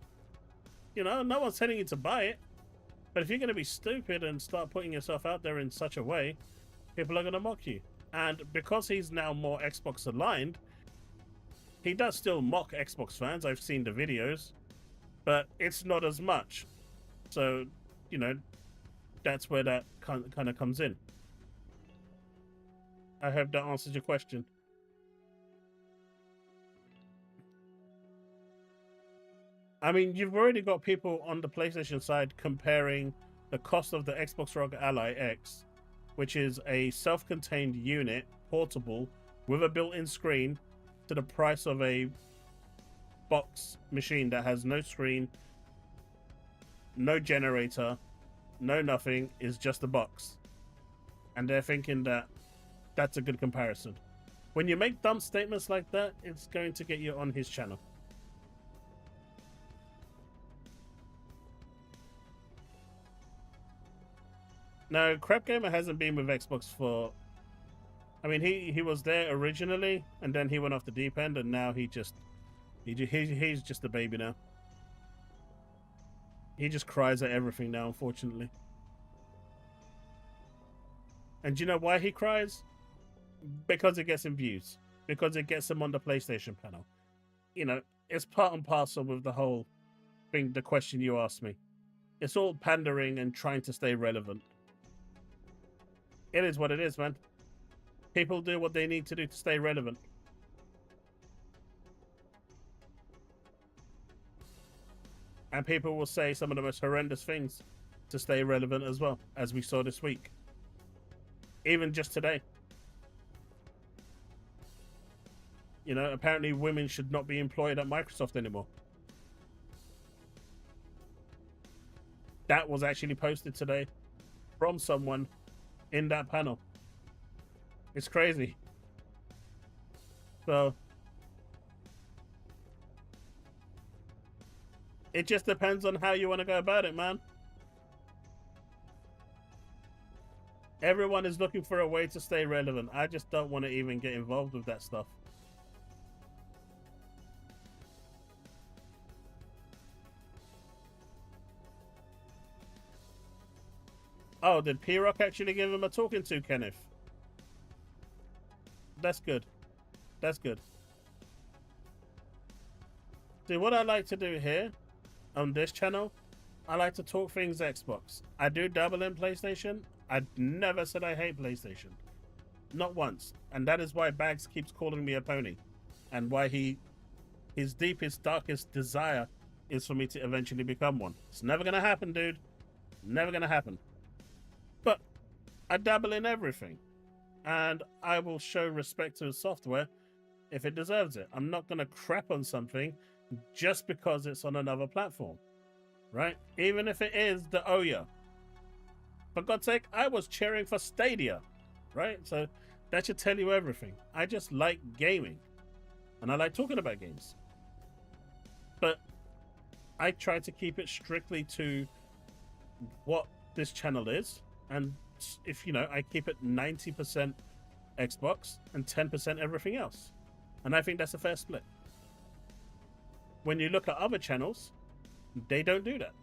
You know, no one's telling you to buy it. But if you're going to be stupid and start putting yourself out there in such a way, people are going to mock you. And because he's now more Xbox aligned, he does still mock Xbox fans. I've seen the videos, but it's not as much. So, you know, that's where that kind of comes in. I hope that answers your question. I mean, you've already got people on the PlayStation side comparing the cost of the Xbox ROG Ally X, which is a self-contained unit, portable, with a built-in screen, to the price of a box machine that has no screen, no generator, no nothing, is just a box. And they're thinking that that's a good comparison. When you make dumb statements like that, it's going to get you on his channel. No, Crap Gamer hasn't been with Xbox for... I mean, he was there originally, and then he went off the deep end, and now he's just a baby now. He just cries at everything now, unfortunately. And do you know why he cries? Because it gets him views. Because it gets him on the PlayStation panel. You know, it's part and parcel with the whole thing, the question you asked me. It's all pandering and trying to stay relevant. It is what it is, man. People do what they need to do to stay relevant. And people will say some of the most horrendous things to stay relevant as well, as we saw this week. Even just today. You know, apparently women should not be employed at Microsoft anymore. That was actually posted today from someone in that panel. It's crazy. So it just depends on how you want to go about it, man. Everyone is looking for a way to stay relevant. I just don't want to even get involved with that stuff. Oh, did P-Rock actually give him a talking to, Kenneth? That's good. That's good. See, what I like to do here on this channel, I like to talk things Xbox. I do dabble in PlayStation. I never said I hate PlayStation. Not once. And that is why Bags keeps calling me a pony. And why his deepest, darkest desire is for me to eventually become one. It's never going to happen, dude. Never going to happen. But I dabble in everything. And I will show respect to the software if it deserves it. I'm not going to crap on something just because it's on another platform. Right? Even if it is the Ouya. For God's sake, I was cheering for Stadia. Right? So that should tell you everything. I just like gaming. And I like talking about games. But I try to keep it strictly to what this channel is. And if, you know, I keep it 90% Xbox and 10% everything else. And I think that's a fair split. When you look at other channels, they don't do that.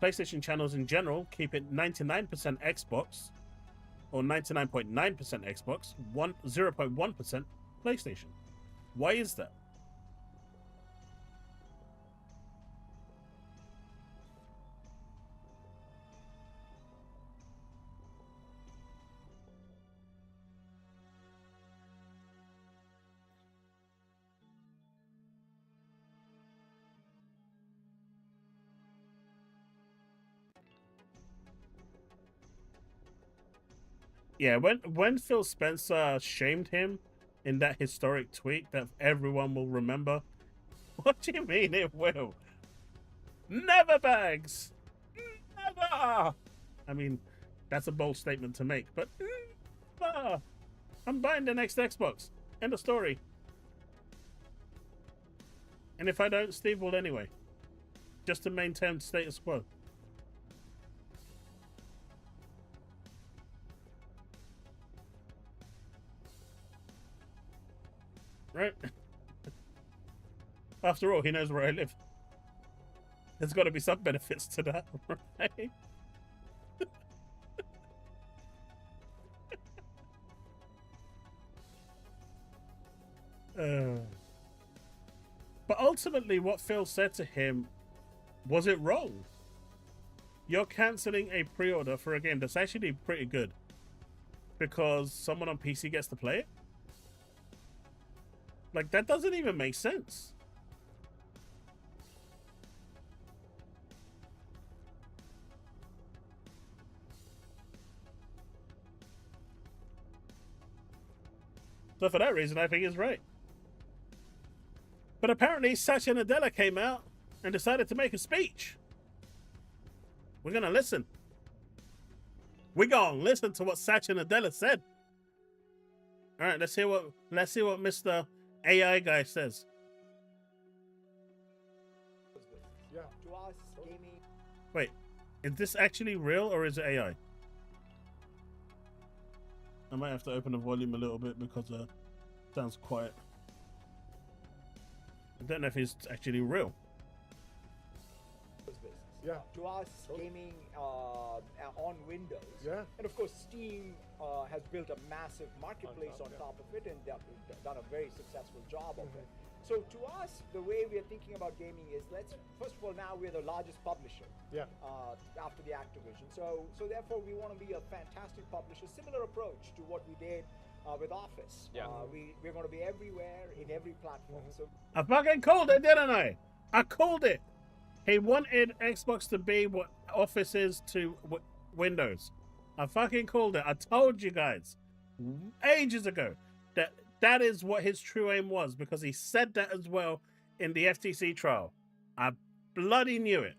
PlayStation channels in general keep it 99% Xbox or 99.9% Xbox, 0.1% PlayStation. Why is that? Yeah, when Phil Spencer shamed him in that historic tweet that everyone will remember, what do you mean it will? Never, Bags! Never! I mean, that's a bold statement to make, but never! I'm buying the next Xbox. End of story. And if I don't, Steve will anyway. Just to maintain status quo. Right? After all, he knows where I live. There's got to be some benefits to that, right? But ultimately, what Phil said to him, was it wrong? You're cancelling a pre-order for a game that's actually pretty good because someone on PC gets to play it? Like, that doesn't even make sense. So for that reason, I think he's right. But apparently, Satya Nadella came out and decided to make a speech. We're gonna listen. We're gonna listen to what Satya Nadella said. All right, let's hear what Mr. AI guy says. Yeah. To us, gaming. Wait, is this actually real or is it AI? I might have to open the volume a little bit because it sounds quiet. I don't know if it's actually real. Yeah. To us, gaming on Windows. Yeah. And of course, Steam has built a massive marketplace on top of it, and they've done a very successful job of it. So to us, the way we are thinking about gaming is, first of all, now we're the largest publisher. Yeah. After the Activision. So therefore, we want to be a fantastic publisher. Similar approach to what we did with Office. Yeah. We're going to be everywhere in every platform. So I fucking called it, didn't I? I called it. He wanted Xbox to be what Office is to Windows. I fucking called it. I told you guys ages ago that is what his true aim was, because he said that as well in the FTC trial. I bloody knew it.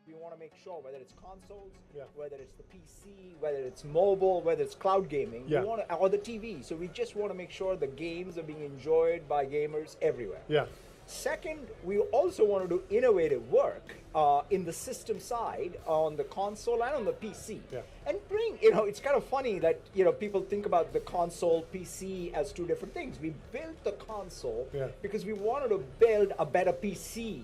We want to make sure, whether it's consoles, whether it's the PC, whether it's mobile, whether it's cloud gaming, we want to, or the TV. So we just want to make sure the games are being enjoyed by gamers everywhere. Yeah. Second, we also want to do innovative work in the system side, on the console and on the PC. Yeah. And bring, it's kind of funny that, people think about the console, PC as two different things. We built the console because we wanted to build a better PC,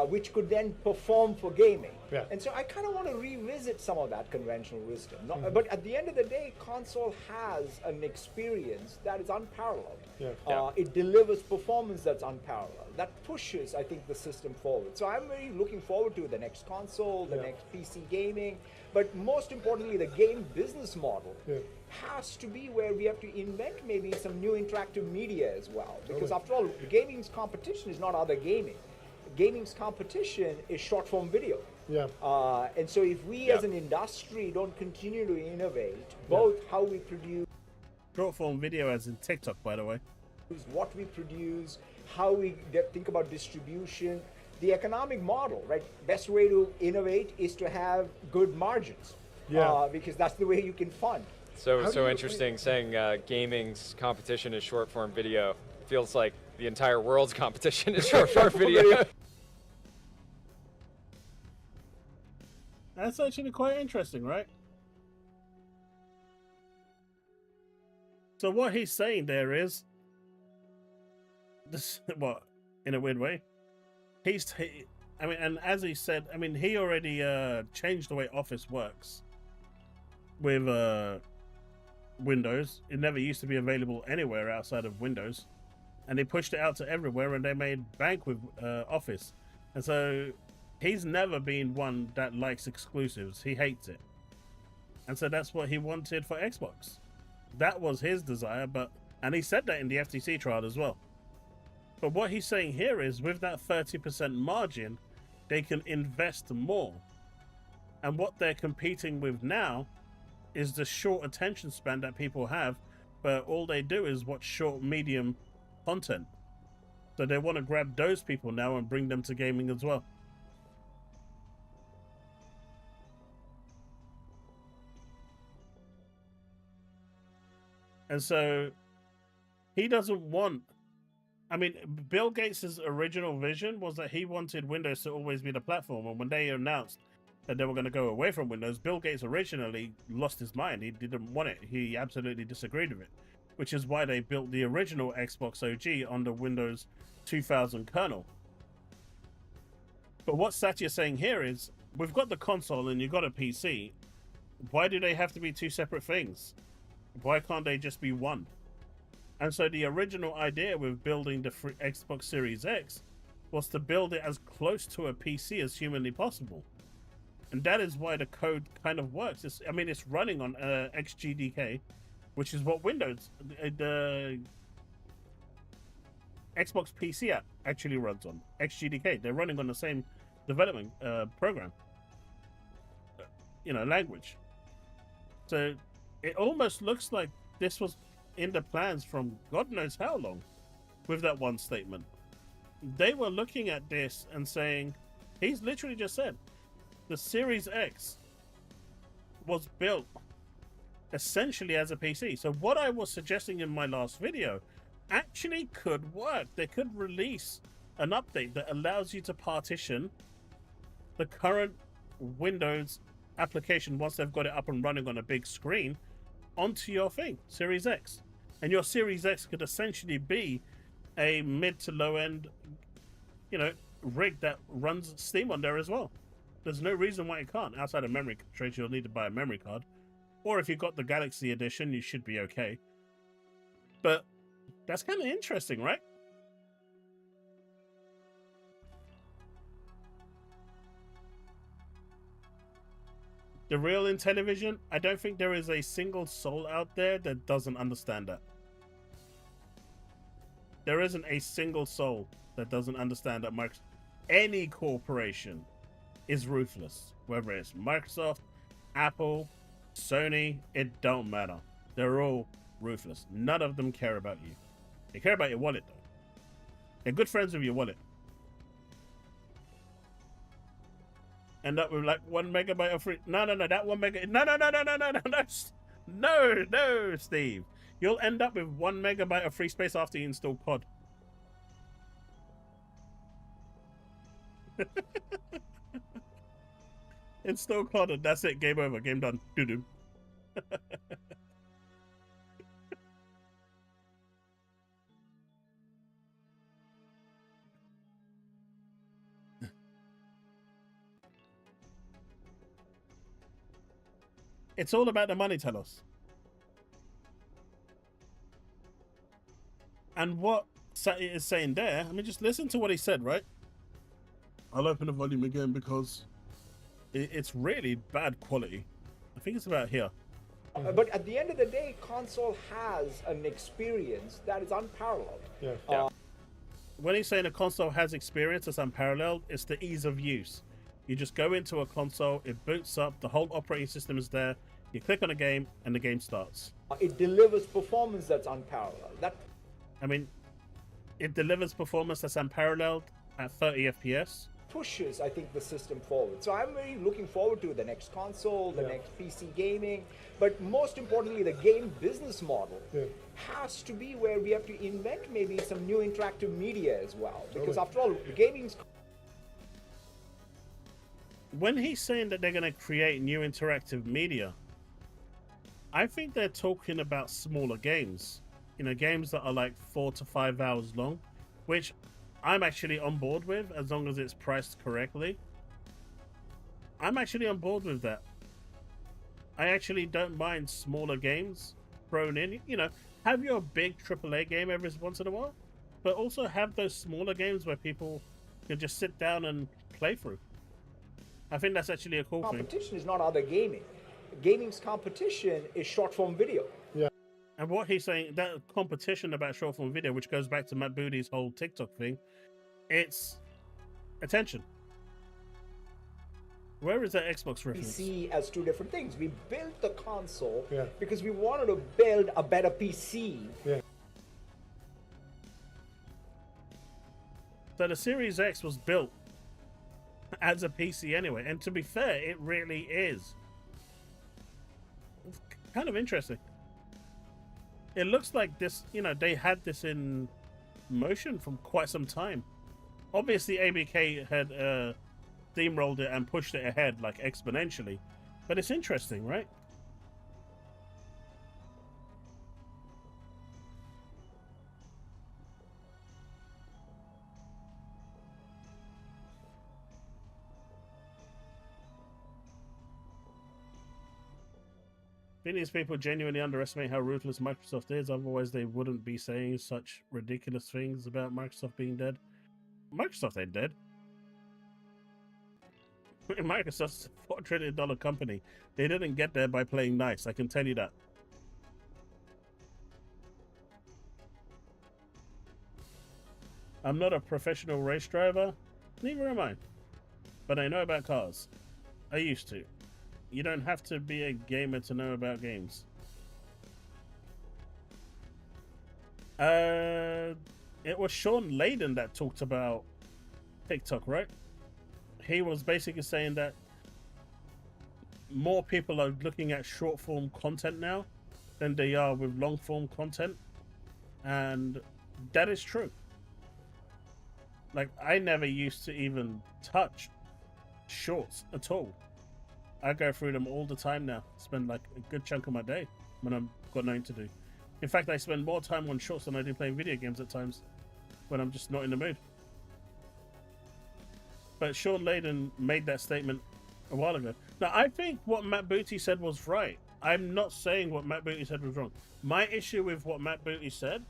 which could then perform for gaming. Yeah. And so I kind of want to revisit some of that conventional wisdom. But at the end of the day, console has an experience that is unparalleled. Yeah. It delivers performance that's unparalleled. That pushes, I think, the system forward. So I'm really looking forward to the next console, the next PC gaming, but most importantly, the game business model has to be where we have to invent maybe some new interactive media as well. Because after all, gaming's competition is not other gaming. Gaming's competition is short-form video. Yeah. And so if we as an industry don't continue to innovate, both how we produce... Short-form video as in TikTok, by the way. What we produce, how we think about distribution, the economic model, right? Best way to innovate is to have good margins. Yeah. Because that's the way you can fund. So interesting saying gaming's competition is short-form video. Feels like the entire world's competition is short-form video. That's actually quite interesting, right? So what he's saying there is this, what, in a weird way, I mean, and as he said, I mean, he already changed the way Office works with Windows. It never used to be available anywhere outside of Windows, and they pushed it out to everywhere, and they made bank with Office. And so he's never been one that likes exclusives. He hates it. And so that's what he wanted for Xbox. That was his desire, and he said that in the FTC trial as well. But what he's saying here is with that 30% margin, they can invest more. And what they're competing with now is the short attention span that people have, but all they do is watch short, medium content. So they want to grab those people now and bring them to gaming as well. And so he doesn't want... I mean, Bill Gates' original vision was that he wanted Windows to always be the platform. And when they announced that they were going to go away from Windows, Bill Gates originally lost his mind. He didn't want it. He absolutely disagreed with it, which is why they built the original Xbox OG on the Windows 2000 kernel. But what Satya's saying here is, we've got the console and you've got a PC. Why do they have to be two separate things? Why can't they just be one? And so the original idea with building the Xbox Series X was to build it as close to a PC as humanly possible. And that is why the code kind of works. I mean, it's running on XGDK, which is what Windows, the Xbox PC app actually runs on. XGDK. They're running on the same development program, language. So it almost looks like this was in the plans from God knows how long with that one statement. They were looking at this and saying, he's literally just said, the Series X was built essentially as a PC. So what I was suggesting in my last video actually could work. They could release an update that allows you to partition the current Windows application once they've got it up and running on a big screen onto your thing, Series X. And your Series X could essentially be a mid to low end, rig that runs Steam on there as well. There's no reason why it can't. Outside of memory constraints, you'll need to buy a memory card. Or if you've got the Galaxy Edition, you should be okay. But that's kind of interesting, right? The real in television, I don't think there is a single soul out there that doesn't understand that. There isn't a single soul that doesn't understand that any corporation is ruthless. Whether it's Microsoft, Apple, Sony, it don't matter. They're all ruthless. None of them care about you. They care about your wallet, though. They're good friends with your wallet. End up with like 1 megabyte of free. No, that 1 mega. No, Steve. You'll end up with 1 megabyte of free space after you install COD. Install COD and that's it. Game over. Game done. Doo-doo. It's all about the money, Telos. And what Sati is saying there, I mean, just listen to what he said, right? I'll open the volume again because it's really bad quality. I think it's about here. But at the end of the day, console has an experience that is unparalleled. When he's saying a console has experience that's unparalleled, it's the ease of use. You just go into a console, it boots up, the whole operating system is there, you click on a game, and the game starts. It delivers performance that's unparalleled. I mean, it delivers performance that's unparalleled at 30 FPS. Pushes, I think, the system forward. So I'm very looking forward to the next console, the next PC gaming, but most importantly, the game business model has to be where we have to invent maybe some new interactive media as well. Because after all, gaming's... When he's saying that they're going to create new interactive media, I think they're talking about smaller games. You know, games that are like 4 to 5 hours long, which I'm actually on board with as long as it's priced correctly. I'm actually on board with that. I actually don't mind smaller games thrown in. You know, have your big AAA game every once in a while, but also have those smaller games where people can just sit down and play through. I think that's actually a cool thing. Competition is not other gaming. Gaming's competition is short-form video. And what he's saying, that competition about short-form video, which goes back to Matt Booty's whole TikTok thing, it's attention. Where is that Xbox We reference? see as two different things. We built the console because we wanted to build a better PC. So the Series X was built as a PC anyway, and to be fair, it really is. It's kind of interesting. It looks like this, you know, they had this in motion from quite some time. Obviously, ABK had steamrolled it and pushed it ahead like exponentially, but it's interesting, right? These people genuinely underestimate how ruthless Microsoft is, otherwise they wouldn't be saying such ridiculous things about Microsoft being dead. Microsoft ain't dead. Microsoft's a $4 trillion company. They didn't get there by playing nice, I can tell you that. I'm not a professional race driver, neither am I. But I know about cars. I used to. You don't have to be a gamer to know about games. It was Sean Layden that talked about TikTok, right? He was basically saying that more people are looking at short form content now than they are with long form content. And that is true. Like, I never used to even touch shorts at all. I go through them all the time now. Spend like a good chunk of my day when I've got nothing to do. In fact, I spend more time on shorts than I do playing video games at times when I'm just not in the mood. But Sean Layden made that statement a while ago. Now, I think what Matt Booty said was right. I'm not saying what Matt Booty said was wrong. My issue with what Matt Booty said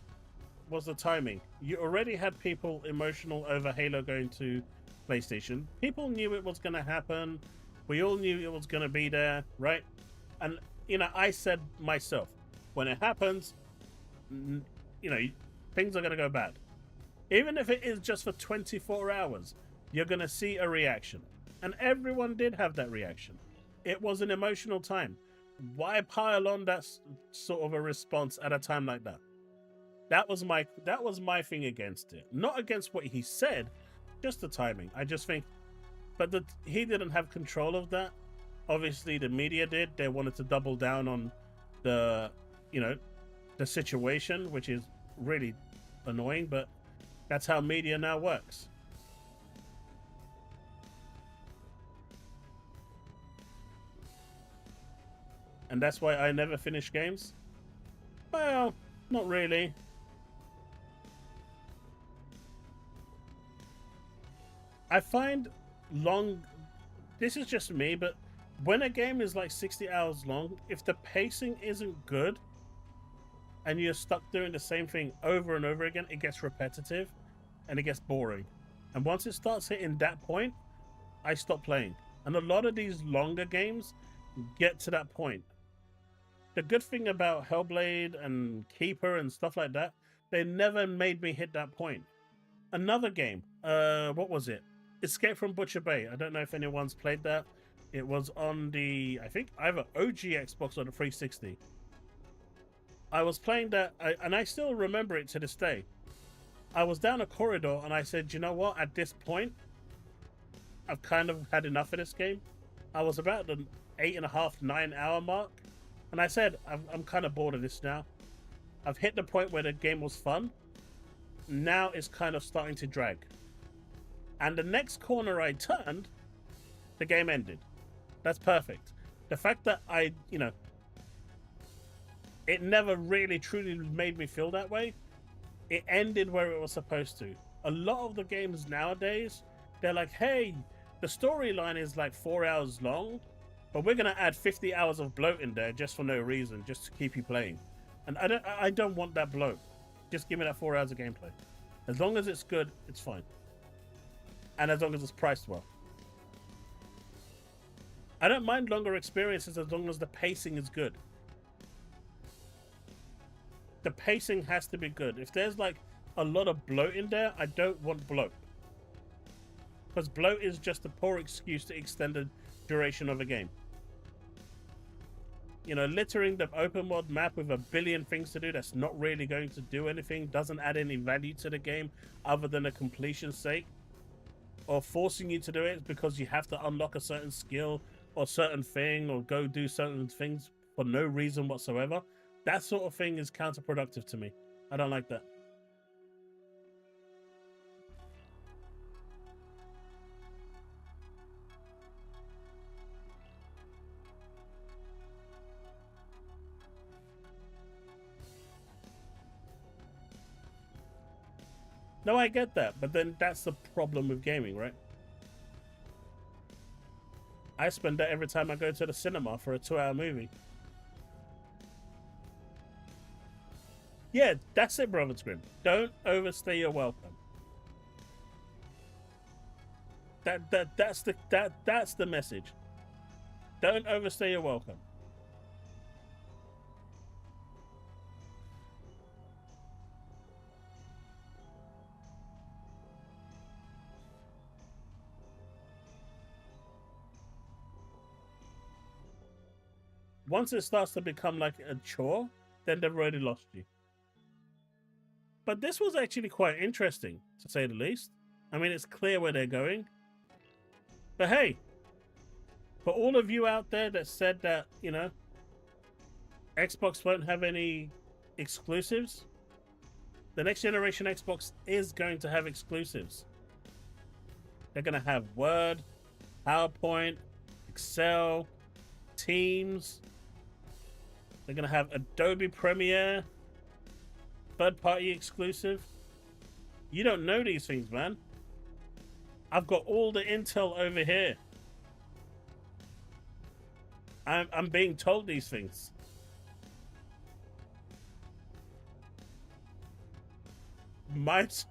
was the timing. You already had people emotional over Halo going to PlayStation. People knew it was going to happen. We all knew it was going to be there, right? And, you know, I said myself, when it happens, you know, things are going to go bad. Even if it is just for 24 hours, you're going to see a reaction. And everyone did have that reaction. It was an emotional time. Why pile on that sort of a response at a time like that? That was my thing against it. Not against what he said, just the timing. I just think, but he didn't have control of that. Obviously, the media did. They wanted to double down on the, you know, the situation, which is really annoying, but that's how media now works. And that's why I never finish games? Well, not really. I find this is just me, but when a game is like 60 hours long, if the pacing isn't good and you're stuck doing the same thing over and over again, it gets repetitive and it gets boring. And once it starts hitting that point, I stop playing. And a lot of these longer games get to that point. The good thing about Hellblade and Keeper and stuff like that, they never made me hit that point. Another game, what was it? Escape from Butcher Bay. I don't know if anyone's played that. It was on the, I think, either OG Xbox or the 360. I was playing that, and I still remember it to this day. I was down a corridor, and I said, you know what? At this point, I've kind of had enough of this game. I was about the 8.5, 9 hour mark, and I said, I'm kind of bored of this now. I've hit the point where the game was fun. Now it's kind of starting to drag. And the next corner I turned, the game ended. That's perfect. The fact that it never really truly made me feel that way. It ended where it was supposed to. A lot of the games nowadays, they're like, hey, the storyline is like 4 hours long, but we're going to add 50 hours of bloat in there just for no reason, just to keep you playing. And I don't want that bloat. Just give me that 4 hours of gameplay. As long as it's good, it's fine. And as long as it's priced well. I don't mind longer experiences as long as the pacing is good. The pacing has to be good. If there's like a lot of bloat in there, I don't want bloat. Because bloat is just a poor excuse to extend the duration of a game. You know, littering the open world map with 1 billion things to do that's not really going to do anything, doesn't add any value to the game other than a completion's sake. Or forcing you to do it because you have to unlock a certain skill or certain thing or go do certain things for no reason whatsoever. That sort of thing is counterproductive to me. I don't like that. No, I get that, but then that's the problem with gaming, right? I spend that every time I go to the cinema for a 2-hour movie. Yeah, that's it, Brother Scrim. Don't overstay your welcome. That's the message. Don't overstay your welcome. Once it starts to become like a chore, then they've already lost you. But this was actually quite interesting, to say the least. I mean, it's clear where they're going. But hey, for all of you out there that said that, you know, Xbox won't have any exclusives, the next generation Xbox is going to have exclusives. They're going to have Word, PowerPoint, Excel, Teams. They're going to have Adobe Premiere, third-party exclusive. You don't know these things, man. I've got all the intel over here. I'm being told these things. Minesweeper?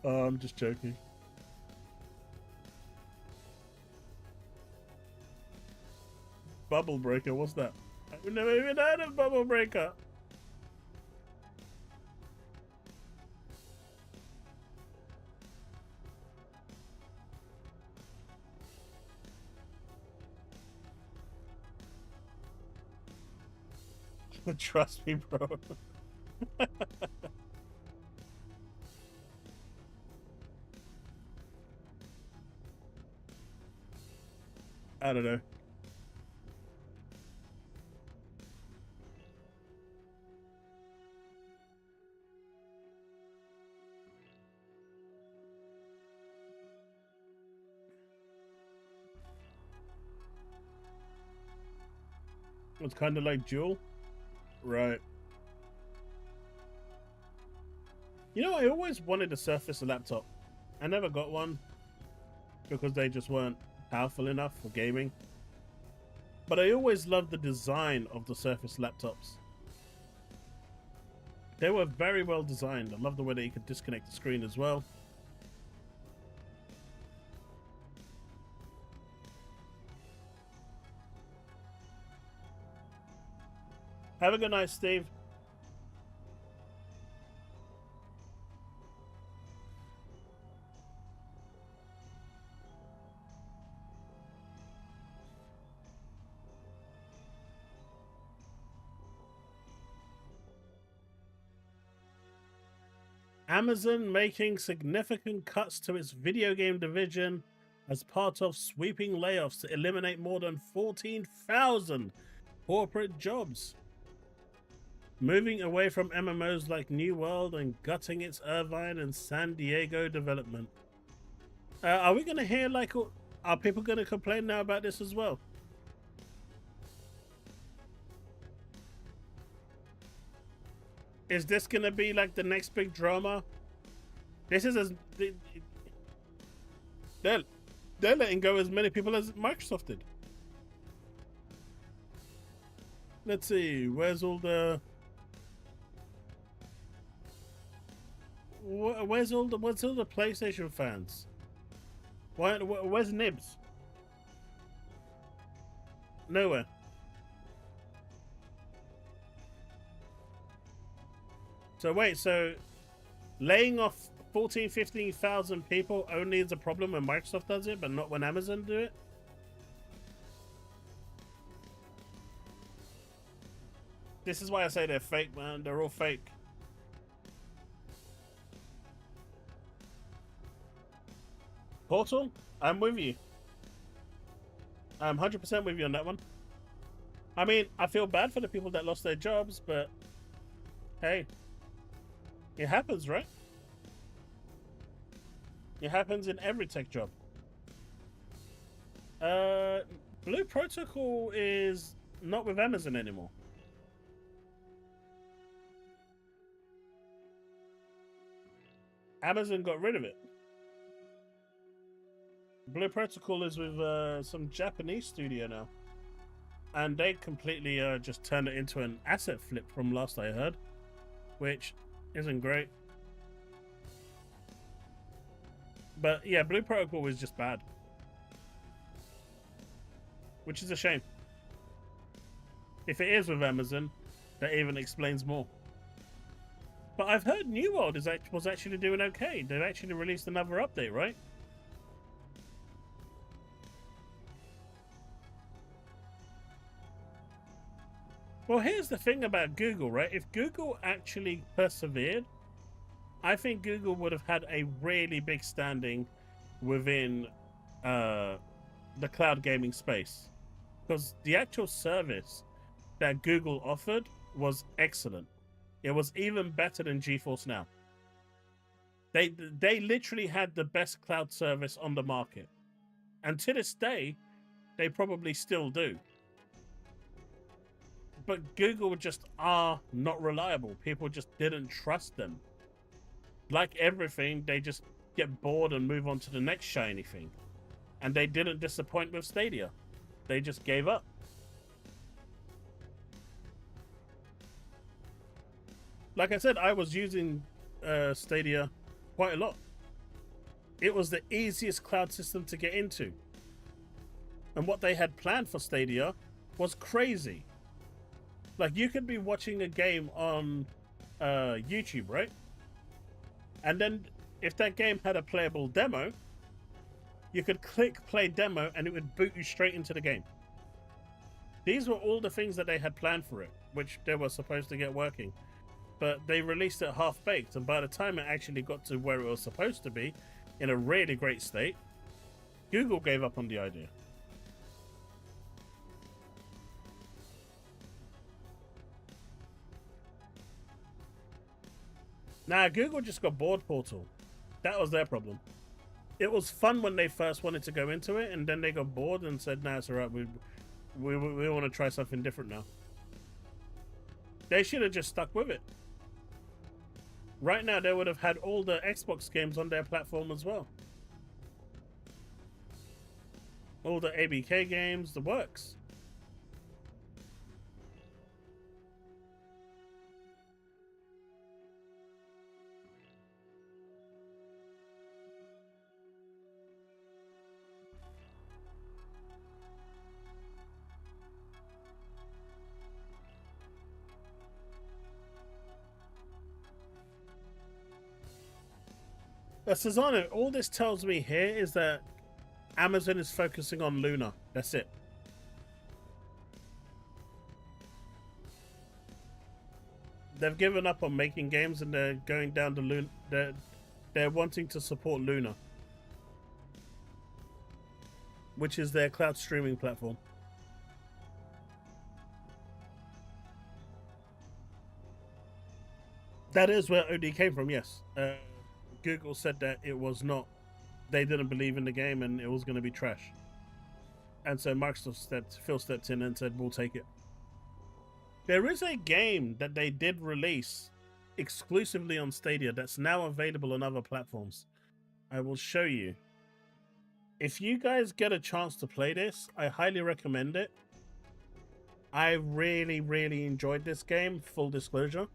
Oh, I'm just joking. Bubble Breaker, what's that? I've never even heard of Bubble Breaker. Trust me, bro. I don't know. It's kind of like Jewel. Right. You know, I always wanted a Surface laptop. I never got one because they just weren't powerful enough for gaming. But I always loved the design of the Surface laptops. They were very well designed. I love the way that you could disconnect the screen as well. Have a good night, Steve. Amazon making significant cuts to its video game division as part of sweeping layoffs to eliminate more than 14,000 corporate jobs. Moving away from MMOs like New World and gutting its Irvine and San Diego development. Are we going to hear, like, are people going to complain now about this as well? Is this going to be like the next big drama? This is they're letting go as many people as Microsoft did. Let's see, where's all the PlayStation fans? Where's Nibs? Nowhere. So wait, so laying off 15,000 people only is a problem when Microsoft does it, but not when Amazon do it? This is why I say they're fake, man. They're all fake. Portal? I'm with you. I'm 100% with you on that one. I mean, I feel bad for the people that lost their jobs, but hey, it happens, right? It happens in every tech job. Blue Protocol is not with Amazon anymore. Amazon got rid of it. Blue Protocol is with some Japanese studio now. And they completely just turned it into an asset flip from last I heard. Which isn't great. But yeah, Blue Protocol was just bad. Which is a shame. If it is with Amazon, that even explains more. But I've heard New World was actually doing okay. They've actually released another update, right? Well, here's the thing about Google, right? If Google actually persevered, I think Google would have had a really big standing within the cloud gaming space. Because the actual service that Google offered was excellent. It was even better than GeForce Now. They literally had the best cloud service on the market. And to this day, they probably still do. But Google just are not reliable. People just didn't trust them. Like everything, they just get bored and move on to the next shiny thing. And they didn't disappoint with Stadia. They just gave up. Like I said, I was using Stadia quite a lot. It was the easiest cloud system to get into. And what they had planned for Stadia was crazy. Like, you could be watching a game on YouTube, right? And then if that game had a playable demo, you could click play demo and it would boot you straight into the game. These were all the things that they had planned for it, which they were supposed to get working. But they released it half-baked, and by the time it actually got to where it was supposed to be, in a really great state, Google gave up on the idea. Nah, Google just got bored, Portal. That was their problem. It was fun when they first wanted to go into it, and then they got bored and said, nah, it's alright, we want to try something different now. They should have just stuck with it. right now they would have had all the Xbox games on their platform as well. All the ABK games, the works. Cesano, all this tells me here is that Amazon is focusing on Luna. That's it. They've given up on making games and they're going down to Luna. They're wanting to support Luna, which is their cloud streaming platform. That is where OD came from, yes. Google said that it was not, they didn't believe in the game and it was going to be trash. And so Microsoft Phil stepped in and said, we'll take it. There is a game that they did release exclusively on Stadia that's now available on other platforms. I will show you. If you guys get a chance to play this, I highly recommend it. I really, really enjoyed this game, full disclosure.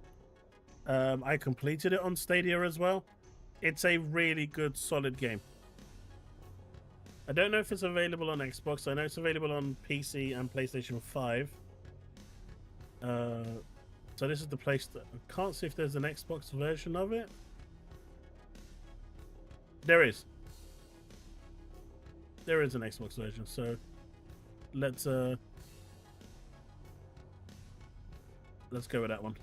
I completed it on Stadia as well. It's a really good, solid game. I don't know if it's available on Xbox. I know it's available on PC and PlayStation 5. So this is the place that I can't see if there's an Xbox version of it. There is. There is an Xbox version. So let's go with that one.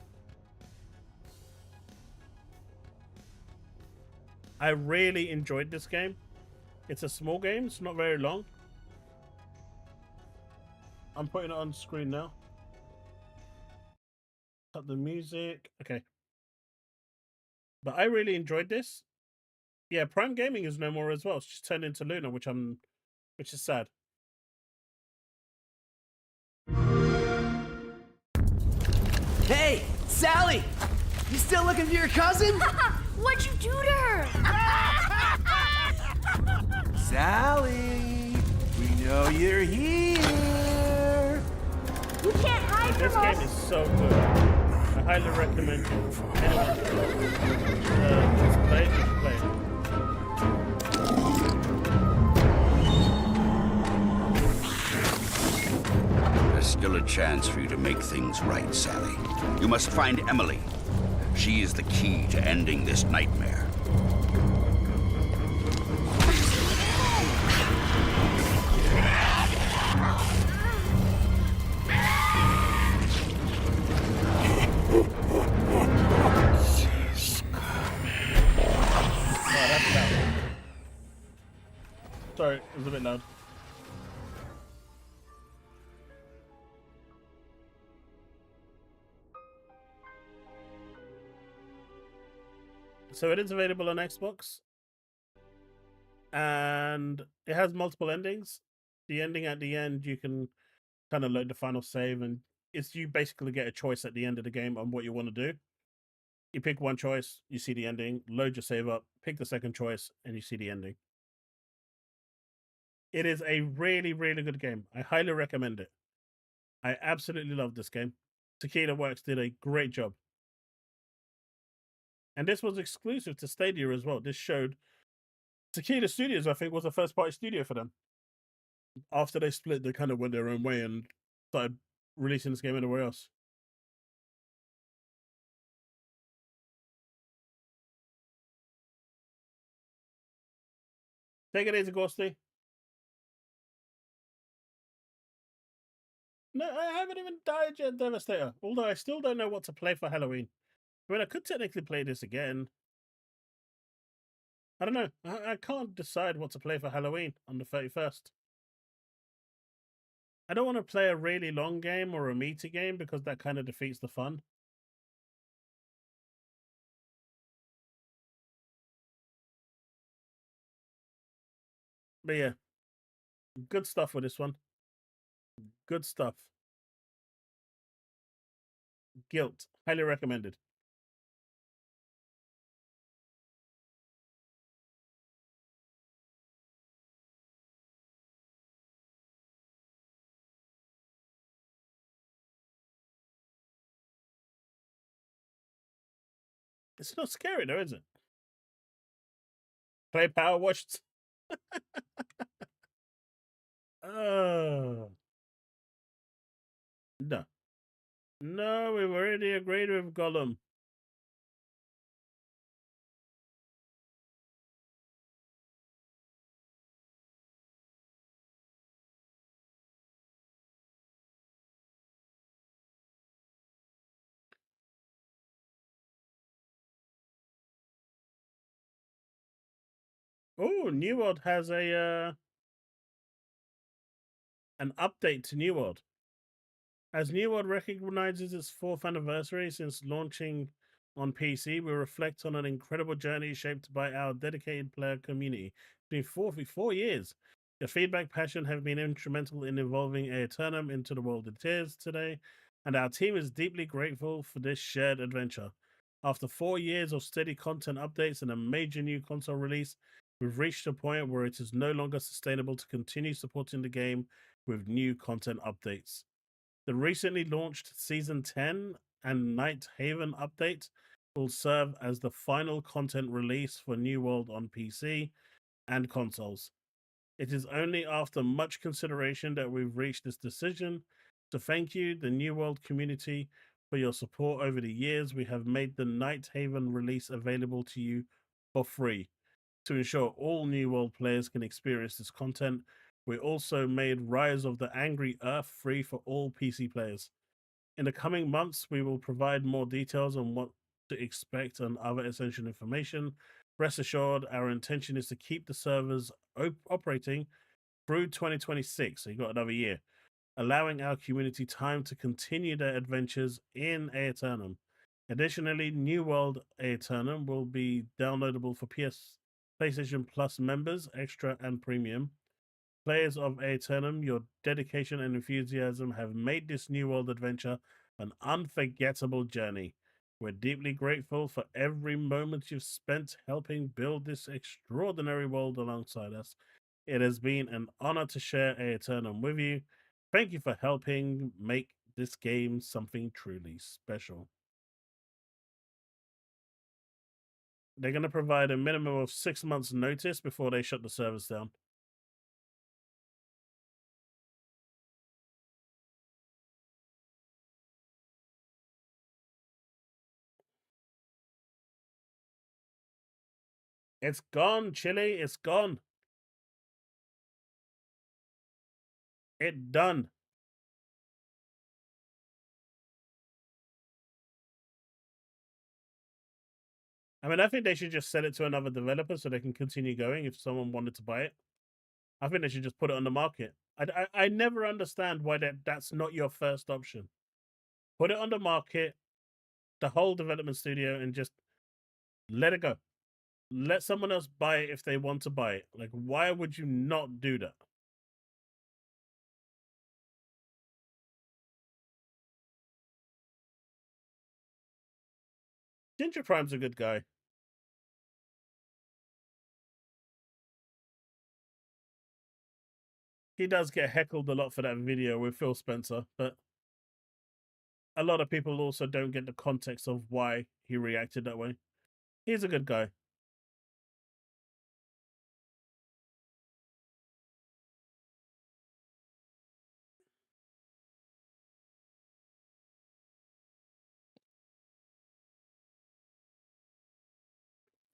I really enjoyed this game. It's a small game. It's not very long. I'm putting it on screen now. Cut the music. Okay. But I really enjoyed this. Yeah, Prime Gaming is no more as well. It's just turned into Luna, which is sad. Hey, Sally! You still looking for your cousin? What'd you do to her? Sally, we know you're here. You can't hide This from game us. is so good. I highly recommend anyone just play it. Just play it. There's still a chance for you to make things right, Sally. You must find Emily. She is the key to ending this nightmare. Oh, that's loud. Sorry, it was a bit loud. So it is available on Xbox, and it has multiple endings. The ending at the end, you can kind of load the final save, and it's you basically get a choice at the end of the game on what you want to do. You pick one choice, you see the ending, load your save up, pick the second choice, and you see the ending. It is a really, really good game. I highly recommend it. I absolutely love this game. Tequila Works did a great job. And this was exclusive to Stadia as well. This showed Tequila Studios, I think, was a first party studio for them. After they split, they kind of went their own way and started releasing this game anywhere else. Take it easy, Ghosty. No, I haven't even died yet, Devastator. Although I still don't know what to play for Halloween. I mean, I could technically play this again. I don't know. I can't decide what to play for Halloween on the 31st. I don't want to play a really long game or a meaty game because that kind of defeats the fun. But yeah, good stuff with this one. Good stuff. Guilt, highly recommended. It's not scary though, is it? Play Power Wash. No. No, we've already agreed with Gollum. Oh, New World has a an update to New World. As New World recognizes its 4th anniversary since launching on PC, we reflect on an incredible journey shaped by our dedicated player community. It's been 4 years. Your feedback, passion have been instrumental in evolving Aeternum into the world it is today, and our team is deeply grateful for this shared adventure. After 4 years of steady content updates and a major new console release, we've reached a point where it is no longer sustainable to continue supporting the game with new content updates. The recently launched Season 10 and Night Haven update will serve as the final content release for New World on PC and consoles. It is only after much consideration that we've reached this decision. To thank you, the New World community, for your support over the years. We have made the Night Haven release available to you for free. To ensure all New World players can experience this content, we also made Rise of the Angry Earth free for all PC players. In the coming months, we will provide more details on what to expect and other essential information. Rest assured, our intention is to keep the servers operating through 2026, so you got another year, allowing our community time to continue their adventures in Aeternum. Additionally, New World Aeternum will be downloadable for PlayStation Plus members, Extra and Premium. Players of Aeternum, your dedication and enthusiasm have made this New World adventure an unforgettable journey. We're deeply grateful for every moment you've spent helping build this extraordinary world alongside us. It has been an honor to share Aeternum with you. Thank you for helping make this game something truly special. They're going to provide a minimum of 6 months' notice before they shut the servers down. It's gone, Chile. It's gone. It done. I mean, I think they should just sell it to another developer so they can continue going if someone wanted to buy it. I think they should just put it on the market. I never understand why that's not your first option. Put it on the market, the whole development studio, and just let it go. Let someone else buy it if they want to buy it. Like, why would you not do that? Ginger Prime's a good guy. He does get heckled a lot for that video with Phil Spencer, but a lot of people also don't get the context of why he reacted that way. He's a good guy.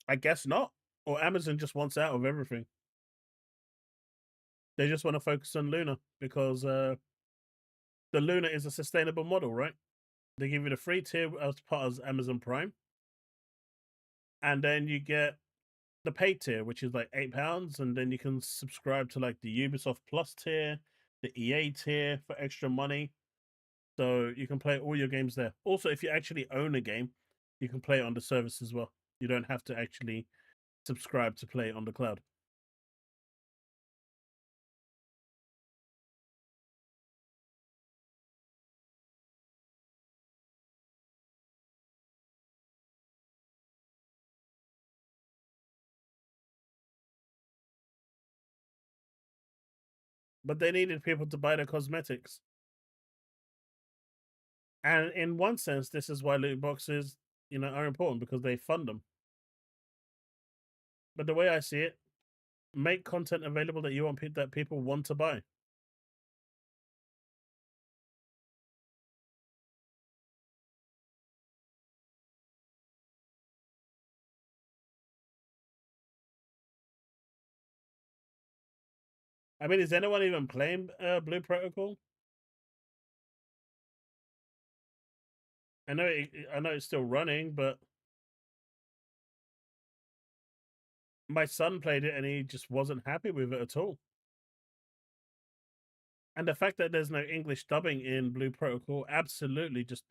I guess not. Or Amazon just wants out of everything. They just want to focus on Luna because the Luna is a sustainable model, right? They give you the free tier as part of Amazon Prime. And then you get the paid tier, which is like £8, and then you can subscribe to like the Ubisoft Plus tier, the EA tier for extra money. So you can play all your games there. Also, if you actually own a game, you can play it on the service as well. You don't have to actually subscribe to play it on the cloud. But they needed people to buy the cosmetics. And in one sense, this is why loot boxes, are important because they fund them. But the way I see it, make content available that you want that people want to buy. I mean, is anyone even playing Blue Protocol? I know it's still running, but my son played it and he just wasn't happy with it at all. And the fact that there's no English dubbing in Blue Protocol absolutely just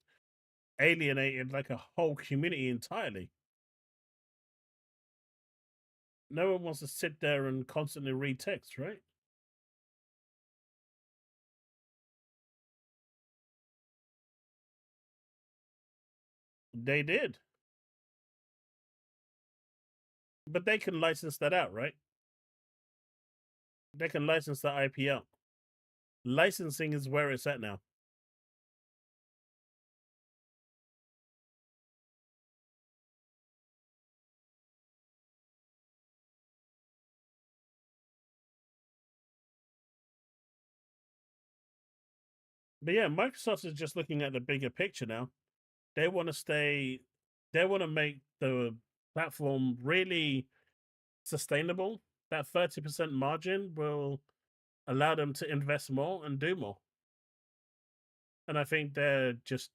alienated like a whole community entirely. No one wants to sit there and constantly read text, right? They did. But they can license that out, right? They can license that IP out. Licensing is where it's at now. But yeah, Microsoft is just looking at the bigger picture now. They want to make the platform really sustainable. That 30% margin will allow them to invest more and do more. And I think they're just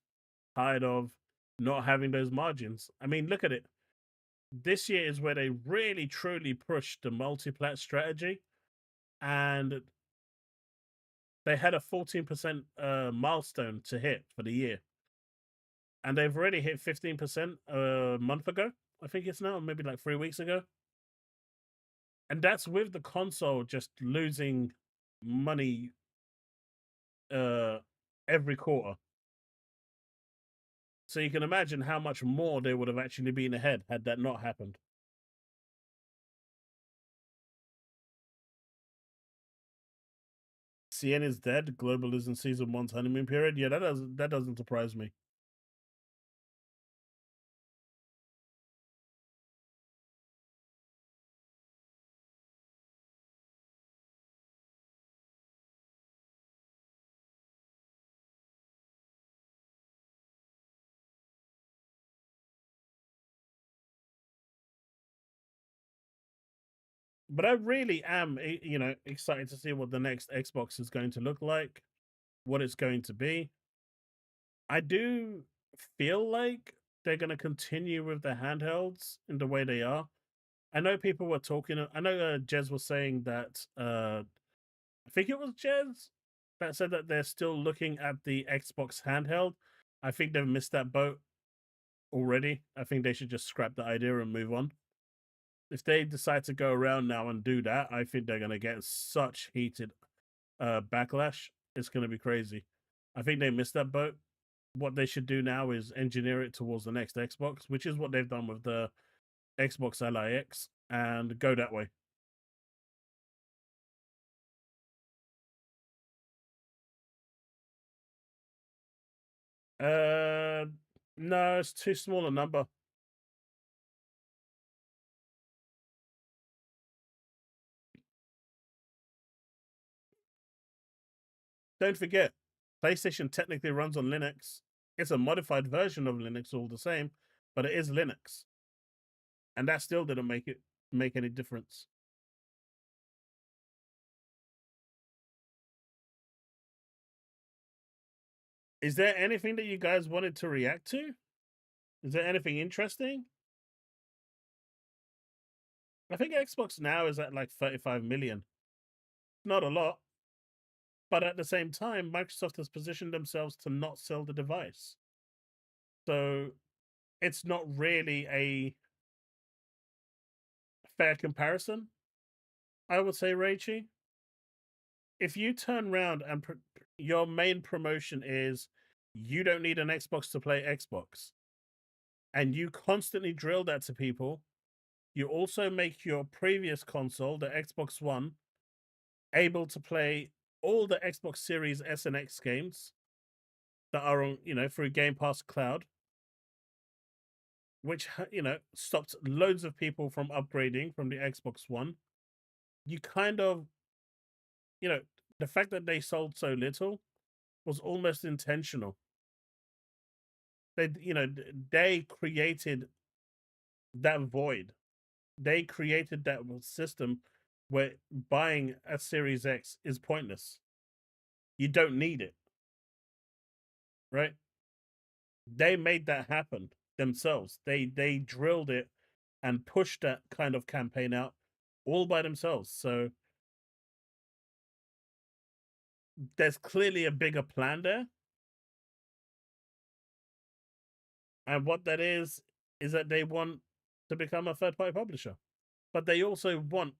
tired of not having those margins. I mean, look at it. This year is where they really truly pushed the multi-plat strategy, and they had a 14% milestone to hit for the year. And they've already hit 15% a month ago. I think it's now, maybe like 3 weeks ago. And that's with the console just losing money every quarter. So you can imagine how much more they would have actually been ahead had that not happened. CN is dead. Global is in season 1's honeymoon period. Yeah, that doesn't surprise me. But I really am, excited to see what the next Xbox is going to look like, what it's going to be. I do feel like they're going to continue with the handhelds in the way they are. I know people were talking. I know Jez was saying that. I think it was Jez that said that they're still looking at the Xbox handheld. I think they've missed that boat already. I think they should just scrap the idea and move on. If they decide to go around now and do that, I think they're going to get such heated backlash. It's going to be crazy. I think they missed that boat. What they should do now is engineer it towards the next Xbox, which is what they've done with the Xbox Ally X, and go that way. No, it's too small a number. Don't forget, PlayStation technically runs on Linux. It's a modified version of Linux all the same, but it is Linux. And that still didn't make any difference. Is there anything that you guys wanted to react to? Is there anything interesting? I think Xbox now is at like 35 million. Not a lot. But at the same time, Microsoft has positioned themselves to not sell the device. So it's not really a fair comparison, I would say, Reichi. If you turn around and your main promotion is you don't need an Xbox to play Xbox, and you constantly drill that to people, you also make your previous console, the Xbox One, able to play all the Xbox Series S and X games that are on, through Game Pass Cloud. which stopped loads of people from upgrading from the Xbox One. You kind of, the fact that they sold so little was almost intentional. They created that void. They created that system where buying a Series X is pointless. You don't need it, right? They made that happen themselves. They drilled it and pushed that kind of campaign out all by themselves. So there's clearly a bigger plan there. And what that is that they want to become a third-party publisher. But they also want,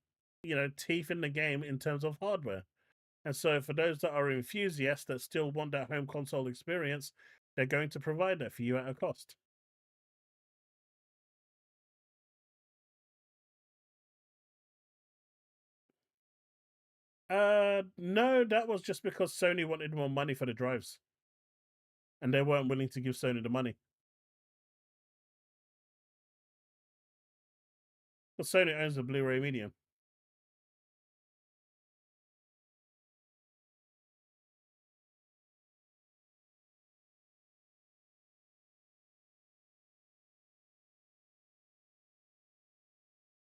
teeth in the game in terms of hardware. And so for those that are enthusiasts that still want that home console experience, they're going to provide that for you at a cost. No, that was just because Sony wanted more money for the drives. And they weren't willing to give Sony the money. But Sony owns the Blu-ray medium.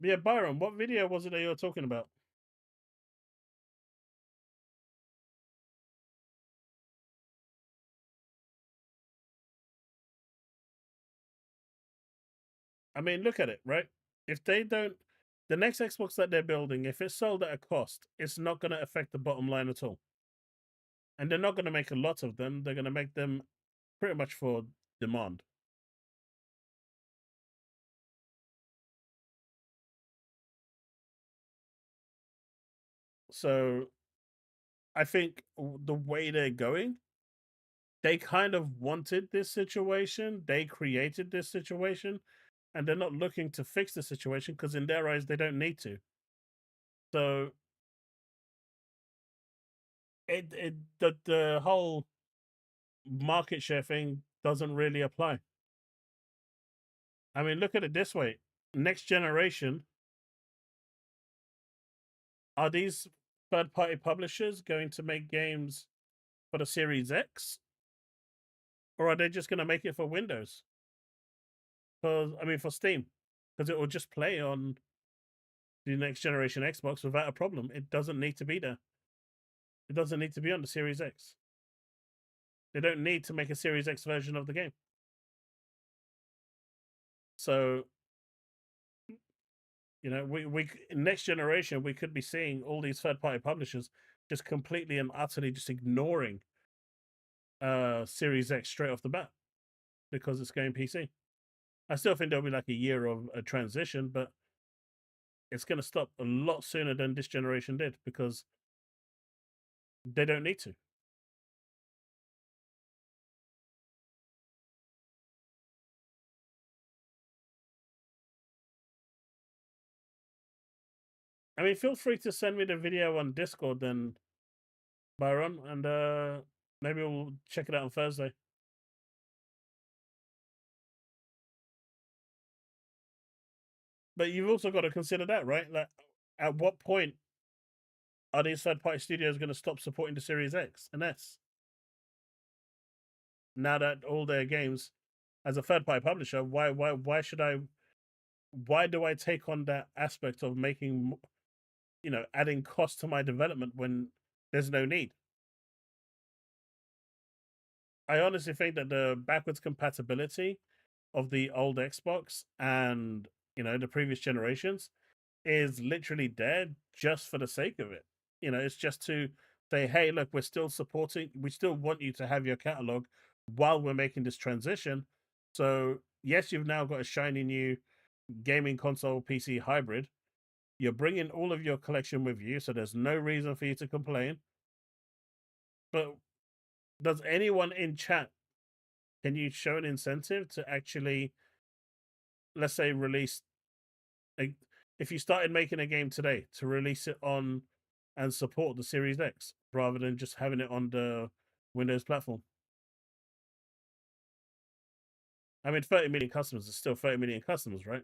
But yeah, Byron, what video was it that you were talking about? I mean, look at it, right? If they don't, the next Xbox that they're building, if it's sold at a cost, it's not going to affect the bottom line at all. And they're not going to make a lot of them. They're going to make them pretty much for demand. So I think the way they're going, they kind of wanted this situation. They created this situation, and they're not looking to fix the situation because in their eyes, they don't need to. So the whole market share thing doesn't really apply. I mean, look at it this way. Next generation, are these third-party publishers going to make games for the Series X? Or are they just going to make it for Windows? For Steam. Because it will just play on the next generation Xbox without a problem. It doesn't need to be there. It doesn't need to be on the Series X. They don't need to make a Series X version of the game. So, we next generation, we could be seeing all these third-party publishers just completely and utterly just ignoring Series X straight off the bat because it's going PC. I still think there'll be like a year of a transition, but it's going to stop a lot sooner than this generation did because they don't need to. I mean, feel free to send me the video on Discord then, Byron, and maybe we'll check it out on Thursday. But you've also got to consider that, right? Like, at what point are these third-party studios going to stop supporting the Series X and S? Now that all their games, as a third-party publisher, why do I take on that aspect of making, adding cost to my development when there's no need? I honestly think that the backwards compatibility of the old Xbox and, the previous generations is literally there just for the sake of it. It's just to say, hey, look, we still want you to have your catalog while we're making this transition. So, yes, you've now got a shiny new gaming console PC hybrid. You're bringing all of your collection with you, so there's no reason for you to complain. But does anyone in chat, can you show an incentive to actually, let's say, release, if you started making a game today, to release it on and support the Series X rather than just having it on the Windows platform? I mean, 30 million customers is still 30 million customers, right?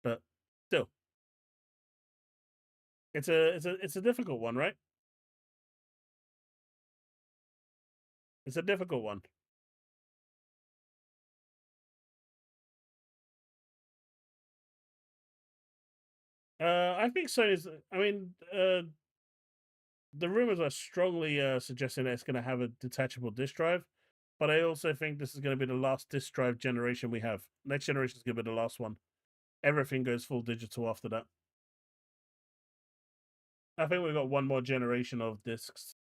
But still, it's a difficult one, right? It's a difficult one. I think Sony's. I mean, the rumors are strongly suggesting that it's going to have a detachable disk drive, but I also think this is going to be the last disk drive generation we have. Next generation is going to be the last one. Everything goes full digital after that. I think we've got one more generation of discs.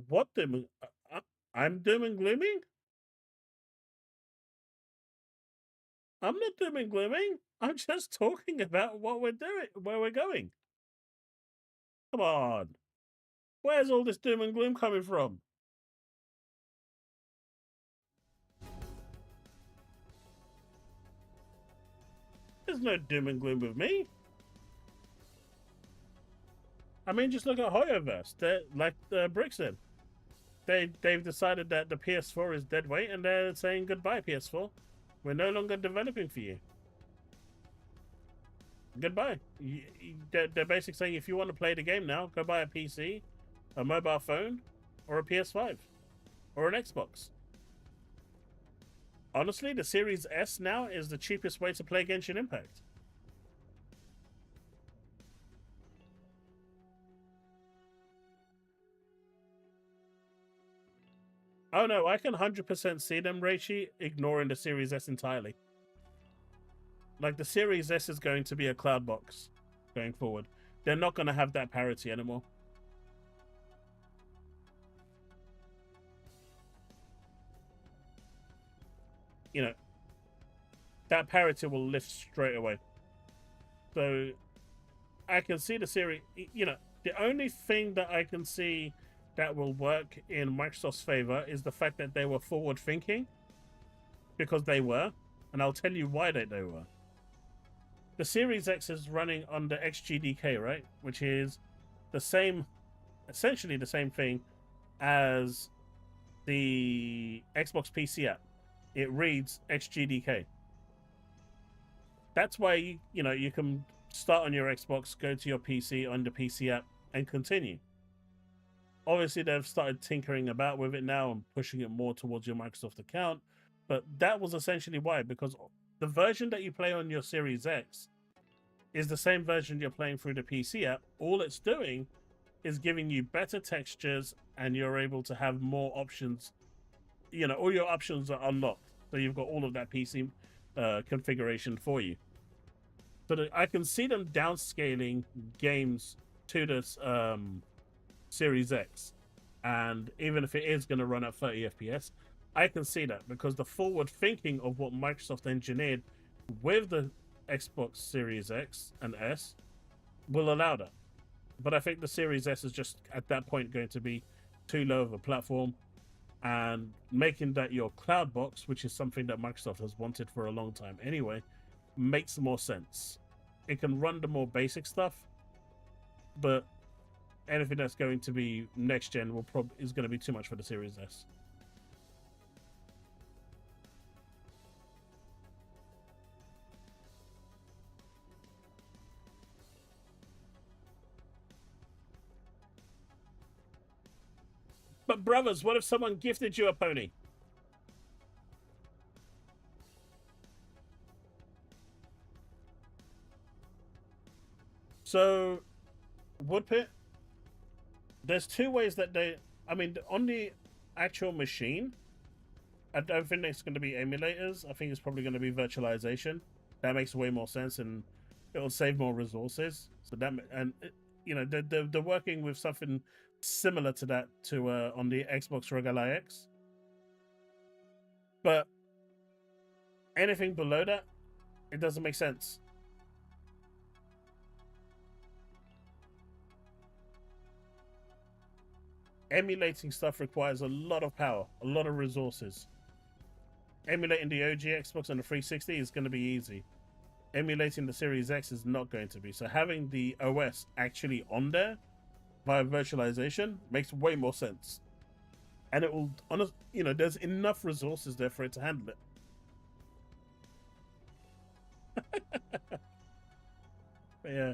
What doom? I'm doom and glooming. I'm not doom and glooming. I'm just talking about what we're doing, where we're going. Come on, where's all this doom and gloom coming from? There's no doom and gloom with me. I mean, just look at Hoyoverse. They're like Brick said. They've decided that the PS4 is dead weight, and they're saying goodbye, PS4. We're no longer developing for you. Goodbye. They're basically saying if you want to play the game now, go buy a PC, a mobile phone, or a PS5, or an Xbox. Honestly, the Series S now is the cheapest way to play Genshin Impact. Oh no, I can 100% see them, Reichi, ignoring the Series S entirely. Like, the Series S is going to be a cloud box going forward. They're not going to have that parity anymore. You know, that parity will lift straight away. So, I can see the Series... You know, the only thing that I can see that will work in Microsoft's favor is the fact that they were forward-thinking. Because they were. And I'll tell you why they were. The Series X is running on the XGDK, right? Which is the same, essentially the same thing as the Xbox PC app. It reads XGDK. That's why you can start on your Xbox, go to your PC on the PC app, and continue. Obviously, they've started tinkering about with it now and pushing it more towards your Microsoft account. But that was essentially why, because the version that you play on your Series X is the same version you're playing through the PC app. All it's doing is giving you better textures, and you're able to have more options. You know, all your options are unlocked. So you've got all of that PC configuration for you. So I can see them downscaling games to this Series X. And even if it is going to run at 30 FPS, I can see that because the forward thinking of what Microsoft engineered with the Xbox Series X and S will allow that. But I think the Series S is just at that point going to be too low of a platform, and making that your cloud box, which is something that Microsoft has wanted for a long time anyway, makes more sense. It can run the more basic stuff, but anything that's going to be next gen is going to be too much for the Series S. But brothers, what if someone gifted you a pony? So, Woodpit, there's two ways that I mean, on the actual machine, I don't think it's going to be emulators. I think it's probably going to be virtualization. That makes way more sense, and it'll save more resources. So that, and you know, they're working with something similar to that on the Xbox Regular X. But anything below that, it doesn't make sense. emulating stuff requires a lot of power, a lot of resources. Emulating the OG Xbox on the 360 is going to be easy. Emulating the Series X is not going to be. So having the OS actually on there via virtualization makes way more sense. And it will, you know, there's enough resources there for it to handle it. But yeah.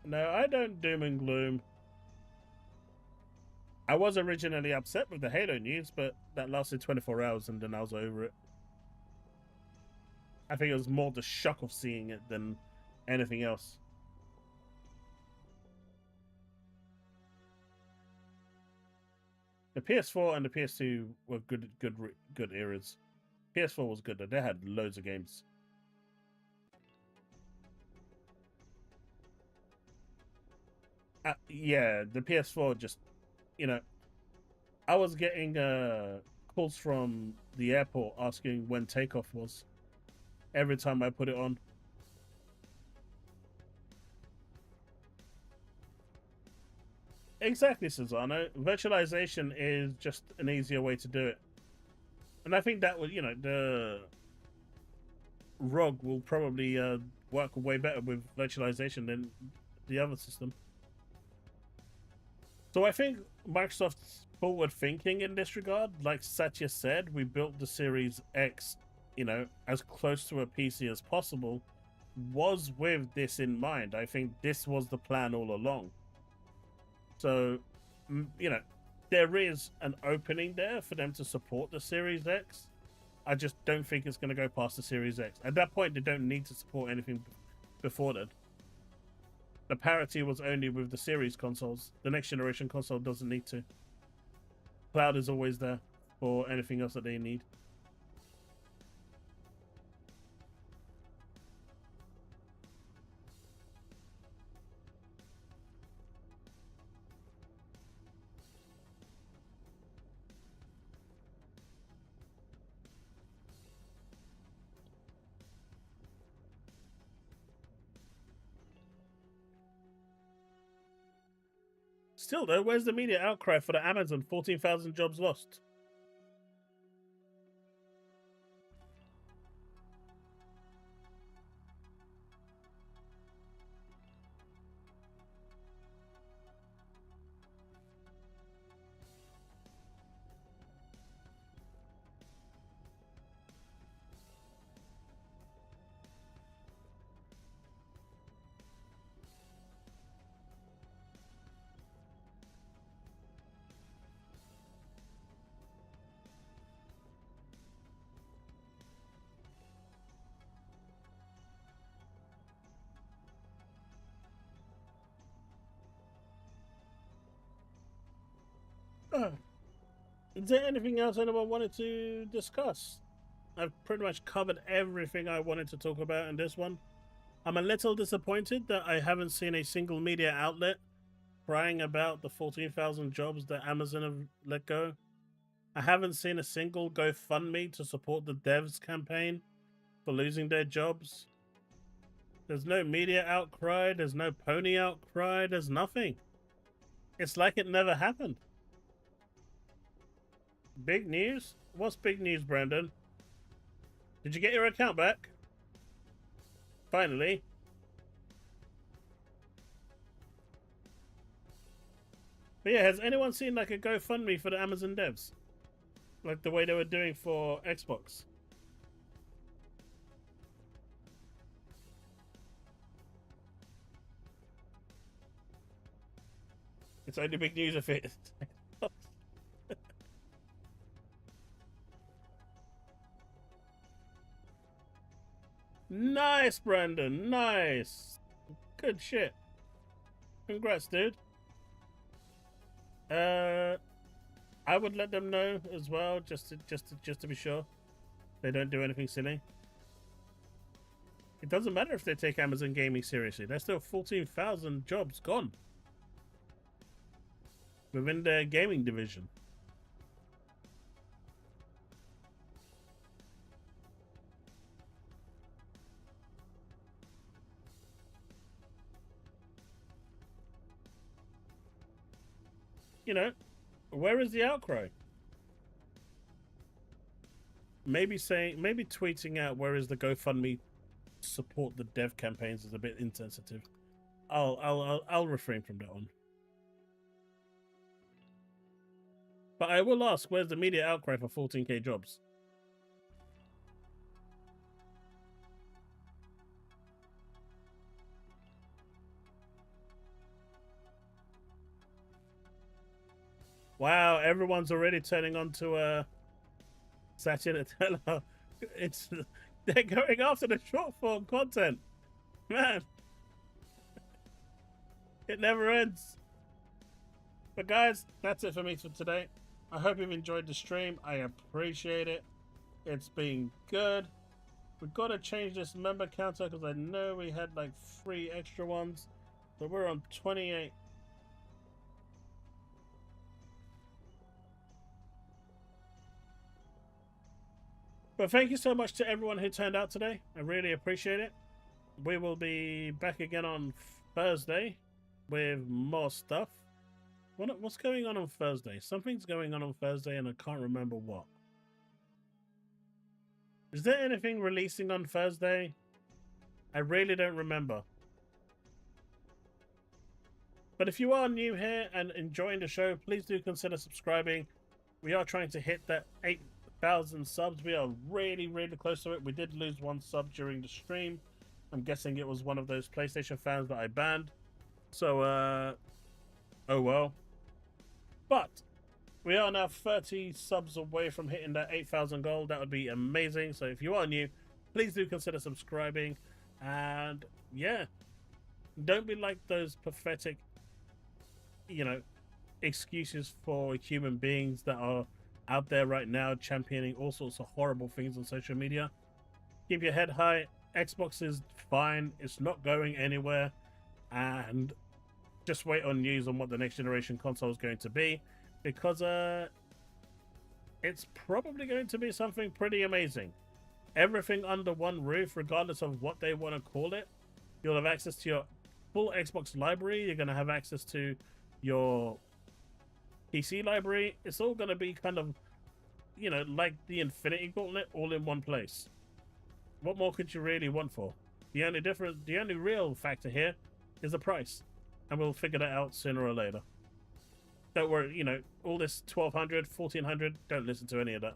No, I don't doom and gloom. I was originally upset with the Halo news, but that lasted 24 hours and then I was over it. I think it was more the shock of seeing it than anything else. The PS4 and the PS2 were good eras. PS4 was good. They had loads of games. Yeah, the PS4 just, you know, I was getting calls from the airport asking when takeoff was every time I put it on. Exactly, Susano. Virtualization is just an easier way to do it. And I think that would, you know, the ROG will probably work way better with virtualization than the other system. So I think Microsoft's forward thinking in this regard, like Satya said, we built the Series X, you know, as close to a PC as possible, was with this in mind. I think this was the plan all along. So, you know, there is an opening there for them to support the Series X. I just don't think it's going to go past the Series X. At that point, they don't need to support anything before that. The parity was only with the Series consoles. The next generation console doesn't need to. Cloud is always there for anything else that they need. Still though, where's the media outcry for the Amazon 14,000 jobs lost? Is there anything else anyone wanted to discuss? I've pretty much covered everything I wanted to talk about in this one. I'm a little disappointed that I haven't seen a single media outlet crying about the 14,000 jobs that Amazon have let go. I haven't seen a single GoFundMe to support the devs campaign for losing their jobs. There's no media outcry, there's no pony outcry, there's nothing. It's like it never happened. Big news? What's big news, Brandon? Did you get your account back? Finally. But yeah, has anyone seen like a GoFundMe for the Amazon devs? Like the way they were doing for Xbox? It's only big news if it. Nice, Brandon. Nice. Good shit. Congrats, dude. I would let them know as well, just to be sure they don't do anything silly. It doesn't matter if they take Amazon Gaming seriously. There's still 14,000 jobs gone within their gaming division. you know, where is the outcry? Maybe tweeting out where is the GoFundMe support the dev campaigns is a bit insensitive. I'll refrain from that one. But I will ask, where's the media outcry for 14K jobs? Wow, everyone's already turning on to Satya Nadella. They're going after the short form content. Man. It never ends. But guys, that's it for me for today. I hope you've enjoyed the stream. I appreciate it. It's been good. We've got to change this member counter because I know we had like 3 extra ones. So we're on 28. But thank you so much to everyone who turned out today. I really appreciate it. We will be back again on Thursday with more stuff. What's going on Thursday? Something's going on Thursday and I can't remember what. Is there anything releasing on Thursday? I really don't remember. But if you are new here and enjoying the show, please do consider subscribing. We are trying to hit that 8,000 subs. We are really, really close to it. We did lose 1 sub during the stream. I'm guessing it was one of those PlayStation fans that I banned. So, oh well. But we are now 30 subs away from hitting that 8,000 goal. That would be amazing. So if you are new, please do consider subscribing. And yeah, don't be like those pathetic, you know, excuses for human beings that are out there right now championing all sorts of horrible things on social media. Keep your head high. Xbox is fine. It's not going anywhere. And just wait on news on what the next generation console is going to be, because it's probably going to be something pretty amazing. Everything under one roof, regardless of what they want to call it. You'll have access to your full Xbox library. You're going to have access to your PC library. It's all going to be kind of, you know, like the Infinity Gauntlet, all in one place. What more could you really want for? The only real factor here is the price. And we'll figure that out sooner or later. Don't worry, you know, all this 1,200, 1,400, don't listen to any of that.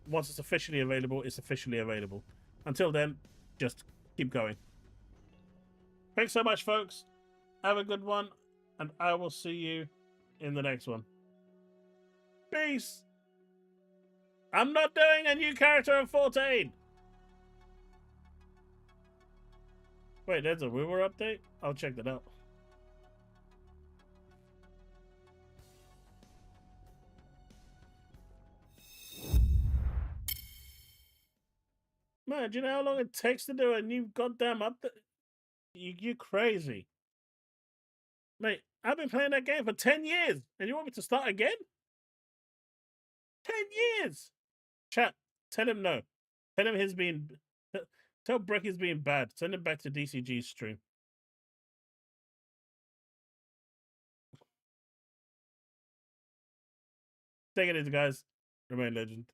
Once it's officially available, it's officially available. Until then, just keep going. Thanks so much, folks. Have a good one, and I will see you in the next one. Peace! I'm not doing a new character in 14! Wait, there's a rumor update? I'll check that out. Man, do you know how long it takes to do a new goddamn update? You crazy. Mate, I've been playing that game for 10 years, and you want me to start again? 10 years! Chat, tell him no. Tell him he's been... Tell Breck he's being bad. Send him back to DCG's stream. Take it easy, guys. Remain legend.